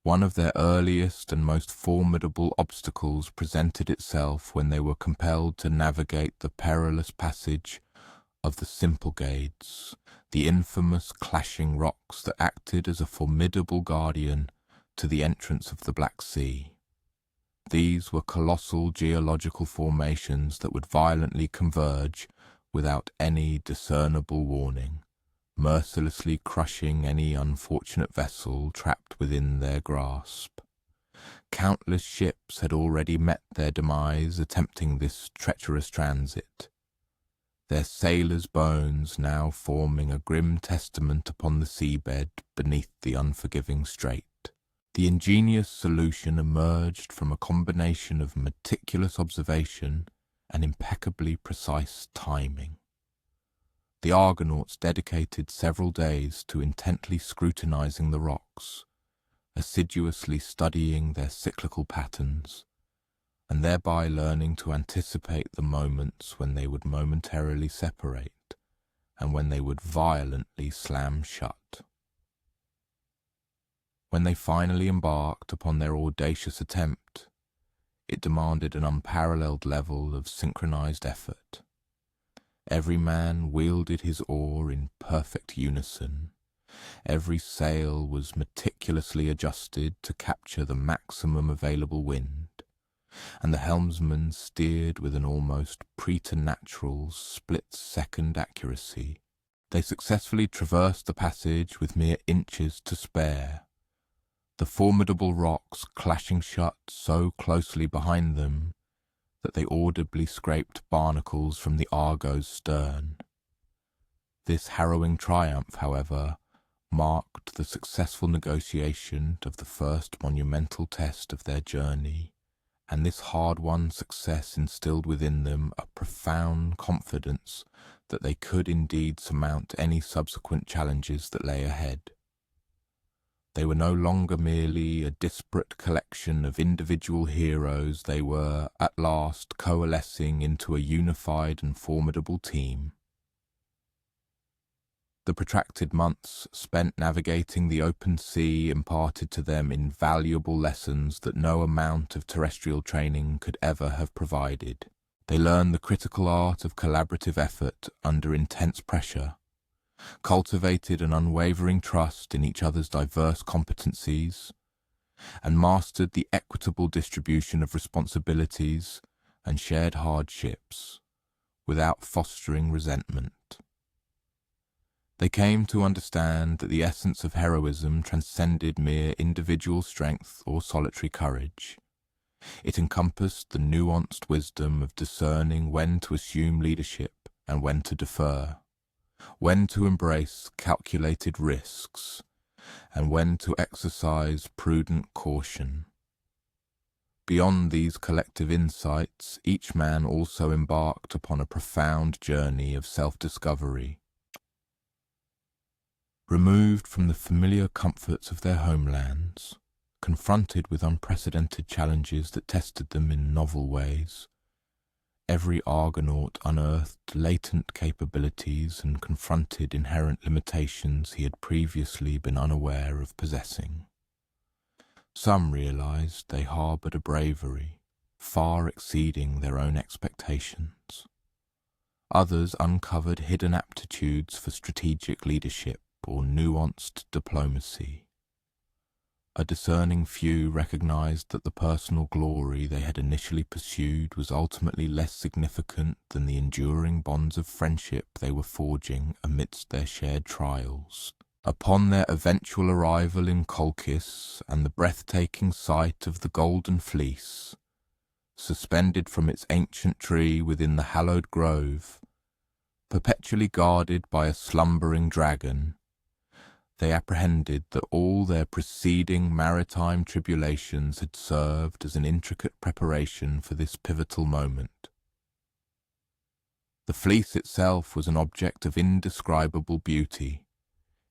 One of their earliest and most formidable obstacles presented itself when they were compelled to navigate the perilous passage of the Symplegades, the infamous clashing rocks that acted as a formidable guardian to the entrance of the Black Sea. These were colossal geological formations that would violently converge without any discernible warning, mercilessly crushing any unfortunate vessel trapped within their grasp. Countless ships had already met their demise attempting this treacherous transit, their sailors' bones now forming a grim testament upon the seabed beneath the unforgiving strait. The ingenious solution emerged from a combination of meticulous observation and impeccably precise timing. The Argonauts dedicated several days to intently scrutinizing the rocks, assiduously studying their cyclical patterns, and thereby learning to anticipate the moments when they would momentarily separate and when they would violently slam shut. When they finally embarked upon their audacious attempt, it demanded an unparalleled level of synchronized effort. Every man wielded his oar in perfect unison. Every sail was meticulously adjusted to capture the maximum available wind, and the helmsman steered with an almost preternatural split-second accuracy. They successfully traversed the passage with mere inches to spare, the formidable rocks clashing shut so closely behind them that they audibly scraped barnacles from the Argo's stern. This harrowing triumph, however, marked the successful negotiation of the first monumental test of their journey, and this hard-won success instilled within them a profound confidence that they could indeed surmount any subsequent challenges that lay ahead. They were no longer merely a disparate collection of individual heroes. They were, at last, coalescing into a unified and formidable team. The protracted months spent navigating the open sea imparted to them invaluable lessons that no amount of terrestrial training could ever have provided. They learned the critical art of collaborative effort under intense pressure, cultivated an unwavering trust in each other's diverse competencies, and mastered the equitable distribution of responsibilities and shared hardships without fostering resentment. They came to understand that the essence of heroism transcended mere individual strength or solitary courage. It encompassed the nuanced wisdom of discerning when to assume leadership and when to defer, when to embrace calculated risks, and when to exercise prudent caution. Beyond these collective insights, each man also embarked upon a profound journey of self-discovery. Removed from the familiar comforts of their homelands, confronted with unprecedented challenges that tested them in novel ways, every Argonaut unearthed latent capabilities and confronted inherent limitations he had previously been unaware of possessing. Some realized they harbored a bravery far exceeding their own expectations. Others uncovered hidden aptitudes for strategic leadership or nuanced diplomacy. A discerning few recognized that the personal glory they had initially pursued was ultimately less significant than the enduring bonds of friendship they were forging amidst their shared trials. Upon their eventual arrival in Colchis and the breathtaking sight of the Golden Fleece, suspended from its ancient tree within the hallowed grove, perpetually guarded by a slumbering dragon, they apprehended that all their preceding maritime tribulations had served as an intricate preparation for this pivotal moment. The fleece itself was an object of indescribable beauty,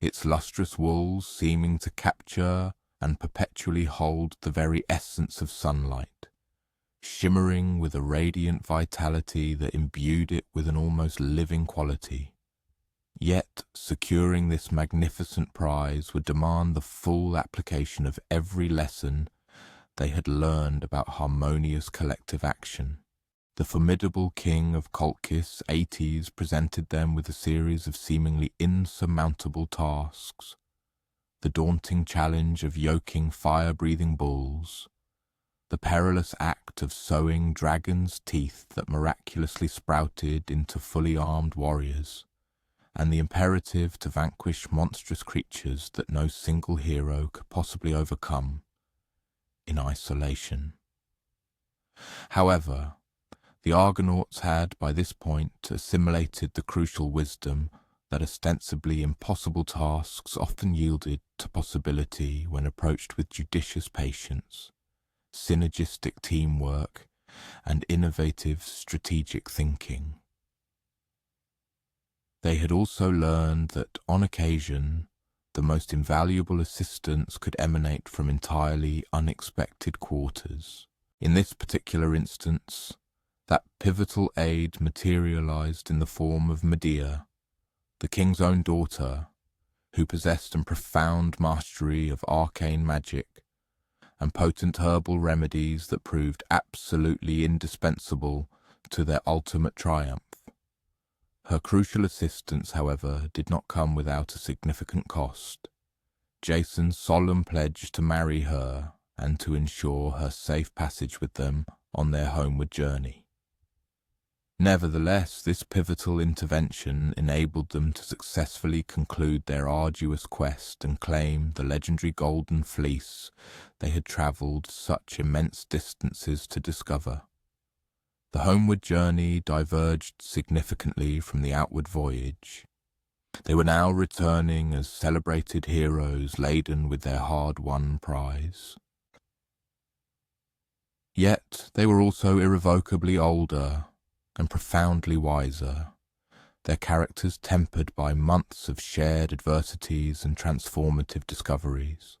its lustrous walls seeming to capture and perpetually hold the very essence of sunlight, shimmering with a radiant vitality that imbued it with an almost living quality. Yet, securing this magnificent prize would demand the full application of every lesson they had learned about harmonious collective action. The formidable king of Colchis, Aetes, presented them with a series of seemingly insurmountable tasks: the daunting challenge of yoking fire-breathing bulls, the perilous act of sowing dragons' teeth that miraculously sprouted into fully armed warriors, and the imperative to vanquish monstrous creatures that no single hero could possibly overcome in isolation. However, the Argonauts had by this point assimilated the crucial wisdom that ostensibly impossible tasks often yielded to possibility when approached with judicious patience, synergistic teamwork, and innovative strategic thinking. They had also learned that, on occasion, the most invaluable assistance could emanate from entirely unexpected quarters. In this particular instance, that pivotal aid materialized in the form of Medea, the king's own daughter, who possessed a profound mastery of arcane magic and potent herbal remedies that proved absolutely indispensable to their ultimate triumph. Her crucial assistance, however, did not come without a significant cost: Jason's solemn pledge to marry her and to ensure her safe passage with them on their homeward journey. Nevertheless, this pivotal intervention enabled them to successfully conclude their arduous quest and claim the legendary Golden Fleece they had travelled such immense distances to discover. The homeward journey diverged significantly from the outward voyage. They were now returning as celebrated heroes laden with their hard-won prize. Yet they were also irrevocably older and profoundly wiser, their characters tempered by months of shared adversities and transformative discoveries.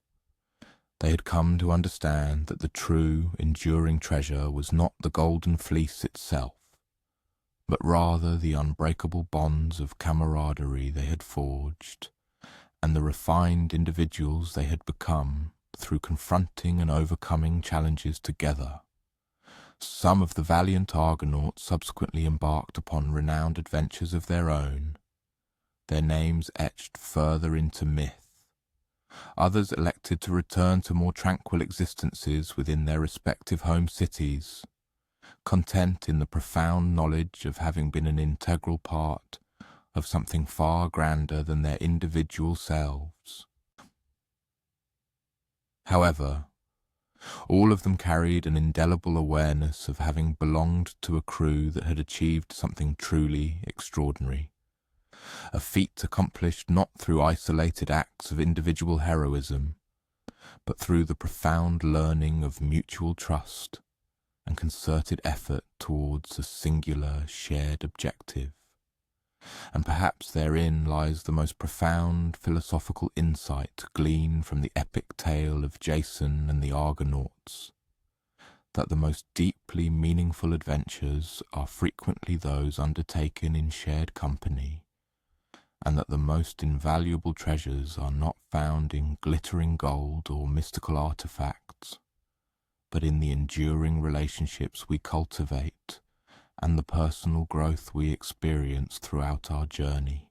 They had come to understand that the true, enduring treasure was not the golden fleece itself, but rather the unbreakable bonds of camaraderie they had forged, and the refined individuals they had become through confronting and overcoming challenges together. Some of the valiant Argonauts subsequently embarked upon renowned adventures of their own, their names etched further into myth. Others elected to return to more tranquil existences within their respective home cities, content in the profound knowledge of having been an integral part of something far grander than their individual selves. However, all of them carried an indelible awareness of having belonged to a crew that had achieved something truly extraordinary, a feat accomplished not through isolated acts of individual heroism, but through the profound learning of mutual trust and concerted effort towards a singular shared objective. And perhaps therein lies the most profound philosophical insight gleaned from the epic tale of Jason and the Argonauts, that the most deeply meaningful adventures are frequently those undertaken in shared company, and that the most invaluable treasures are not found in glittering gold or mystical artifacts, but in the enduring relationships we cultivate and the personal growth we experience throughout our journey.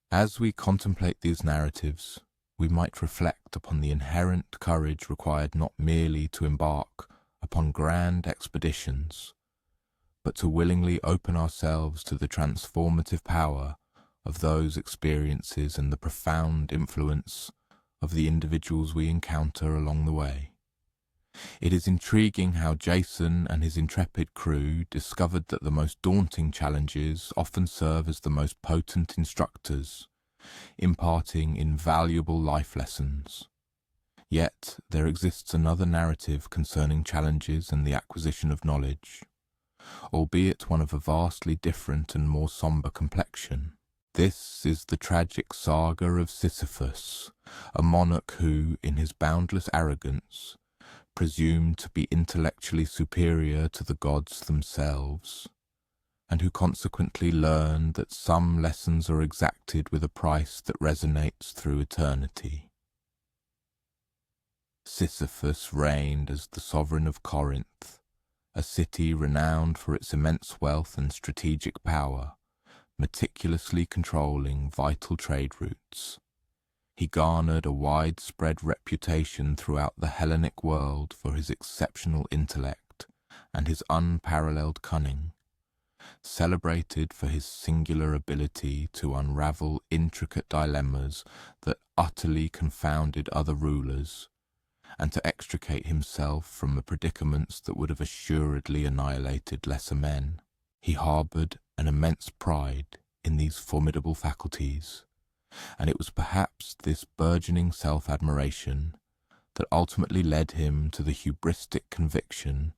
As we contemplate these narratives, we might reflect upon the inherent courage required not merely to embark upon grand expeditions, but to willingly open ourselves to the transformative power of those experiences and the profound influence of the individuals we encounter along the way. It is intriguing how Jason and his intrepid crew discovered that the most daunting challenges often serve as the most potent instructors, imparting invaluable life lessons. Yet there exists another narrative concerning challenges and the acquisition of knowledge, albeit one of a vastly different and more sombre complexion. This is the tragic saga of Sisyphus, a monarch who, in his boundless arrogance, presumed to be intellectually superior to the gods themselves, and who consequently learned that some lessons are exacted with a price that resonates through eternity. Sisyphus reigned as the sovereign of Corinth, a city renowned for its immense wealth and strategic power, meticulously controlling vital trade routes. He garnered a widespread reputation throughout the Hellenic world for his exceptional intellect and his unparalleled cunning, celebrated for his singular ability to unravel intricate dilemmas that utterly confounded other rulers, and to extricate himself from the predicaments that would have assuredly annihilated lesser men. He harboured an immense pride in these formidable faculties, and it was perhaps this burgeoning self-admiration that ultimately led him to the hubristic conviction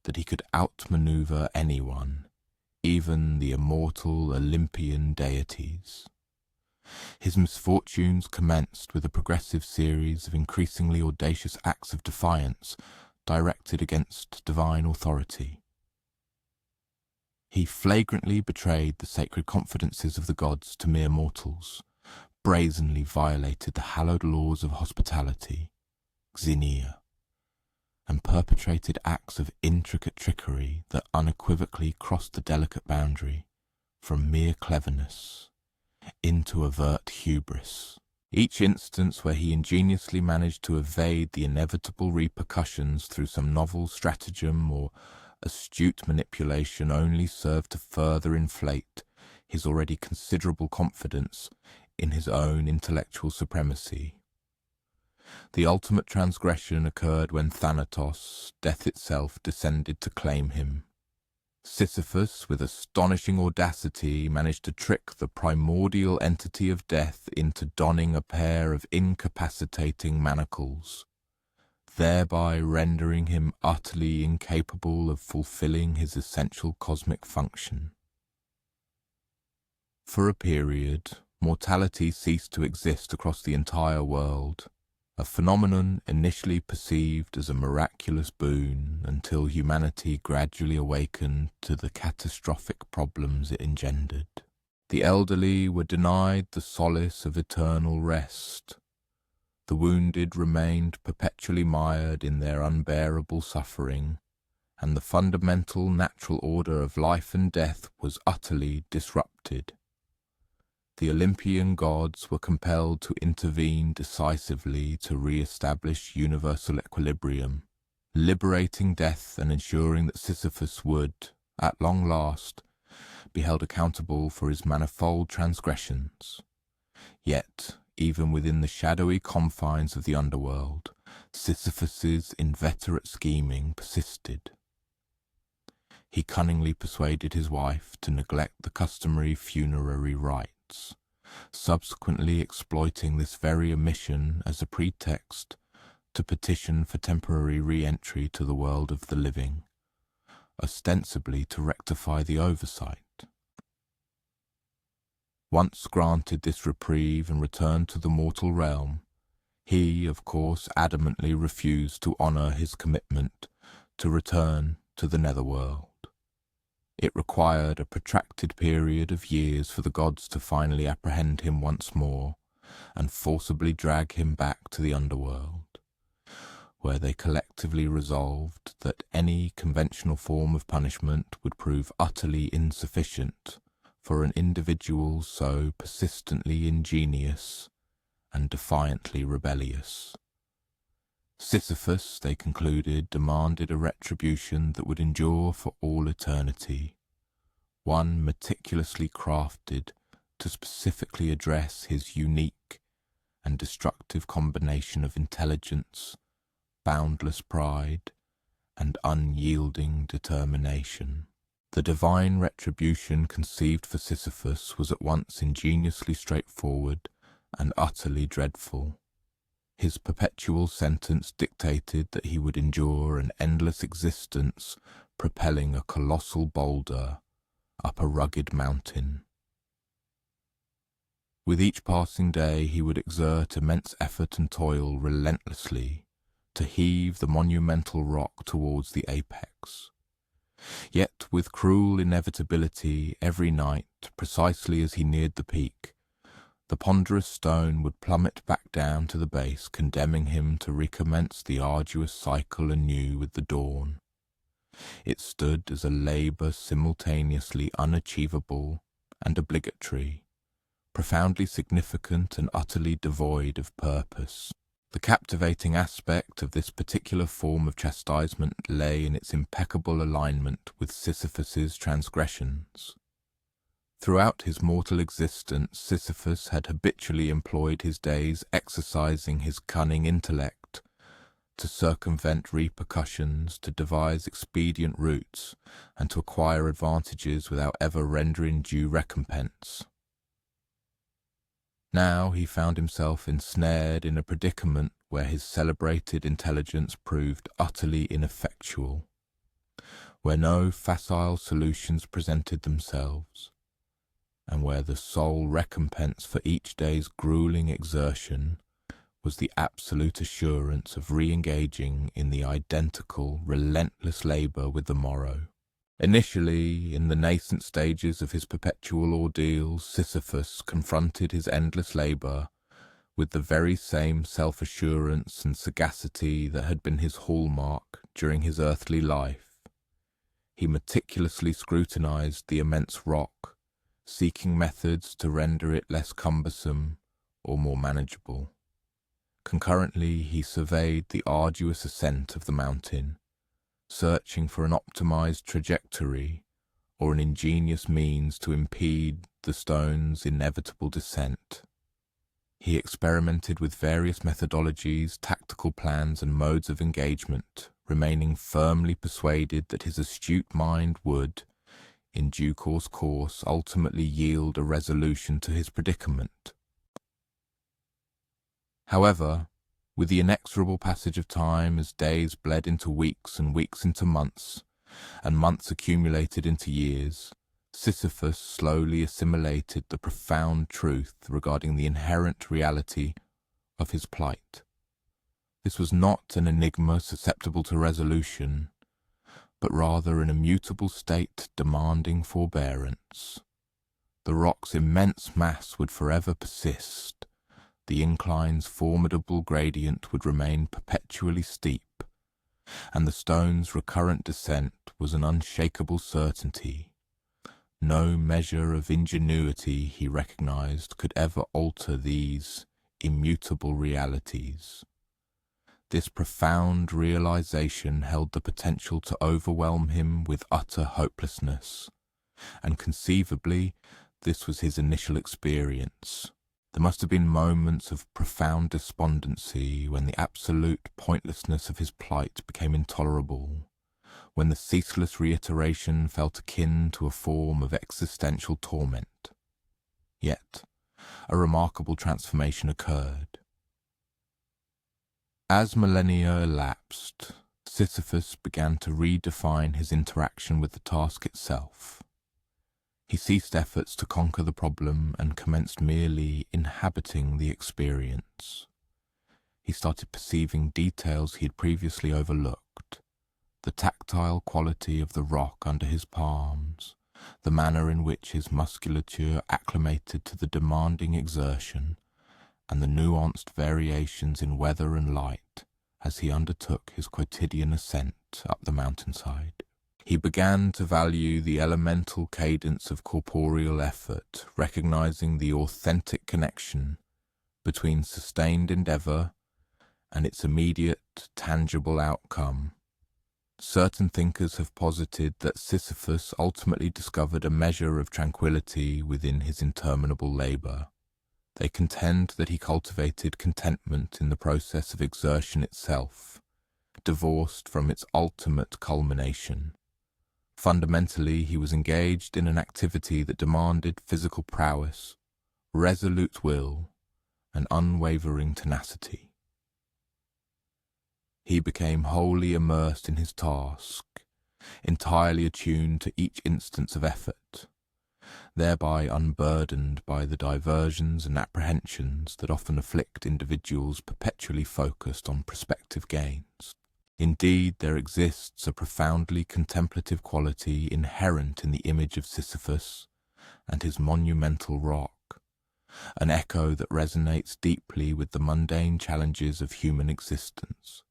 that he could outmaneuver anyone, even the immortal Olympian deities. His misfortunes commenced with a progressive series of increasingly audacious acts of defiance directed against divine authority. He flagrantly betrayed the sacred confidences of the gods to mere mortals, brazenly violated the hallowed laws of hospitality, xenia, and perpetrated acts of intricate trickery that unequivocally crossed the delicate boundary from mere cleverness into overt hubris. Each instance where he ingeniously managed to evade the inevitable repercussions through some novel stratagem or astute manipulation only served to further inflate his already considerable confidence in his own intellectual supremacy. The ultimate transgression occurred when Thanatos, death itself, descended to claim him. Sisyphus, with astonishing audacity, managed to trick the primordial entity of death into donning a pair of incapacitating manacles, thereby rendering him utterly incapable of fulfilling his essential cosmic function. For a period, mortality ceased to exist across the entire world, a phenomenon initially perceived as a miraculous boon until humanity gradually awakened to the catastrophic problems it engendered. The elderly were denied the solace of eternal rest. The wounded remained perpetually mired in their unbearable suffering, and the fundamental natural order of life and death was utterly disrupted. The Olympian gods were compelled to intervene decisively to re-establish universal equilibrium, liberating death and ensuring that Sisyphus would, at long last, be held accountable for his manifold transgressions. Yet, even within the shadowy confines of the underworld, Sisyphus's inveterate scheming persisted. He cunningly persuaded his wife to neglect the customary funerary rites, subsequently exploiting this very omission as a pretext to petition for temporary re-entry to the world of the living, ostensibly to rectify the oversight. Once granted this reprieve and returned to the mortal realm, he, of course, adamantly refused to honour his commitment to return to the netherworld. It required a protracted period of years for the gods to finally apprehend him once more and forcibly drag him back to the underworld, where they collectively resolved that any conventional form of punishment would prove utterly insufficient for an individual so persistently ingenious and defiantly rebellious. Sisyphus, they concluded, demanded a retribution that would endure for all eternity, one meticulously crafted to specifically address his unique and destructive combination of intelligence, boundless pride, and unyielding determination. The divine retribution conceived for Sisyphus was at once ingeniously straightforward and utterly dreadful. His perpetual sentence dictated that he would endure an endless existence propelling a colossal boulder up a rugged mountain. With each passing day he would exert immense effort and toil relentlessly to heave the monumental rock towards the apex. Yet with cruel inevitability, every night, precisely as he neared the peak, the ponderous stone would plummet back down to the base, condemning him to recommence the arduous cycle anew with the dawn. It stood as a labour simultaneously unachievable and obligatory, profoundly significant and utterly devoid of purpose. The captivating aspect of this particular form of chastisement lay in its impeccable alignment with Sisyphus's transgressions. Throughout his mortal existence, Sisyphus had habitually employed his days exercising his cunning intellect to circumvent repercussions, to devise expedient routes, and to acquire advantages without ever rendering due recompense. Now he found himself ensnared in a predicament where his celebrated intelligence proved utterly ineffectual, where no facile solutions presented themselves, and where the sole recompense for each day's grueling exertion was the absolute assurance of re-engaging in the identical, relentless labour with the morrow. Initially, in the nascent stages of his perpetual ordeals, Sisyphus confronted his endless labour with the very same self-assurance and sagacity that had been his hallmark during his earthly life. He meticulously scrutinised the immense rock, seeking methods to render it less cumbersome or more manageable. Concurrently, he surveyed the arduous ascent of the mountain, searching for an optimized trajectory or an ingenious means to impede the stone's inevitable descent. He experimented with various methodologies, tactical plans, and modes of engagement, remaining firmly persuaded that his astute mind would, in due course, ultimately yield a resolution to his predicament. However, with the inexorable passage of time, as days bled into weeks and weeks into months, and months accumulated into years, Sisyphus slowly assimilated the profound truth regarding the inherent reality of his plight. This was not an enigma susceptible to resolution, but rather an immutable state demanding forbearance. The rock's immense mass would forever persist, the incline's formidable gradient would remain perpetually steep, and the stone's recurrent descent was an unshakable certainty. No measure of ingenuity, he recognized, could ever alter these immutable realities. This profound realization held the potential to overwhelm him with utter hopelessness, and conceivably this was his initial experience. There must have been moments of profound despondency when the absolute pointlessness of his plight became intolerable, when the ceaseless reiteration felt akin to a form of existential torment. Yet, a remarkable transformation occurred. As millennia elapsed, Sisyphus began to redefine his interaction with the task itself. He ceased efforts to conquer the problem and commenced merely inhabiting the experience. He started perceiving details he had previously overlooked: the tactile quality of the rock under his palms, the manner in which his musculature acclimated to the demanding exertion, and the nuanced variations in weather and light as he undertook his quotidian ascent up the mountainside. He began to value the elemental cadence of corporeal effort, recognizing the authentic connection between sustained endeavor and its immediate, tangible outcome. Certain thinkers have posited that Sisyphus ultimately discovered a measure of tranquility within his interminable labor. They contend that he cultivated contentment in the process of exertion itself, divorced from its ultimate culmination. Fundamentally, he was engaged in an activity that demanded physical prowess, resolute will, and unwavering tenacity. He became wholly immersed in his task, entirely attuned to each instance of effort, thereby unburdened by the diversions and apprehensions that often afflict individuals perpetually focused on prospective gains. Indeed, there exists a profoundly contemplative quality inherent in the image of Sisyphus and his monumental rock, an echo that resonates deeply with the mundane challenges of human existence,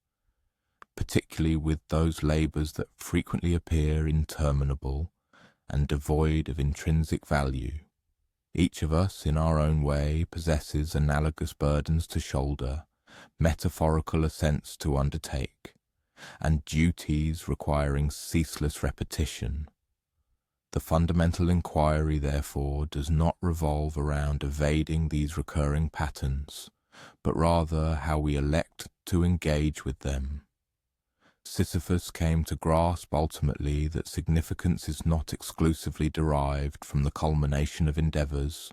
particularly with those labors that frequently appear interminable and devoid of intrinsic value. Each of us, in our own way, possesses analogous burdens to shoulder, metaphorical ascents to undertake, and duties requiring ceaseless repetition. The fundamental inquiry, therefore, does not revolve around evading these recurring patterns, but rather how we elect to engage with them. Sisyphus came to grasp ultimately that significance is not exclusively derived from the culmination of endeavors,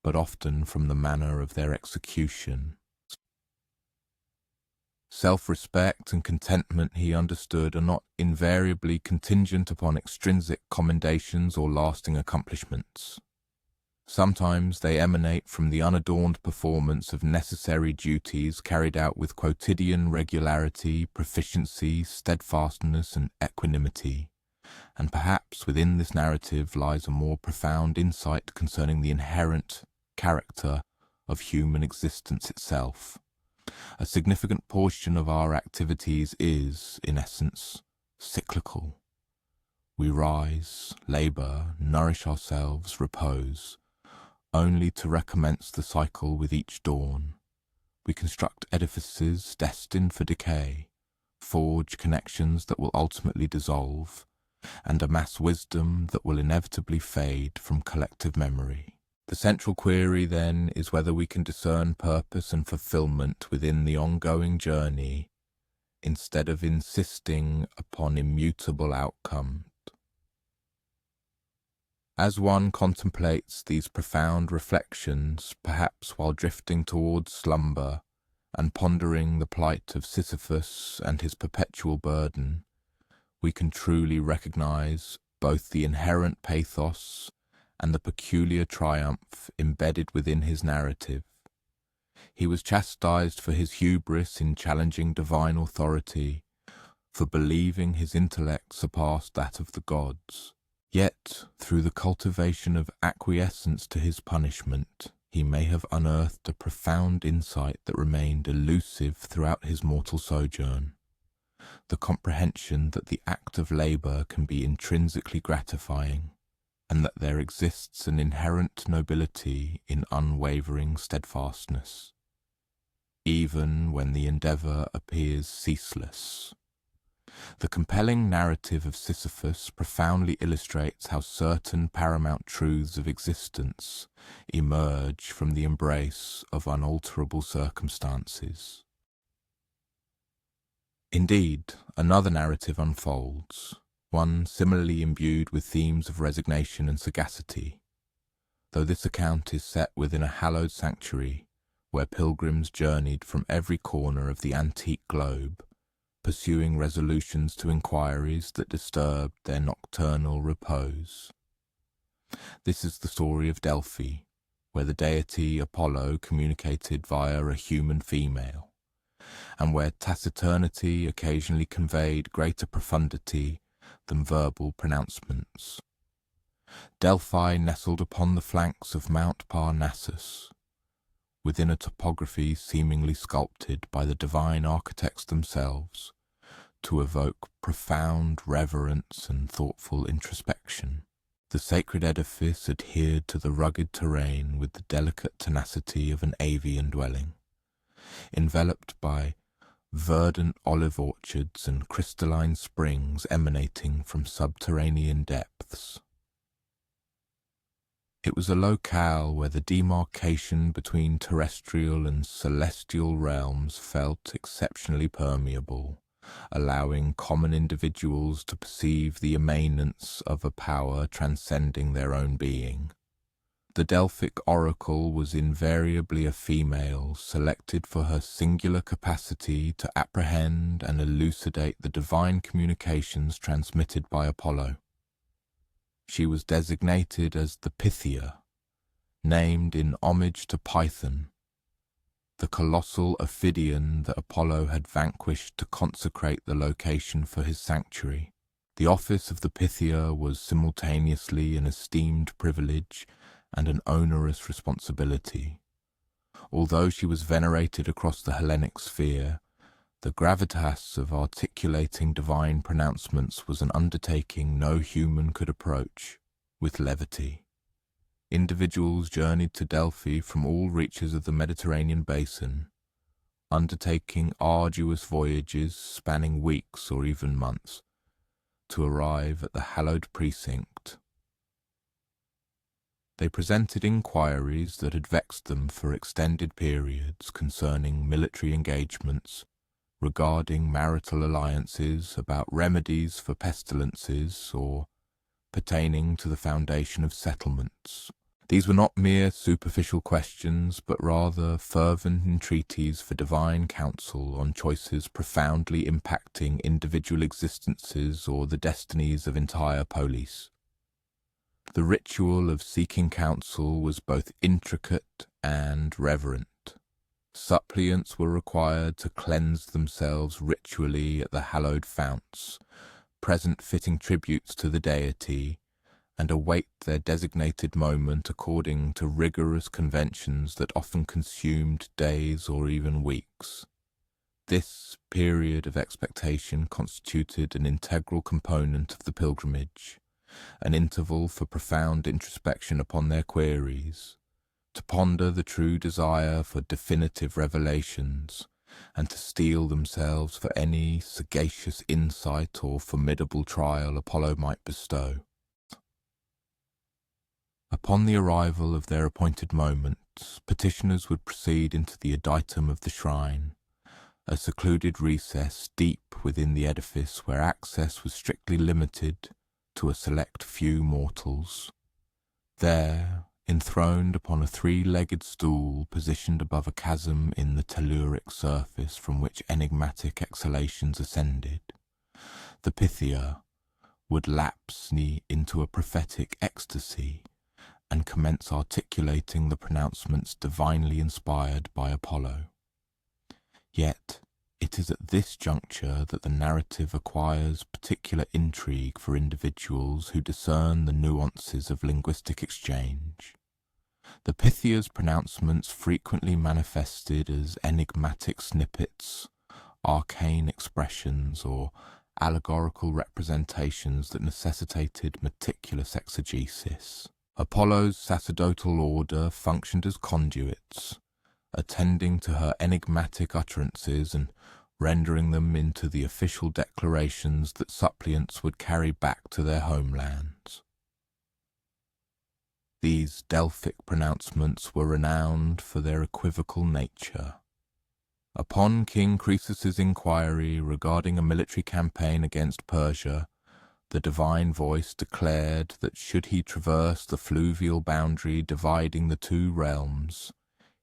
but often from the manner of their execution. Self-respect and contentment, he understood, are not invariably contingent upon extrinsic commendations or lasting accomplishments. Sometimes they emanate from the unadorned performance of necessary duties carried out with quotidian regularity, proficiency, steadfastness, and equanimity. And perhaps within this narrative lies a more profound insight concerning the inherent character of human existence itself. A significant portion of our activities is, in essence, cyclical. We rise, labor, nourish ourselves, repose, only to recommence the cycle with each dawn. We construct edifices destined for decay, forge connections that will ultimately dissolve, and amass wisdom that will inevitably fade from collective memory. The central query, then, is whether we can discern purpose and fulfillment within the ongoing journey instead of insisting upon immutable outcomes. As one contemplates these profound reflections, perhaps while drifting towards slumber and pondering the plight of Sisyphus and his perpetual burden, we can truly recognize both the inherent pathos and the peculiar triumph embedded within his narrative. He was chastised for his hubris in challenging divine authority, for believing his intellect surpassed that of the gods. Yet, through the cultivation of acquiescence to his punishment, he may have unearthed a profound insight that remained elusive throughout his mortal sojourn: the comprehension that the act of labour can be intrinsically gratifying, and that there exists an inherent nobility in unwavering steadfastness, even when the endeavour appears ceaseless. The compelling narrative of Sisyphus profoundly illustrates how certain paramount truths of existence emerge from the embrace of unalterable circumstances. Indeed, another narrative unfolds, one similarly imbued with themes of resignation and sagacity, though this account is set within a hallowed sanctuary where pilgrims journeyed from every corner of the antique globe, pursuing resolutions to inquiries that disturbed their nocturnal repose. This is the story of Delphi, where the deity Apollo communicated via a human female, and where taciturnity occasionally conveyed greater profundity than verbal pronouncements. Delphi nestled upon the flanks of Mount Parnassus, within a topography seemingly sculpted by the divine architects themselves, to evoke profound reverence and thoughtful introspection. The sacred edifice adhered to the rugged terrain with the delicate tenacity of an avian dwelling, enveloped by verdant olive orchards and crystalline springs emanating from subterranean depths. It was a locale where the demarcation between terrestrial and celestial realms felt exceptionally permeable, allowing common individuals to perceive the immanence of a power transcending their own being. The Delphic oracle was invariably a female, selected for her singular capacity to apprehend and elucidate the divine communications transmitted by Apollo. She was designated as the Pythia, named in homage to Python, the colossal ophidian that Apollo had vanquished to consecrate the location for his sanctuary. The office of the Pythia was simultaneously an esteemed privilege and an onerous responsibility. Although she was venerated across the Hellenic sphere, the gravitas of articulating divine pronouncements was an undertaking no human could approach with levity. Individuals journeyed to Delphi from all reaches of the Mediterranean basin, undertaking arduous voyages spanning weeks or even months, to arrive at the hallowed precinct. They presented inquiries that had vexed them for extended periods concerning military engagements, regarding marital alliances, about remedies for pestilences, or pertaining to the foundation of settlements. These were not mere superficial questions, but rather fervent entreaties for divine counsel on choices profoundly impacting individual existences or the destinies of entire polis. The ritual of seeking counsel was both intricate and reverent. Suppliants were required to cleanse themselves ritually at the hallowed founts, present fitting tributes to the deity, and await their designated moment according to rigorous conventions that often consumed days or even weeks. This period of expectation constituted an integral component of the pilgrimage, an interval for profound introspection upon their queries, to ponder the true desire for definitive revelations, and to steel themselves for any sagacious insight or formidable trial Apollo might bestow. Upon the arrival of their appointed moment, petitioners would proceed into the adytum of the shrine, a secluded recess deep within the edifice where access was strictly limited to a select few mortals. There, enthroned upon a three-legged stool positioned above a chasm in the telluric surface from which enigmatic exhalations ascended, the Pythia would lapse into a prophetic ecstasy and commence articulating the pronouncements divinely inspired by Apollo. Yet it is at this juncture that the narrative acquires particular intrigue for individuals who discern the nuances of linguistic exchange. The Pythia's pronouncements frequently manifested as enigmatic snippets, arcane expressions, or allegorical representations that necessitated meticulous exegesis. Apollo's sacerdotal order functioned as conduits, attending to her enigmatic utterances and rendering them into the official declarations that suppliants would carry back to their homelands. These Delphic pronouncements were renowned for their equivocal nature. Upon King Croesus's inquiry regarding a military campaign against Persia, the divine voice declared that should he traverse the fluvial boundary dividing the two realms,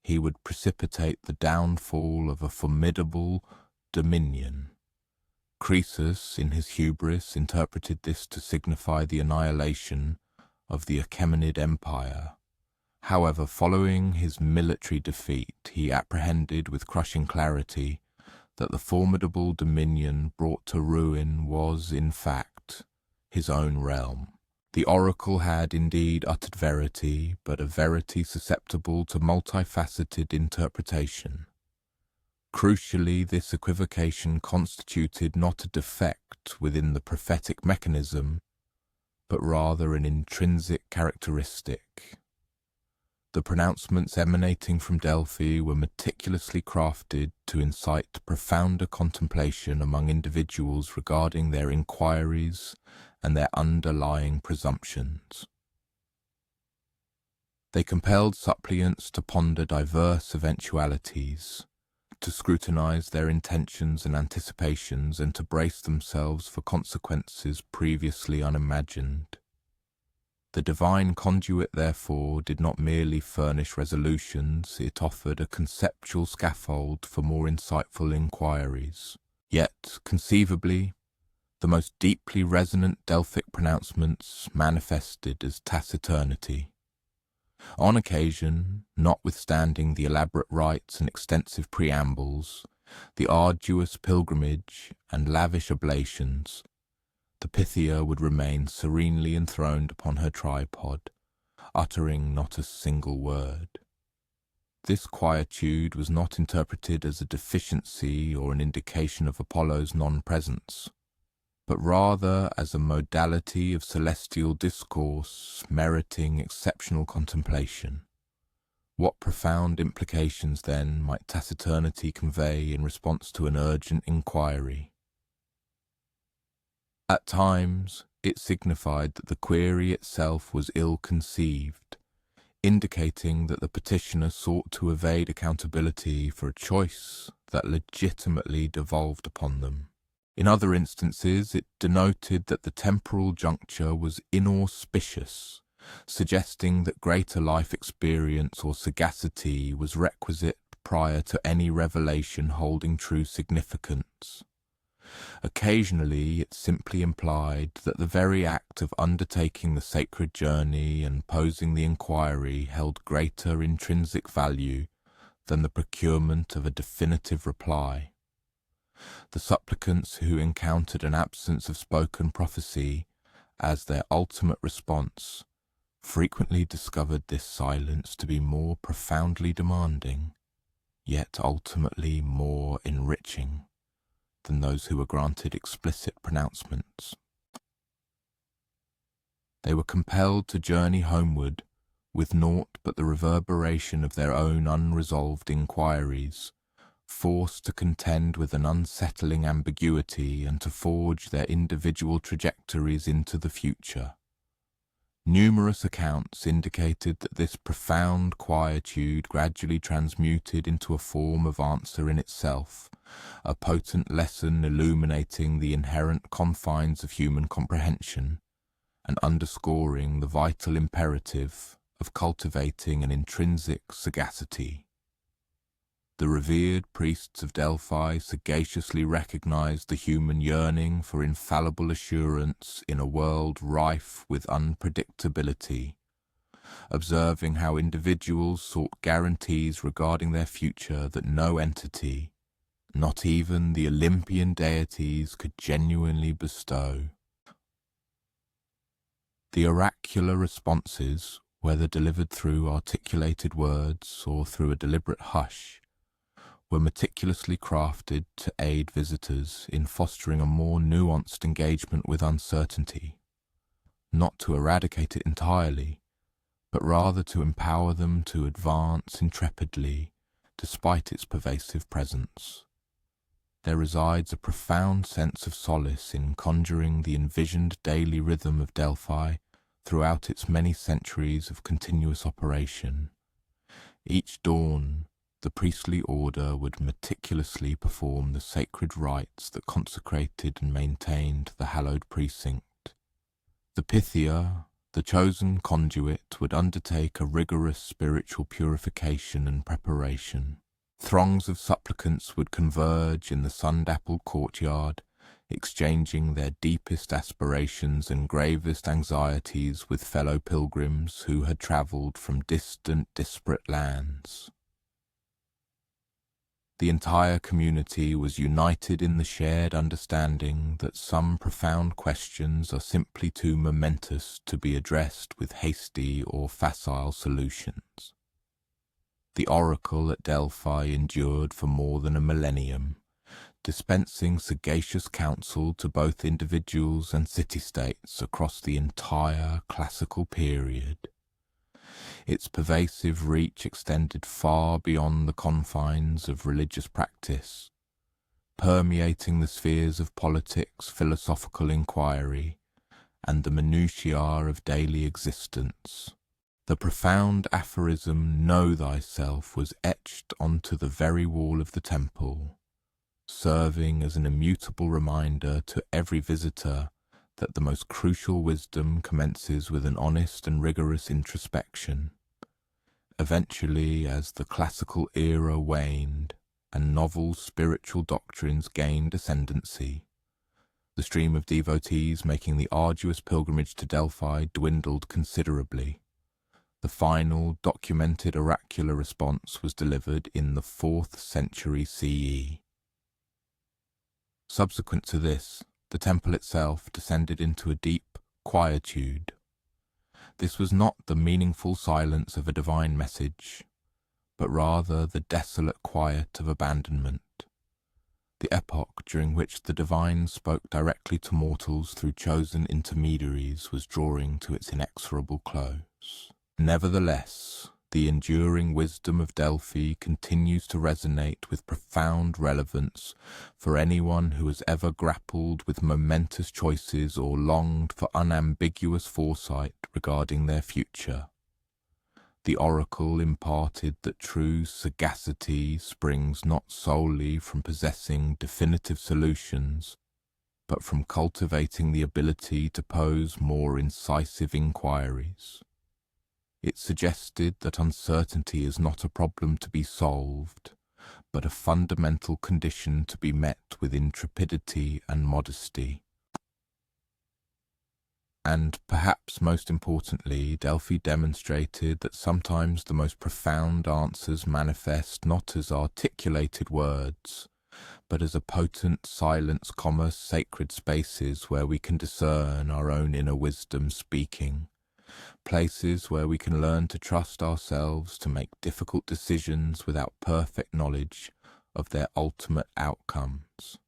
he would precipitate the downfall of a formidable dominion. Croesus, in his hubris, interpreted this to signify the annihilation of the Achaemenid Empire. However, following his military defeat, he apprehended with crushing clarity that the formidable dominion brought to ruin was, in fact, his own realm. The oracle had indeed uttered verity, but a verity susceptible to multifaceted interpretation. Crucially, this equivocation constituted not a defect within the prophetic mechanism, but rather an intrinsic characteristic. The pronouncements emanating from Delphi were meticulously crafted to incite profounder contemplation among individuals regarding their inquiries and their underlying presumptions. They compelled suppliants to ponder diverse eventualities, to scrutinize their intentions and anticipations, and to brace themselves for consequences previously unimagined. The divine conduit, therefore, did not merely furnish resolutions, it offered a conceptual scaffold for more insightful inquiries. Yet, conceivably, the most deeply resonant Delphic pronouncements manifested as taciturnity. On occasion, notwithstanding the elaborate rites and extensive preambles, the arduous pilgrimage and lavish oblations, the Pythia would remain serenely enthroned upon her tripod, uttering not a single word. This quietude was not interpreted as a deficiency or an indication of Apollo's non-presence, but rather as a modality of celestial discourse meriting exceptional contemplation. What profound implications, then, might taciturnity convey in response to an urgent inquiry? At times, it signified that the query itself was ill-conceived, indicating that the petitioner sought to evade accountability for a choice that legitimately devolved upon them. In other instances, it denoted that the temporal juncture was inauspicious, suggesting that greater life experience or sagacity was requisite prior to any revelation holding true significance. Occasionally, it simply implied that the very act of undertaking the sacred journey and posing the inquiry held greater intrinsic value than the procurement of a definitive reply. The supplicants who encountered an absence of spoken prophecy as their ultimate response frequently discovered this silence to be more profoundly demanding, yet ultimately more enriching than those who were granted explicit pronouncements. They were compelled to journey homeward with naught but the reverberation of their own unresolved inquiries, forced to contend with an unsettling ambiguity and to forge their individual trajectories into the future. Numerous accounts indicated that this profound quietude gradually transmuted into a form of answer in itself, a potent lesson illuminating the inherent confines of human comprehension and underscoring the vital imperative of cultivating an intrinsic sagacity. The revered priests of Delphi sagaciously recognized the human yearning for infallible assurance in a world rife with unpredictability, observing how individuals sought guarantees regarding their future that no entity, not even the Olympian deities, could genuinely bestow. The oracular responses, whether delivered through articulated words or through a deliberate hush, were meticulously crafted to aid visitors in fostering a more nuanced engagement with uncertainty, not to eradicate it entirely, but rather to empower them to advance intrepidly despite its pervasive presence. There resides a profound sense of solace in conjuring the envisioned daily rhythm of Delphi throughout its many centuries of continuous operation. Each dawn, the priestly order would meticulously perform the sacred rites that consecrated and maintained the hallowed precinct. The Pythia, the chosen conduit, would undertake a rigorous spiritual purification and preparation. Throngs of supplicants would converge in the sun-dappled courtyard, exchanging their deepest aspirations and gravest anxieties with fellow pilgrims who had travelled from distant, disparate lands. The entire community was united in the shared understanding that some profound questions are simply too momentous to be addressed with hasty or facile solutions. The oracle at Delphi endured for more than a millennium, dispensing sagacious counsel to both individuals and city-states across the entire classical period. Its pervasive reach extended far beyond the confines of religious practice, permeating the spheres of politics, philosophical inquiry, and the minutiae of daily existence. The profound aphorism, "Know thyself," was etched onto the very wall of the temple, serving as an immutable reminder to every visitor that the most crucial wisdom commences with an honest and rigorous introspection. Eventually, as the classical era waned and novel spiritual doctrines gained ascendancy, the stream of devotees making the arduous pilgrimage to Delphi dwindled considerably. The final documented oracular response was delivered in the 4th century CE. Subsequent to this, the temple itself descended into a deep quietude. This was not the meaningful silence of a divine message, but rather the desolate quiet of abandonment, the epoch during which the divine spoke directly to mortals through chosen intermediaries was drawing to its inexorable close. Nevertheless, the enduring wisdom of Delphi continues to resonate with profound relevance for anyone who has ever grappled with momentous choices or longed for unambiguous foresight regarding their future. The oracle imparted that true sagacity springs not solely from possessing definitive solutions, but from cultivating the ability to pose more incisive inquiries. It suggested that uncertainty is not a problem to be solved, but a fundamental condition to be met with intrepidity and modesty. And perhaps most importantly, Delphi demonstrated that sometimes the most profound answers manifest not as articulated words, but as a potent silence, sacred spaces where we can discern our own inner wisdom speaking. Places where we can learn to trust ourselves to make difficult decisions without perfect knowledge of their ultimate outcomes.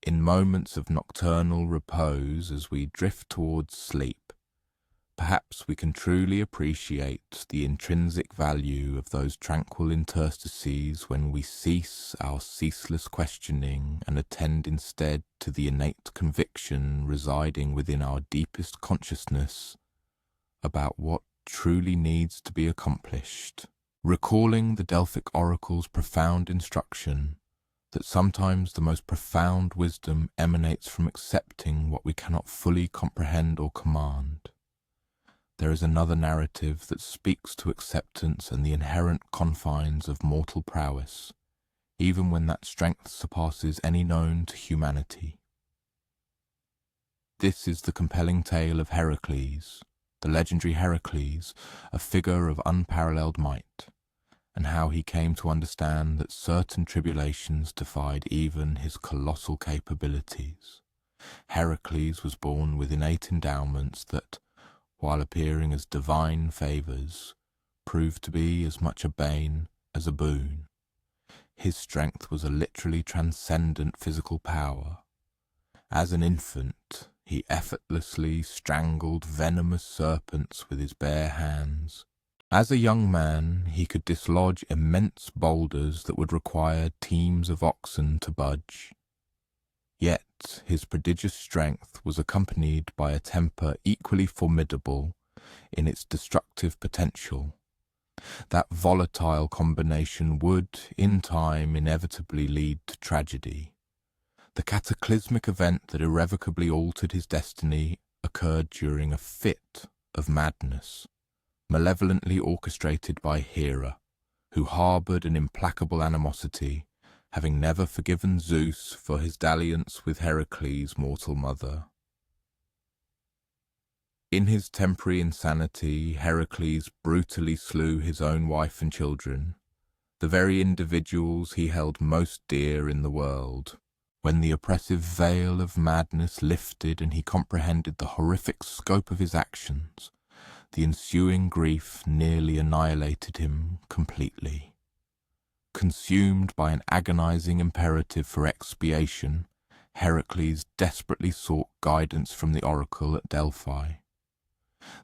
In moments of nocturnal repose, as we drift towards sleep, perhaps we can truly appreciate the intrinsic value of those tranquil interstices when we cease our ceaseless questioning and attend instead to the innate conviction residing within our deepest consciousness about what truly needs to be accomplished, recalling the Delphic oracle's profound instruction that sometimes the most profound wisdom emanates from accepting what we cannot fully comprehend or command. There is another narrative that speaks to acceptance and the inherent confines of mortal prowess, even when that strength surpasses any known to humanity. This is the compelling tale of Heracles, the legendary Heracles, a figure of unparalleled might, and how he came to understand that certain tribulations defied even his colossal capabilities. Heracles was born with innate endowments that, while appearing as divine favours, proved to be as much a bane as a boon. His strength was a literally transcendent physical power. As an infant, he effortlessly strangled venomous serpents with his bare hands. As a young man, he could dislodge immense boulders that would require teams of oxen to budge. Yet his prodigious strength was accompanied by a temper equally formidable in its destructive potential. That volatile combination would, in time, inevitably lead to tragedy. The cataclysmic event that irrevocably altered his destiny occurred during a fit of madness, malevolently orchestrated by Hera, who harboured an implacable animosity, having never forgiven Zeus for his dalliance with Heracles' mortal mother. In his temporary insanity, Heracles brutally slew his own wife and children, the very individuals he held most dear in the world. When the oppressive veil of madness lifted and he comprehended the horrific scope of his actions, the ensuing grief nearly annihilated him completely. Consumed by an agonizing imperative for expiation, Heracles desperately sought guidance from the oracle at Delphi.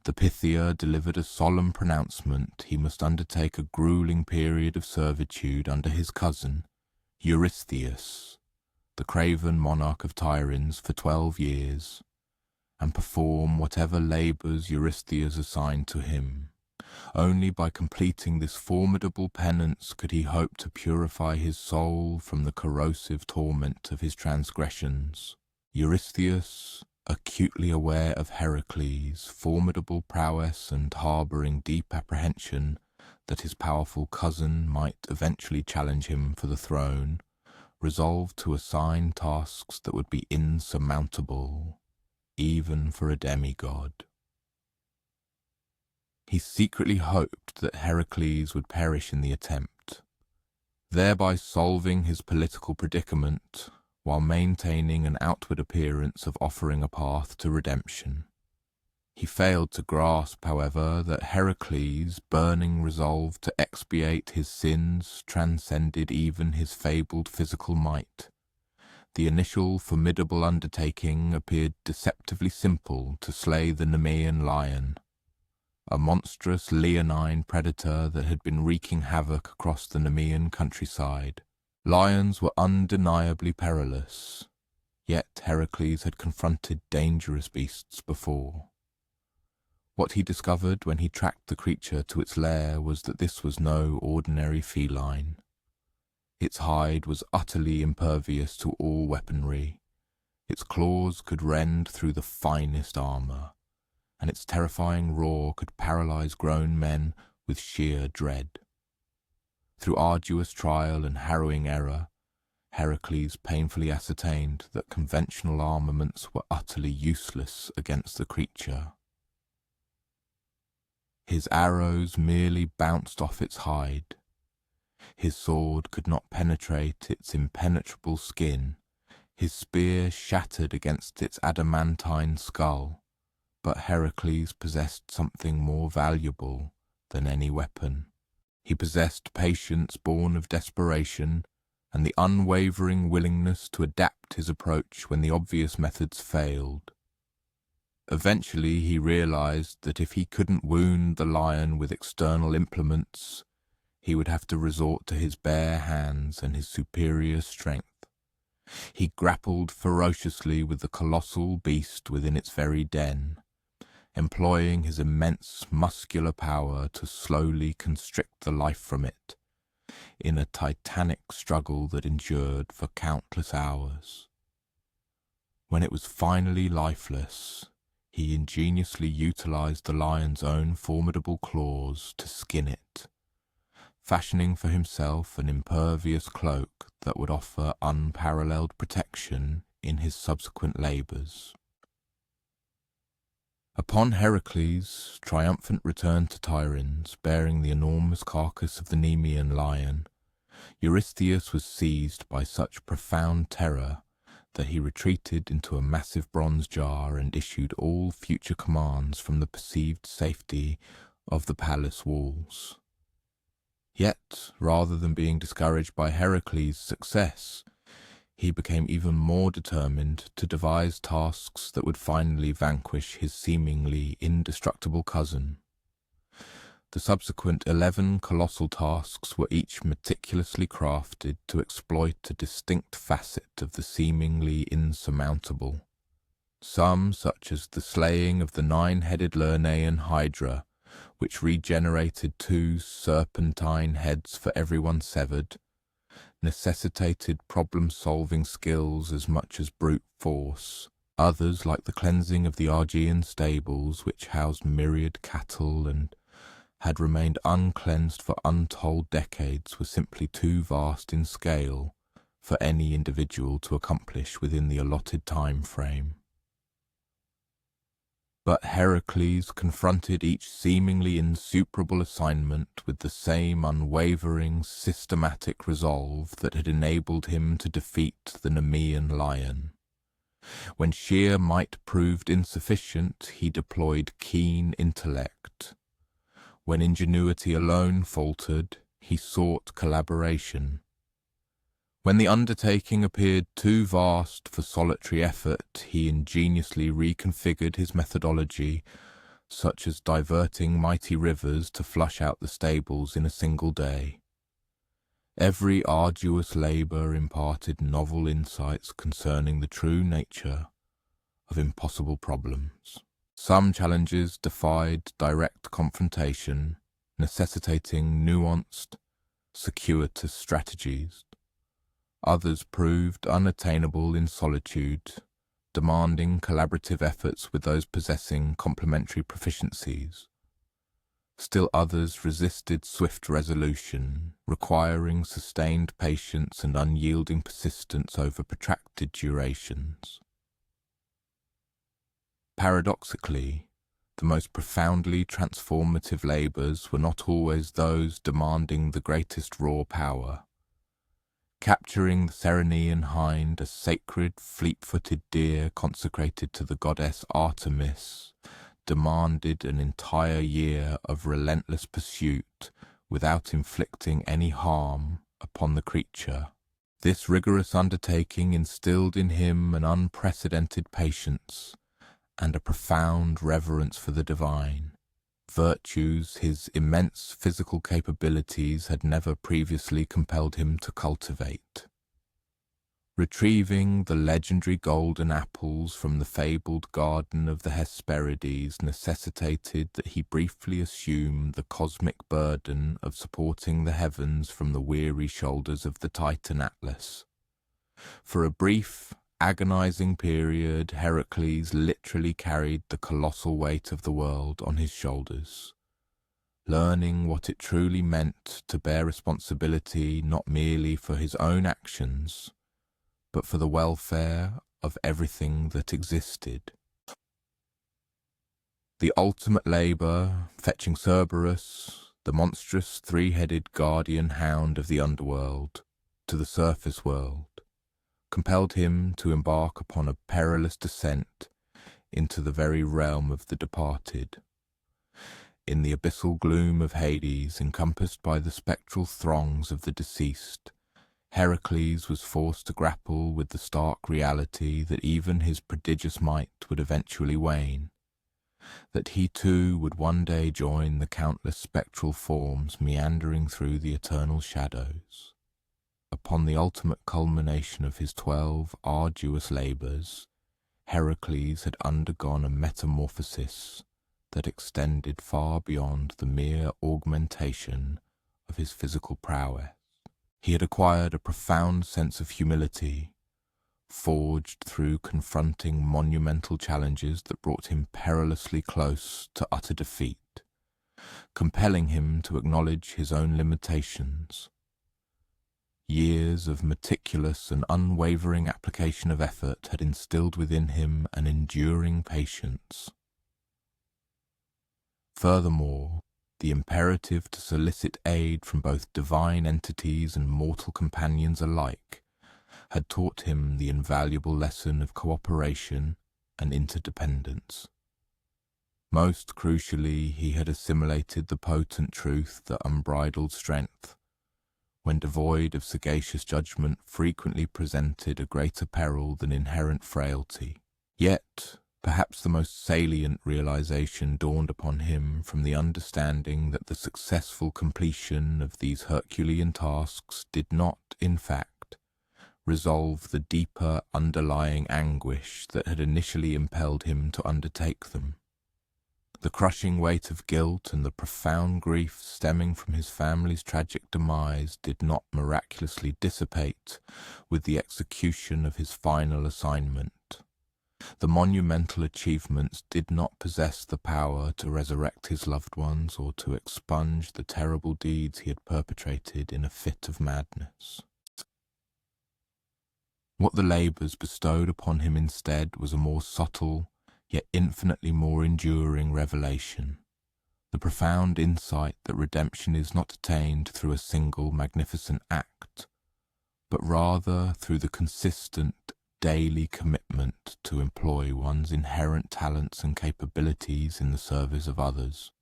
The Pythia delivered a solemn pronouncement he must undertake a grueling period of servitude under his cousin, Eurystheus, the craven monarch of Tiryns, for 12 years, and perform whatever labours Eurystheus assigned to him. Only by completing this formidable penance could he hope to purify his soul from the corrosive torment of his transgressions. Eurystheus, acutely aware of Heracles' formidable prowess and harbouring deep apprehension that his powerful cousin might eventually challenge him for the throne, resolved to assign tasks that would be insurmountable, even for a demigod. He secretly hoped that Heracles would perish in the attempt, thereby solving his political predicament while maintaining an outward appearance of offering a path to redemption. He failed to grasp, however, that Heracles' burning resolve to expiate his sins transcended even his fabled physical might. The initial formidable undertaking appeared deceptively simple: to slay the Nemean lion, a monstrous leonine predator that had been wreaking havoc across the Nemean countryside. Lions were undeniably perilous, yet Heracles had confronted dangerous beasts before. What he discovered when he tracked the creature to its lair was that this was no ordinary feline. Its hide was utterly impervious to all weaponry. Its claws could rend through the finest armour, and its terrifying roar could paralyse grown men with sheer dread. Through arduous trial and harrowing error, Heracles painfully ascertained that conventional armaments were utterly useless against the creature. His arrows merely bounced off its hide. His sword could not penetrate its impenetrable skin. His spear shattered against its adamantine skull. But Heracles possessed something more valuable than any weapon. He possessed patience born of desperation and the unwavering willingness to adapt his approach when the obvious methods failed. Eventually he realized that if he couldn't wound the lion with external implements, he would have to resort to his bare hands and his superior strength. He grappled ferociously with the colossal beast within its very den, employing his immense muscular power to slowly constrict the life from it, in a titanic struggle that endured for countless hours. When it was finally lifeless, he ingeniously utilized the lion's own formidable claws to skin it, fashioning for himself an impervious cloak that would offer unparalleled protection in his subsequent labours. Upon Heracles' triumphant return to Tiryns, bearing the enormous carcass of the Nemean lion, Eurystheus was seized by such profound terror that he retreated into a massive bronze jar and issued all future commands from the perceived safety of the palace walls. Yet, rather than being discouraged by Heracles' success, he became even more determined to devise tasks that would finally vanquish his seemingly indestructible cousin. The subsequent 11 colossal tasks were each meticulously crafted to exploit a distinct facet of the seemingly insurmountable. Some, such as the slaying of the 9-headed Lernaean Hydra, which regenerated 2 serpentine heads for everyone severed, necessitated problem-solving skills as much as brute force. Others, like the cleansing of the Argean stables, which housed myriad cattle and had remained uncleansed for untold decades, were simply too vast in scale for any individual to accomplish within the allotted time frame. But Heracles confronted each seemingly insuperable assignment with the same unwavering, systematic resolve that had enabled him to defeat the Nemean lion. When sheer might proved insufficient, he deployed keen intellect. When ingenuity alone faltered, he sought collaboration. When the undertaking appeared too vast for solitary effort, he ingeniously reconfigured his methodology, such as diverting mighty rivers to flush out the stables in a single day. Every arduous labour imparted novel insights concerning the true nature of impossible problems. Some challenges defied direct confrontation, necessitating nuanced, circuitous strategies. Others proved unattainable in solitude, demanding collaborative efforts with those possessing complementary proficiencies. Still others resisted swift resolution, requiring sustained patience and unyielding persistence over protracted durations. Paradoxically, the most profoundly transformative labours were not always those demanding the greatest raw power. Capturing the Ceryneian hind, a sacred, fleet-footed deer consecrated to the goddess Artemis, demanded an entire year of relentless pursuit without inflicting any harm upon the creature. This rigorous undertaking instilled in him an unprecedented patience and a profound reverence for the divine, virtues his immense physical capabilities had never previously compelled him to cultivate. Retrieving the legendary golden apples from the fabled garden of the Hesperides necessitated that he briefly assume the cosmic burden of supporting the heavens from the weary shoulders of the Titan Atlas. For a brief, agonizing period, Heracles literally carried the colossal weight of the world on his shoulders, learning what it truly meant to bear responsibility not merely for his own actions, but for the welfare of everything that existed. The ultimate labour, fetching Cerberus, the monstrous 3-headed guardian hound of the underworld, to the surface world, compelled him to embark upon a perilous descent into the very realm of the departed. In the abyssal gloom of Hades, encompassed by the spectral throngs of the deceased, Heracles was forced to grapple with the stark reality that even his prodigious might would eventually wane, that he too would one day join the countless spectral forms meandering through the eternal shadows. Upon the ultimate culmination of his 12 arduous labours, Heracles had undergone a metamorphosis that extended far beyond the mere augmentation of his physical prowess. He had acquired a profound sense of humility, forged through confronting monumental challenges that brought him perilously close to utter defeat, compelling him to acknowledge his own limitations. Years of meticulous and unwavering application of effort had instilled within him an enduring patience. Furthermore, the imperative to solicit aid from both divine entities and mortal companions alike had taught him the invaluable lesson of cooperation and interdependence. Most crucially, he had assimilated the potent truth that unbridled strength, when devoid of sagacious judgment, frequently presented a greater peril than inherent frailty. Yet, perhaps the most salient realization dawned upon him from the understanding that the successful completion of these Herculean tasks did not, in fact, resolve the deeper underlying anguish that had initially impelled him to undertake them. The crushing weight of guilt and the profound grief stemming from his family's tragic demise did not miraculously dissipate with the execution of his final assignment. The monumental achievements did not possess the power to resurrect his loved ones or to expunge the terrible deeds he had perpetrated in a fit of madness. What the labours bestowed upon him instead was a more subtle, yet infinitely more enduring revelation, the profound insight that redemption is not attained through a single magnificent act, but rather through the consistent daily commitment to employ one's inherent talents and capabilities in the service of others,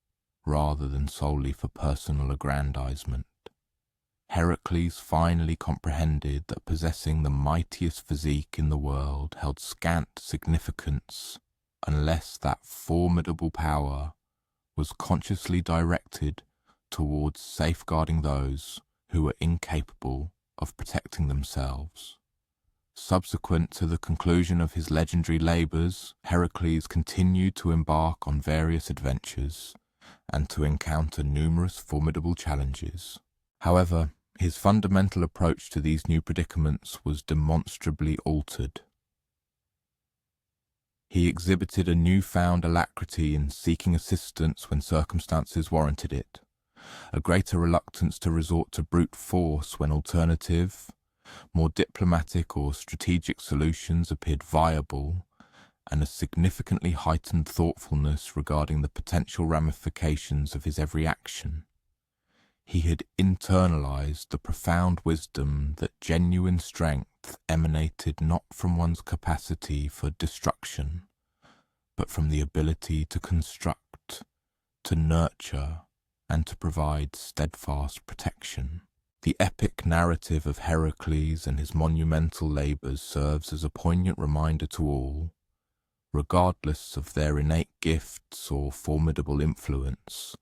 rather than solely for personal aggrandizement. Heracles finally comprehended that possessing the mightiest physique in the world held scant significance unless that formidable power was consciously directed towards safeguarding those who were incapable of protecting themselves. Subsequent to the conclusion of his legendary labours, Heracles continued to embark on various adventures and to encounter numerous formidable challenges. However, his fundamental approach to these new predicaments was demonstrably altered. He exhibited a newfound alacrity in seeking assistance when circumstances warranted it, a greater reluctance to resort to brute force when alternative, more diplomatic or strategic solutions appeared viable, and a significantly heightened thoughtfulness regarding the potential ramifications of his every action. He had internalized the profound wisdom that genuine strength emanated not from one's capacity for destruction, but from the ability to construct, to nurture, and to provide steadfast protection. The epic narrative of Heracles and his monumental labours serves as a poignant reminder to all, regardless of their innate gifts or formidable influence,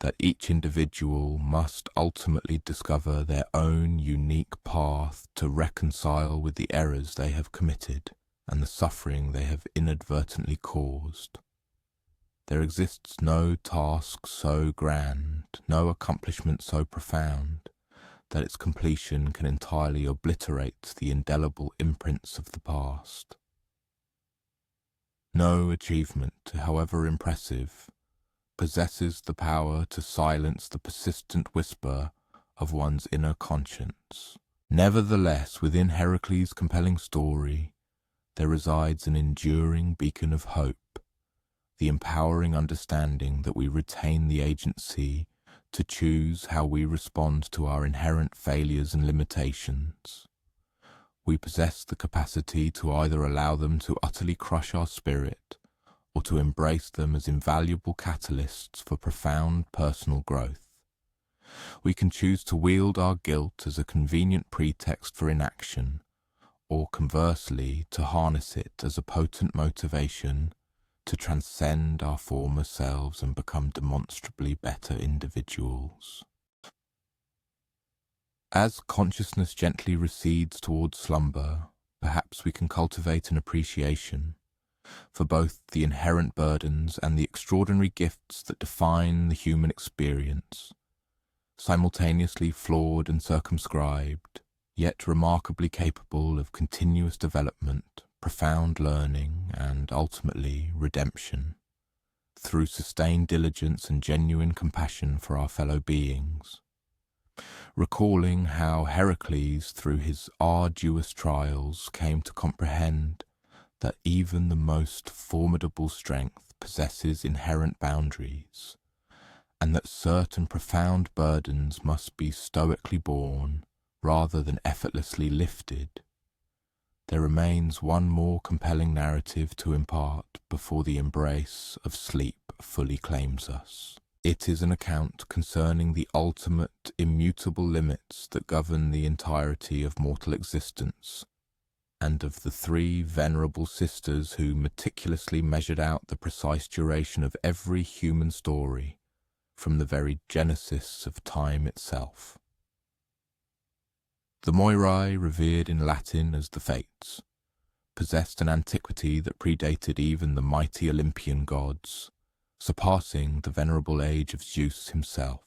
that each individual must ultimately discover their own unique path to reconcile with the errors they have committed and the suffering they have inadvertently caused. There exists no task so grand, no accomplishment so profound, that its completion can entirely obliterate the indelible imprints of the past. No achievement, however impressive, possesses the power to silence the persistent whisper of one's inner conscience. Nevertheless, within Heracles' compelling story, there resides an enduring beacon of hope, the empowering understanding that we retain the agency to choose how we respond to our inherent failures and limitations. We possess the capacity to either allow them to utterly crush our spirit, or to embrace them as invaluable catalysts for profound personal growth. We can choose to wield our guilt as a convenient pretext for inaction, or conversely to harness it as a potent motivation to transcend our former selves and become demonstrably better individuals. As consciousness gently recedes towards slumber, perhaps we can cultivate an appreciation, for both the inherent burdens and the extraordinary gifts that define the human experience, simultaneously flawed and circumscribed, yet remarkably capable of continuous development, profound learning, and ultimately redemption, through sustained diligence and genuine compassion for our fellow beings. Recalling how Heracles, through his arduous trials, came to comprehend that even the most formidable strength possesses inherent boundaries, and that certain profound burdens must be stoically borne rather than effortlessly lifted, there remains one more compelling narrative to impart before the embrace of sleep fully claims us. It is an account concerning the ultimate, immutable limits that govern the entirety of mortal existence, and of the three venerable sisters who meticulously measured out the precise duration of every human story from the very genesis of time itself. The Moirai, revered in Latin as the Fates, possessed an antiquity that predated even the mighty Olympian gods, surpassing the venerable age of Zeus himself.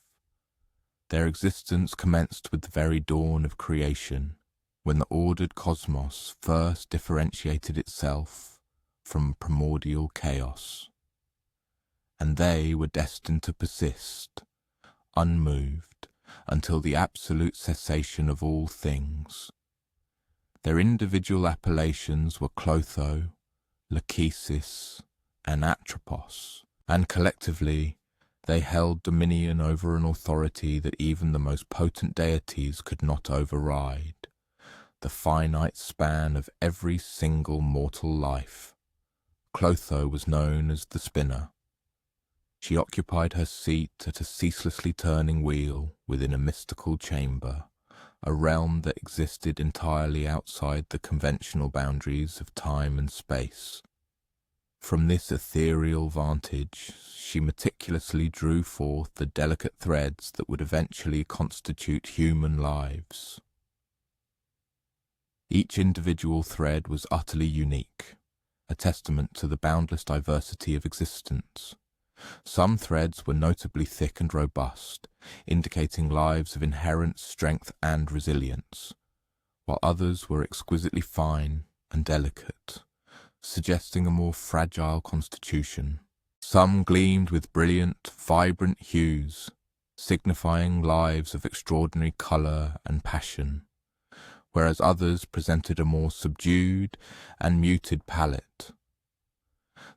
Their existence commenced with the very dawn of creation, when the ordered cosmos first differentiated itself from primordial chaos, and they were destined to persist, unmoved, until the absolute cessation of all things. Their individual appellations were Clotho, Lachesis, and Atropos, and collectively they held dominion over an authority that even the most potent deities could not override, the finite span of every single mortal life. Clotho was known as the spinner. She occupied her seat at a ceaselessly turning wheel within a mystical chamber, a realm that existed entirely outside the conventional boundaries of time and space. From this ethereal vantage, she meticulously drew forth the delicate threads that would eventually constitute human lives. Each individual thread was utterly unique, a testament to the boundless diversity of existence. Some threads were notably thick and robust, indicating lives of inherent strength and resilience, while others were exquisitely fine and delicate, suggesting a more fragile constitution. Some gleamed with brilliant, vibrant hues, signifying lives of extraordinary colour and passion, whereas others presented a more subdued and muted palette.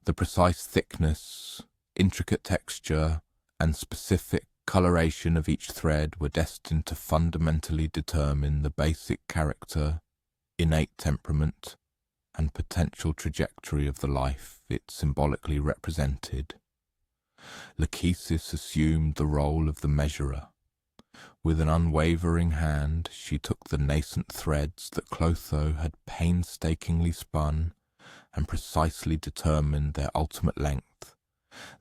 The precise thickness, intricate texture, and specific coloration of each thread were destined to fundamentally determine the basic character, innate temperament, and potential trajectory of the life it symbolically represented. Lachesis assumed the role of the measurer. With an unwavering hand, she took the nascent threads that Clotho had painstakingly spun and precisely determined their ultimate length,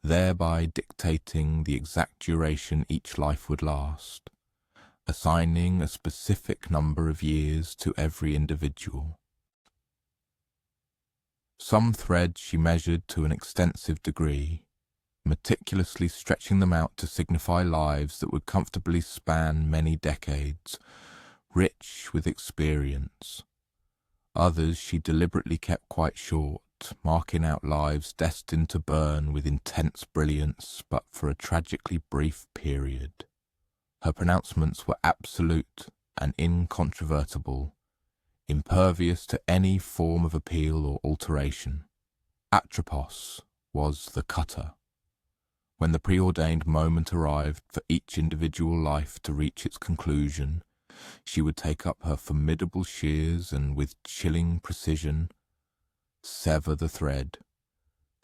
thereby dictating the exact duration each life would last, assigning a specific number of years to every individual. Some threads she measured to an extensive degree, meticulously stretching them out to signify lives that would comfortably span many decades, rich with experience. Others she deliberately kept quite short, marking out lives destined to burn with intense brilliance but for a tragically brief period. Her pronouncements were absolute and incontrovertible, impervious to any form of appeal or alteration. Atropos was the cutter. When the preordained moment arrived for each individual life to reach its conclusion, she would take up her formidable shears and, with chilling precision, sever the thread,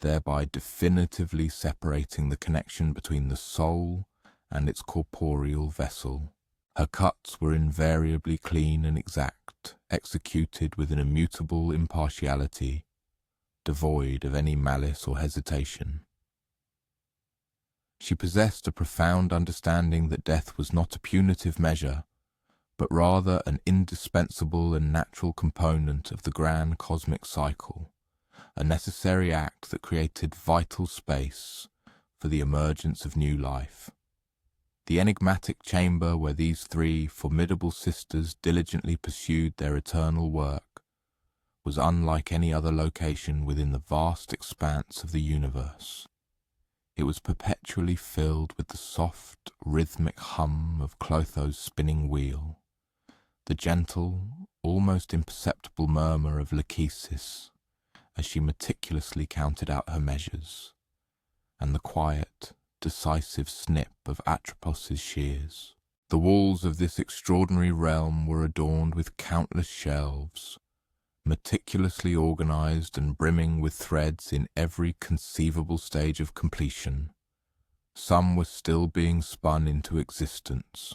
thereby definitively separating the connection between the soul and its corporeal vessel. Her cuts were invariably clean and exact, executed with an immutable impartiality, devoid of any malice or hesitation. She possessed a profound understanding that death was not a punitive measure, but rather an indispensable and natural component of the grand cosmic cycle, a necessary act that created vital space for the emergence of new life. The enigmatic chamber where these three formidable sisters diligently pursued their eternal work was unlike any other location within the vast expanse of the universe. It was perpetually filled with the soft, rhythmic hum of Clotho's spinning wheel, the gentle, almost imperceptible murmur of Lachesis as she meticulously counted out her measures, and the quiet, decisive snip of Atropos's shears. The walls of this extraordinary realm were adorned with countless shelves, meticulously organized and brimming with threads in every conceivable stage of completion. Some were still being spun into existence.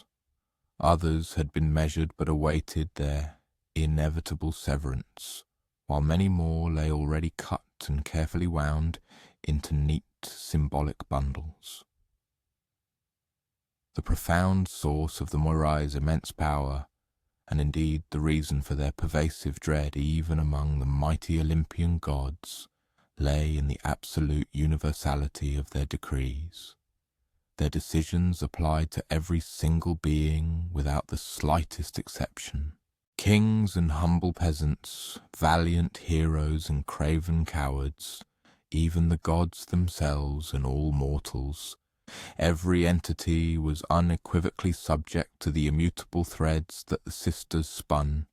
Others had been measured but awaited their inevitable severance, while many more lay already cut and carefully wound into neat symbolic bundles. The profound source of the Moirai's immense power, and indeed the reason for their pervasive dread even among the mighty Olympian gods, lay in the absolute universality of their decrees. Their decisions applied to every single being without the slightest exception. Kings and humble peasants, valiant heroes and craven cowards, even the gods themselves and all mortals, every entity was unequivocally subject to the immutable threads that the sisters spun,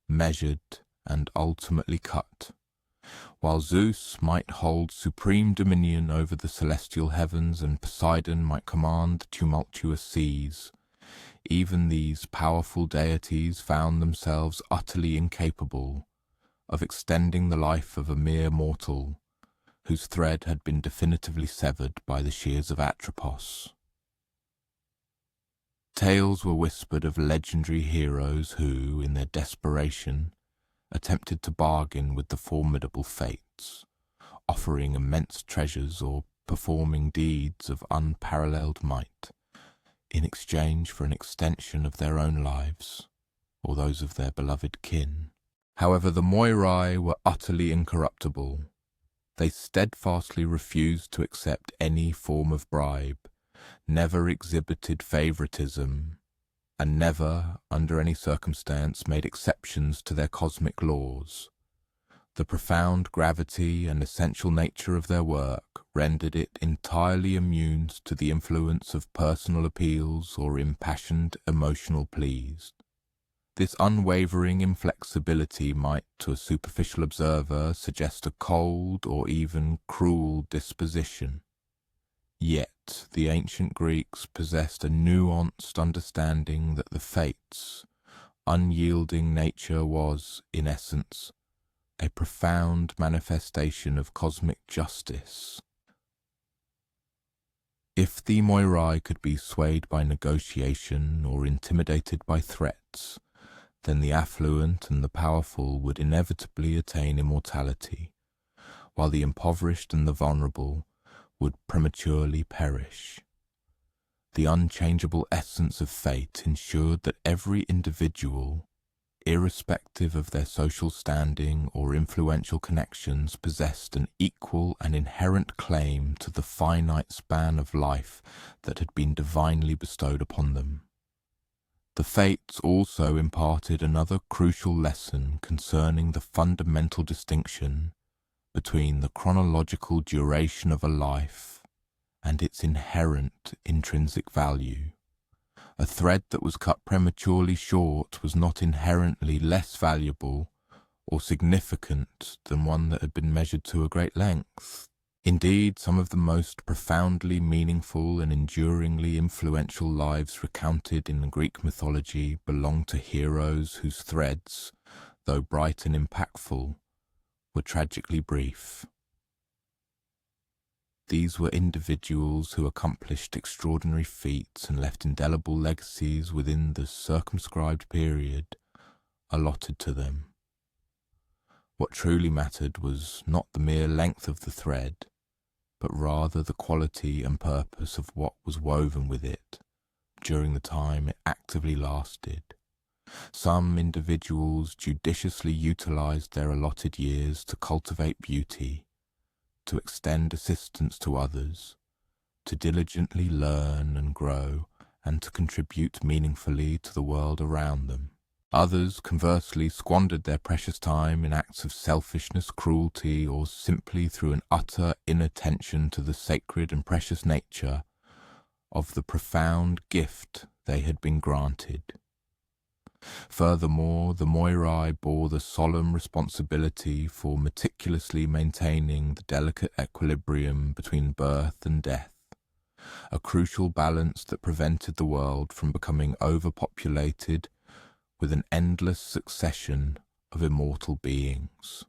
measured, and ultimately cut. While Zeus might hold supreme dominion over the celestial heavens and Poseidon might command the tumultuous seas, even these powerful deities found themselves utterly incapable of extending the life of a mere mortal whose thread had been definitively severed by the shears of Atropos. Tales were whispered of legendary heroes who, in their desperation, attempted to bargain with the formidable fates, offering immense treasures or performing deeds of unparalleled might, in exchange for an extension of their own lives, or those of their beloved kin. However, the Moirai were utterly incorruptible. They steadfastly refused to accept any form of bribe, never exhibited favoritism, and never, under any circumstance, made exceptions to their cosmic laws. The profound gravity and essential nature of their work rendered it entirely immune to the influence of personal appeals or impassioned emotional pleas. This unwavering inflexibility might, to a superficial observer, suggest a cold or even cruel disposition. Yet the ancient Greeks possessed a nuanced understanding that the fates' unyielding nature was, in essence, a profound manifestation of cosmic justice. If the Moirai could be swayed by negotiation or intimidated by threats, then the affluent and the powerful would inevitably attain immortality, while the impoverished and the vulnerable would prematurely perish. The unchangeable essence of fate ensured that every individual, irrespective of their social standing or influential connections, possessed an equal and inherent claim to the finite span of life that had been divinely bestowed upon them. The fates also imparted another crucial lesson concerning the fundamental distinction between the chronological duration of a life and its inherent intrinsic value. A thread that was cut prematurely short was not inherently less valuable or significant than one that had been measured to a great length. Indeed, some of the most profoundly meaningful and enduringly influential lives recounted in the Greek mythology belong to heroes whose threads, though bright and impactful, were tragically brief. These were individuals who accomplished extraordinary feats and left indelible legacies within the circumscribed period allotted to them. What truly mattered was not the mere length of the thread, but rather the quality and purpose of what was woven with it during the time it actively lasted. Some individuals judiciously utilized their allotted years to cultivate beauty, to extend assistance to others, to diligently learn and grow, and to contribute meaningfully to the world around them. Others, conversely, squandered their precious time in acts of selfishness, cruelty, or simply through an utter inattention to the sacred and precious nature of the profound gift they had been granted. Furthermore, the Moirai bore the solemn responsibility for meticulously maintaining the delicate equilibrium between birth and death, a crucial balance that prevented the world from becoming overpopulated with an endless succession of immortal beings.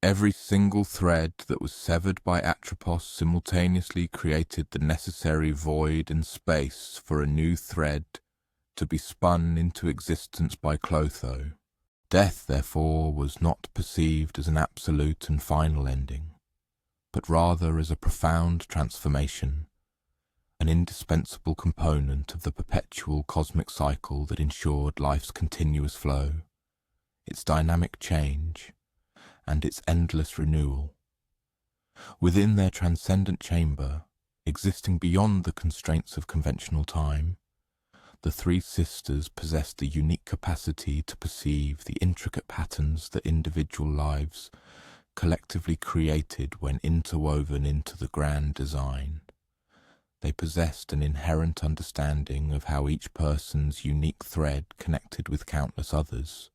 Every single thread that was severed by Atropos simultaneously created the necessary void and space for a new thread to be spun into existence by Clotho. Death, therefore, was not perceived as an absolute and final ending, but rather as a profound transformation, an indispensable component of the perpetual cosmic cycle that ensured life's continuous flow, its dynamic change, and its endless renewal. Within their transcendent chamber, existing beyond the constraints of conventional time, the three sisters possessed the unique capacity to perceive the intricate patterns that individual lives collectively created when interwoven into the grand design. They possessed an inherent understanding of how each person's unique thread connected with countless others,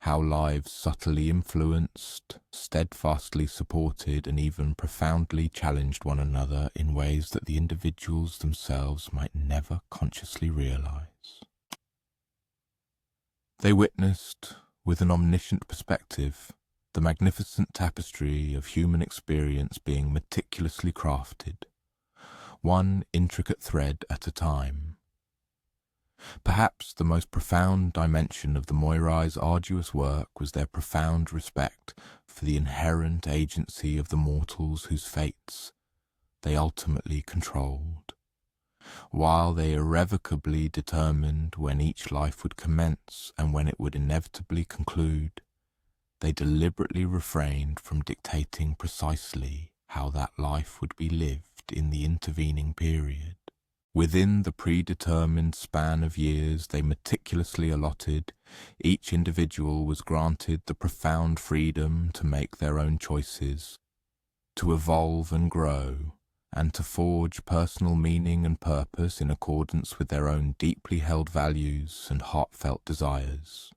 how lives subtly influenced, steadfastly supported, and even profoundly challenged one another in ways that the individuals themselves might never consciously realize. They witnessed, with an omniscient perspective, the magnificent tapestry of human experience being meticulously crafted, one intricate thread at a time. Perhaps the most profound dimension of the Moirai's arduous work was their profound respect for the inherent agency of the mortals whose fates they ultimately controlled. While they irrevocably determined when each life would commence and when it would inevitably conclude, they deliberately refrained from dictating precisely how that life would be lived in the intervening period. Within the predetermined span of years they meticulously allotted, each individual was granted the profound freedom to make their own choices, to evolve and grow, and to forge personal meaning and purpose in accordance with their own deeply held values and heartfelt desires.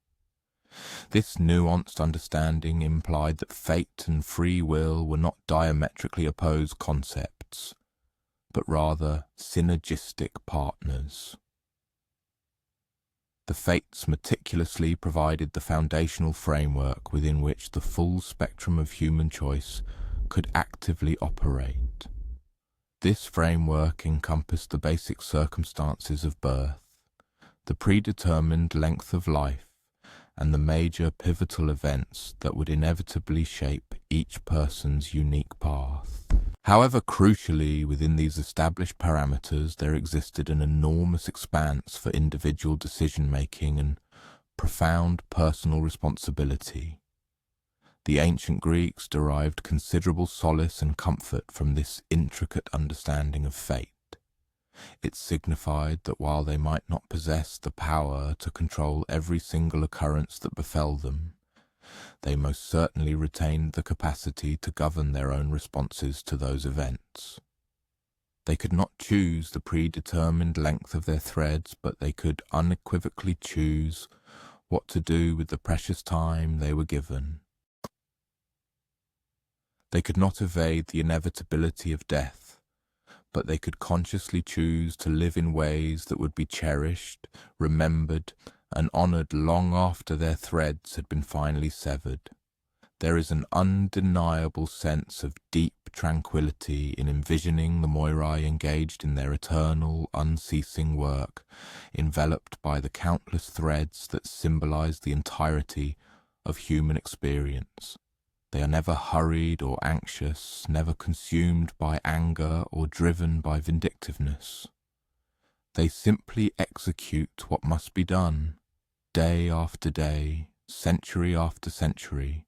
This nuanced understanding implied that fate and free will were not diametrically opposed concepts, but rather synergistic partners. The fates meticulously provided the foundational framework within which the full spectrum of human choice could actively operate. This framework encompassed the basic circumstances of birth, the predetermined length of life, and the major pivotal events that would inevitably shape each person's unique path. However, crucially, within these established parameters, there existed an enormous expanse for individual decision-making and profound personal responsibility. The ancient Greeks derived considerable solace and comfort from this intricate understanding of fate. It signified that while they might not possess the power to control every single occurrence that befell them, they most certainly retained the capacity to govern their own responses to those events. They could not choose the predetermined length of their threads, but they could unequivocally choose what to do with the precious time they were given. They could not evade the inevitability of death, but they could consciously choose to live in ways that would be cherished, remembered, and honoured long after their threads had been finally severed. There is an undeniable sense of deep tranquillity in envisioning the Moirai engaged in their eternal, unceasing work, enveloped by the countless threads that symbolize the entirety of human experience. They are never hurried or anxious, never consumed by anger or driven by vindictiveness. They simply execute what must be done, day after day, century after century,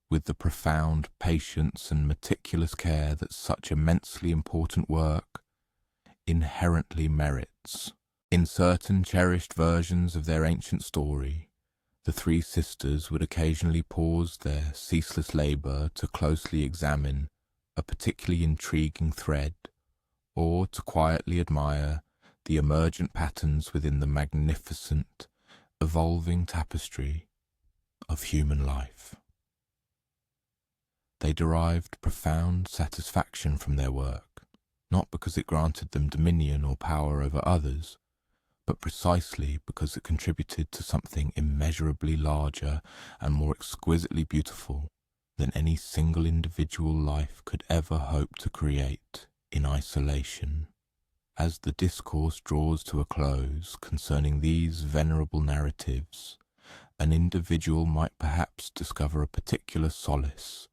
with the profound patience and meticulous care that such immensely important work inherently merits. In certain cherished versions of their ancient story, the three sisters would occasionally pause their ceaseless labour to closely examine a particularly intriguing thread, or to quietly admire the emergent patterns within the magnificent, evolving tapestry of human life. They derived profound satisfaction from their work, not because it granted them dominion or power over others, but precisely because it contributed to something immeasurably larger and more exquisitely beautiful than any single individual life could ever hope to create in isolation. As the discourse draws to a close concerning these venerable narratives, an individual might perhaps discover a particular solace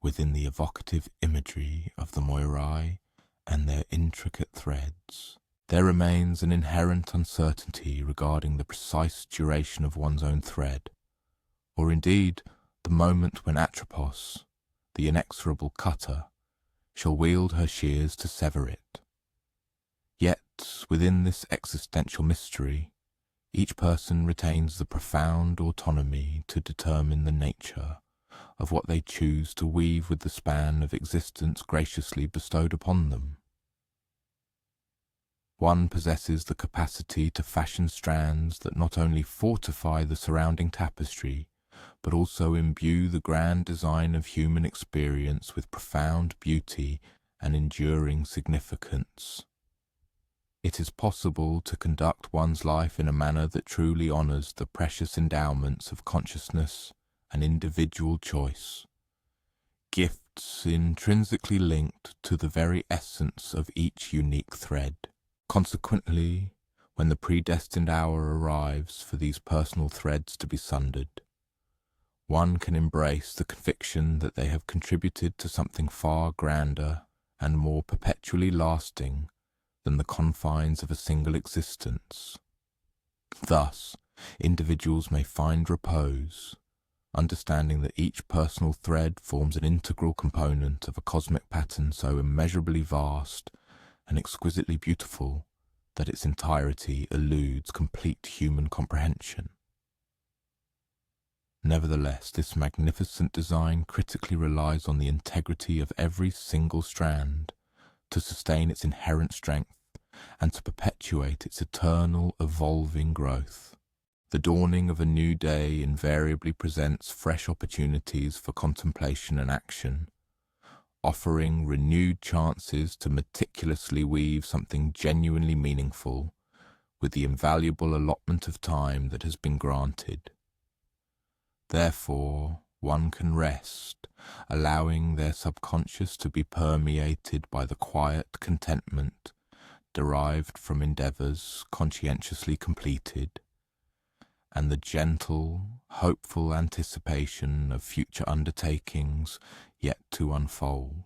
within the evocative imagery of the Moirai and their intricate threads. There remains an inherent uncertainty regarding the precise duration of one's own thread, or indeed the moment when Atropos, the inexorable cutter, shall wield her shears to sever it. Yet, within this existential mystery, each person retains the profound autonomy to determine the nature of what they choose to weave with the span of existence graciously bestowed upon them. One possesses the capacity to fashion strands that not only fortify the surrounding tapestry, but also imbue the grand design of human experience with profound beauty and enduring significance. It is possible to conduct one's life in a manner that truly honors the precious endowments of consciousness and individual choice, gifts intrinsically linked to the very essence of each unique thread. Consequently, when the predestined hour arrives for these personal threads to be sundered, one can embrace the conviction that they have contributed to something far grander and more perpetually lasting than the confines of a single existence. Thus, individuals may find repose, understanding that each personal thread forms an integral component of a cosmic pattern so immeasurably vast and exquisitely beautiful that its entirety eludes complete human comprehension. Nevertheless, this magnificent design critically relies on the integrity of every single strand to sustain its inherent strength and to perpetuate its eternal, evolving growth. The dawning of a new day invariably presents fresh opportunities for contemplation and action, offering renewed chances to meticulously weave something genuinely meaningful with the invaluable allotment of time that has been granted. Therefore, one can rest, allowing their subconscious to be permeated by the quiet contentment derived from endeavours conscientiously completed, and the gentle, hopeful anticipation of future undertakings yet to unfold.